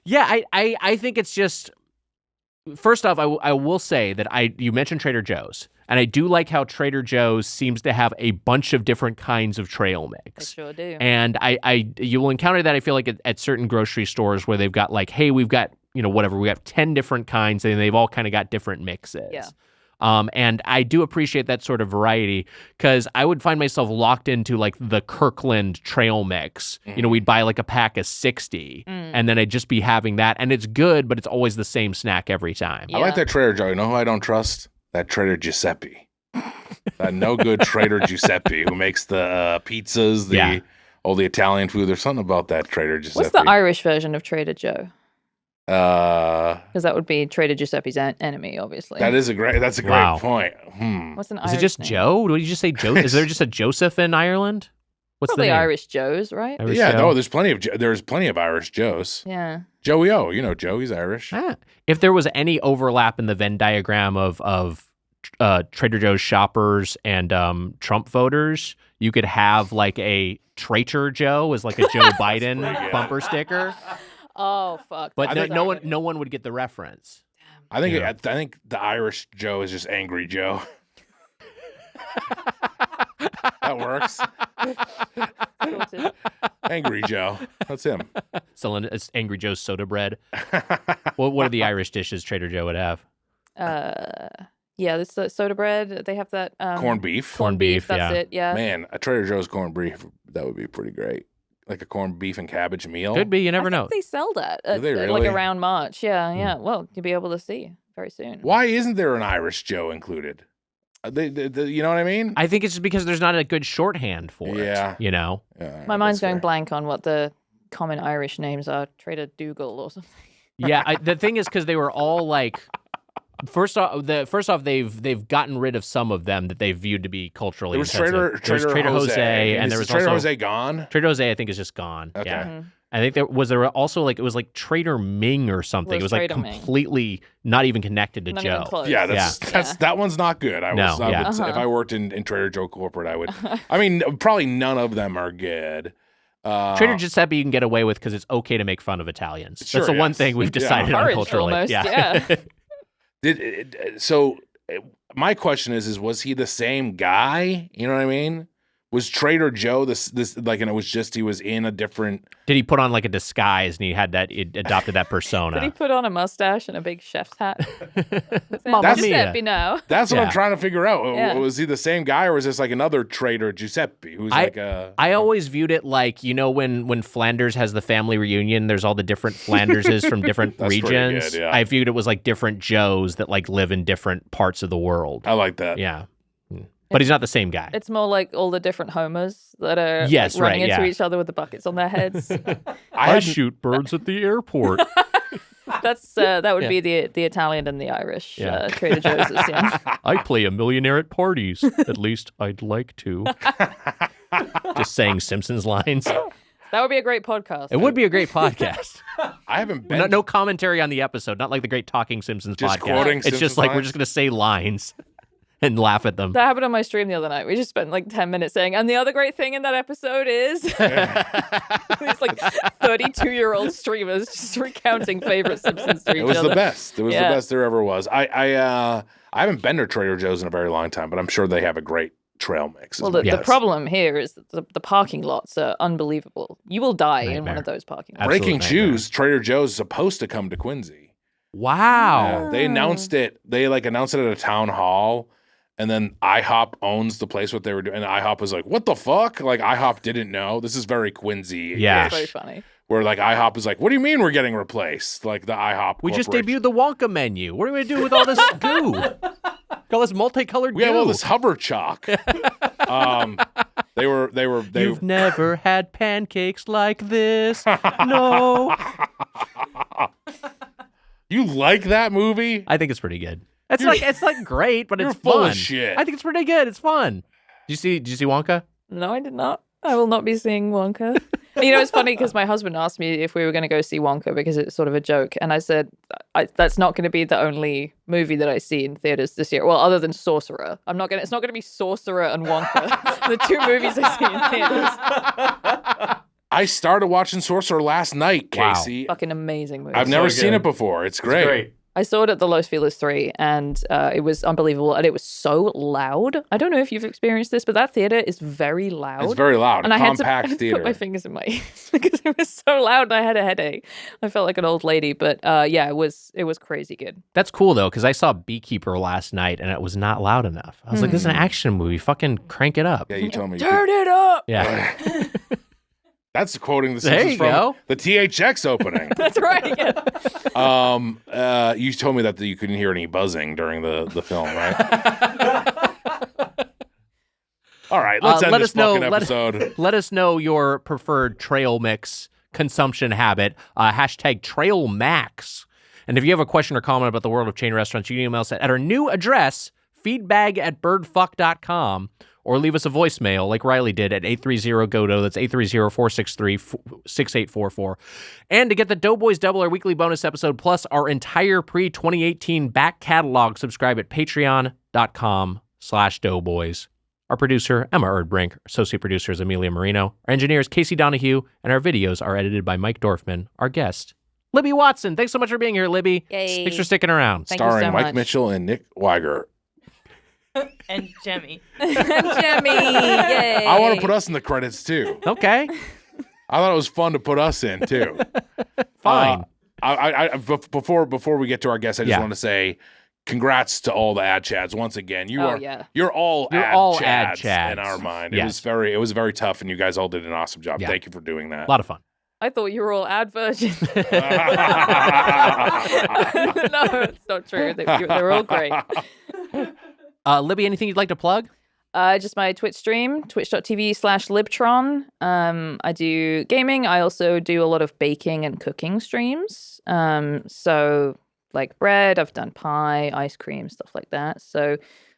Yeah, I think it's just, first off, I will say that you mentioned Trader Joe's, and I do like how Trader Joe's seems to have a bunch of different kinds of trail mix. They sure do. And you will encounter that, I feel like, at certain grocery stores where they've got hey, we've got, whatever, we have 10 different kinds, and they've all kind of got different mixes. Yeah. And I do appreciate that sort of variety because I would find myself locked into the Kirkland trail mix. We'd buy a pack of 60 and then I'd just be having that. And it's good, but it's always the same snack every time. I like that Trader Joe. You know who I don't trust? That Trader Giuseppe. That no good Trader Giuseppe who makes the pizzas, all the Italian food. There's something about that Trader Giuseppe. What's the Irish version of Trader Joe? Because that would be Trader Giuseppe's enemy, obviously. That's a great point. What's an Is Irish it just name? Joe? What did you just say, Joe? Is there just a Joseph in Ireland? What's Probably the name? Irish Joes, right? Irish Yeah, Joe? no, there's plenty of Irish Joes. Yeah. Joey O, Joe, he's Irish. If there was any overlap in the Venn diagram of Trader Joe's shoppers and Trump voters, you could have a Traitor Joe as a Joe Biden bumper sticker. Oh fuck! But no one would get the reference. I think the Irish Joe is just Angry Joe. That works. Angry Joe. That's him. Selling it's Angry Joe's soda bread. What are the Irish dishes Trader Joe would have? Yeah, this soda bread. They have that corned beef. Corned beef. That's it. Yeah. Man, a Trader Joe's corned beef, that would be pretty great. Like a corned beef and cabbage meal. Could be. You never know. They sell that. Do they really? Around March. Yeah. Well, you'll be able to see very soon. Why isn't there an Irish Joe included? You know what I mean? I think it's just because there's not a good shorthand for it. Yeah. My mind's going blank on what the common Irish names are. Trader Dougal or something. Yeah. The thing is, because they were all First off, they've gotten rid of some of them that they viewed to be culturally offensive. There's Trader Jose, and there was Trader also Jose gone. Trader Jose, I think, is just gone. Okay. Yeah. I think there also it was Trader Ming or something. It was completely not even connected to Not Joe. even close. Yeah, that one's not good. If I worked in Trader Joe corporate, I would. I mean, probably none of them are good. Trader Giuseppe you can get away with because it's okay to make fun of Italians. Sure, That's the one thing we've decided on culturally. Almost, yeah. So my question is was he the same guy? You know what I mean? Was Trader Joe this and it was just he was in a different? Did he put on a disguise and he adopted that persona? Did he put on a mustache and a big chef's hat? Mamma Giuseppe, mia. no. That's what I'm trying to figure out. Yeah. Was he the same guy or was this another Trader Giuseppe who's I always viewed it when Flanders has the family reunion, there's all the different Flanderses from different regions. Good, yeah. I viewed it was different Joes that live in different parts of the world. I like that. Yeah. But he's not the same guy. It's more like all the different Homers that are running into each other with the buckets on their heads. I shoot birds at the airport. That would be the Italian and the Irish Trader Joe's. Yeah. I play a millionaire at parties. At least I'd like to. Just saying Simpsons lines. That would be a great podcast. It would be a great podcast. I haven't been. No commentary on the episode. Not like the Great Talking Simpsons Just podcast. quoting It's Simpsons just we're lines? just going to say lines. and laugh at them. That happened on my stream the other night. We just spent like 10 minutes saying, and the other great thing in that episode is these like 32-year-old streamers just recounting favorite Simpsons to each other. It was the best. It was the best there ever was. I haven't been to Trader Joe's in a very long time, but I'm sure they have a great trail mix. Well, the problem here is that the parking lots are unbelievable. You will die in one of those parking lots. Breaking news, Trader Joe's is supposed to come to Quincy. Wow. Yeah, they announced it. They announced it at a town hall, and then IHOP owns the place, what they were doing. And IHOP was like, what the fuck? Like, IHOP didn't know. This is very Quincy-ish. Yeah. It's very funny. Where, like, IHOP is like, what do you mean we're getting replaced? Like, the IHOP We just corporation. debuted the Wonka menu. What are we going to do with all this goo? All this multicolored goo. We have all this hover chalk. You've never had pancakes like this. No. You like that movie? I think it's pretty good. It's like great, but it's full fun. of shit. I think it's pretty good. It's fun. Did you see Wonka? No, I did not. I will not be seeing Wonka. You know, it's funny because my husband asked me if we were going to go see Wonka because it's sort of a joke. And I said, that's not going to be the only movie that I see in theaters this year. Well, other than Sorcerer. It's not going to be Sorcerer and Wonka. The two movies I see in theaters. I started watching Sorcerer last night, Casey. Fucking amazing movie. I've never seen it before. It's great. I saw it at the Los Feliz 3 and it was unbelievable. And it was so loud. I don't know if you've experienced this, but that theater is very loud. It's very loud. And I had to theater. put my fingers in my ears because it was so loud and I had a headache. I felt like an old lady, but yeah, it was crazy good. That's cool, though, because I saw Beekeeper last night and it was not loud enough. I was like, this is an action movie. Fucking crank it up. Yeah, you told me. Turn it up! Yeah. That's quoting the There Simpsons you from go. the THX opening. That's right. Yeah. You told me that you couldn't hear any buzzing during the film, right? All right, let's end this fucking episode. Let us know your preferred trail mix consumption habit. Hashtag Trail Max. And if you have a question or comment about the world of chain restaurants, you can email us at our new address, feedbag@birdfuck.com. Or leave us a voicemail like Riley did at 830-GODO. That's 830-463-6844. And to get the Doughboys Double, our weekly bonus episode, plus our entire pre-2018 back catalog, subscribe at patreon.com/Doughboys. Our producer, Emma Erdbrink. Our associate producer is Amelia Marino. Our engineer is Casey Donahue. And our videos are edited by Mike Dorfman. Our guest, Libby Watson. Thanks so much for being here, Libby. Yay. Thanks for sticking around. Thank you so Starring Mike much. Mitchell and Nick Weiger. And Jemmy. Jemmy. Yay. I want to put us in the credits, too. Okay. I thought it was fun to put us in, too. Fine. Before we get to our guests, I just want to say congrats to all the ad chads once again. You're all ad chads in our mind. Yes. It was very tough, and you guys all did an awesome job. Yeah. Thank you for doing that. A lot of fun. I thought you were all ad virgins. No, it's not true. They're all great. Libby, anything you'd like to plug? Just my Twitch stream, twitch.tv/Libtron. I do gaming. I also do a lot of baking and cooking streams. So like bread, I've done pie, ice cream, stuff like that. So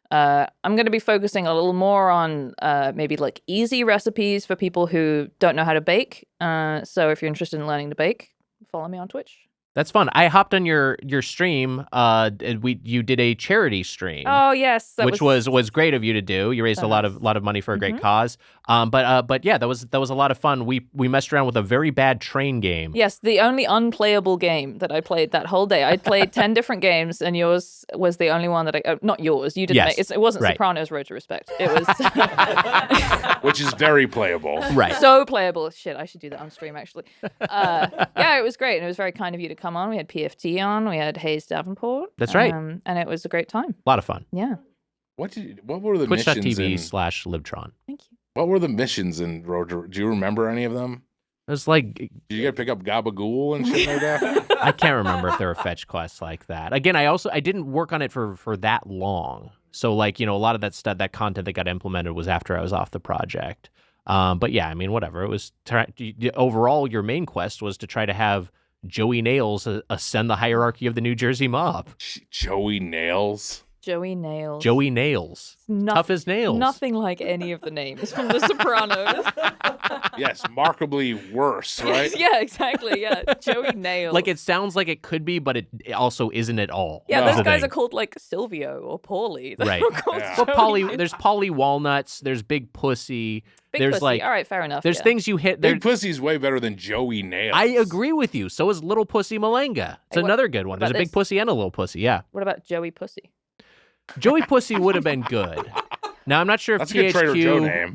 I'm going to be focusing a little more on maybe like easy recipes for people who don't know how to bake. So if you're interested in learning to bake, follow me on Twitch. That's fun. I hopped on your stream. You did a charity stream. Oh yes, which was great of you to do. You raised a lot of money for a great cause. But yeah, that was a lot of fun. We messed around with a very bad train game. Yes, the only unplayable game that I played that whole day. I played 10 different games, and yours was the only one that not yours. You didn't. Yes. It wasn't Right. Sopranos Road to Respect. It was Which is very playable. Right. so playable. Shit, I should do that on stream actually. Yeah, it was great, and it was very kind of you to come on. We had PFT on. We had Hayes Davenport. That's right. And it was a great time. A lot of fun. Yeah. What were the missions in? Twitch.tv/Libtron. Thank you. What were the missions in Road to? Do you remember any of them? It was like, Did you get to pick up Gabagool and shit like that? I can't remember if there were fetch quests like that. Again, I didn't work on it for that long. So like, a lot of that stuff, that content that got implemented was after I was off the project. But yeah, I mean, whatever. It was overall, your main quest was to try to have Joey Nails ascend the hierarchy of the New Jersey mob. Joey Nails. Joey Nails. Joey Nails. Tough as nails. Nothing like any of the names from The Sopranos. Yes, markedly worse, right? Yeah, exactly. Yeah, Joey Nails. Like, it sounds like it could be, but it also isn't at all. Yeah, That's those the guys thing. are called like Silvio or Paulie. They're Right. all called Well, Joey. there's Polly Walnuts. There's Big Pussy. Big there's Pussy. like, All right, fair enough. there's yeah. things you hit. Big Pussy's way better than Joey Nails. I agree with you. So is Little Pussy Malenga. It's Hey, what- another good one. what There's a about Big this? Pussy and a Little Pussy. Yeah. What about Joey Pussy? Joey Pussy would have been good. Now, I'm not sure if That's a good Trader Joe THQ, name.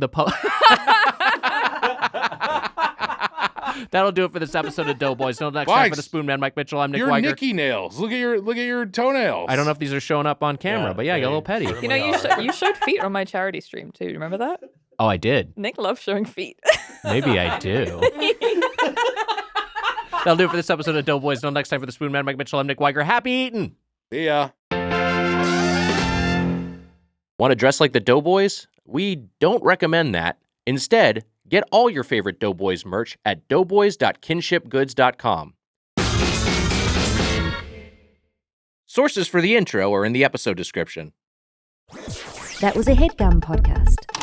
That'll do it for this episode of Doughboys. Until next Mike, time for the Spoon Man, Mike Mitchell, I'm Nick You're Weiger. Nicky Nails. Look at your toenails. I don't know if these are showing up on camera, but yeah, you got a little petty. You know, you showed feet on my charity stream too. Remember that? Oh, I did. Nick loves showing feet. Maybe I do. That'll do it for this episode of Doughboys. Until next time for the Spoon Man, Mike Mitchell, I'm Nick Weiger. Happy eating. See ya. Want to dress like the Doughboys? We don't recommend that. Instead, get all your favorite Doughboys merch at doughboys.kinshipgoods.com. Sources for the intro are in the episode description. That was a Headgum podcast.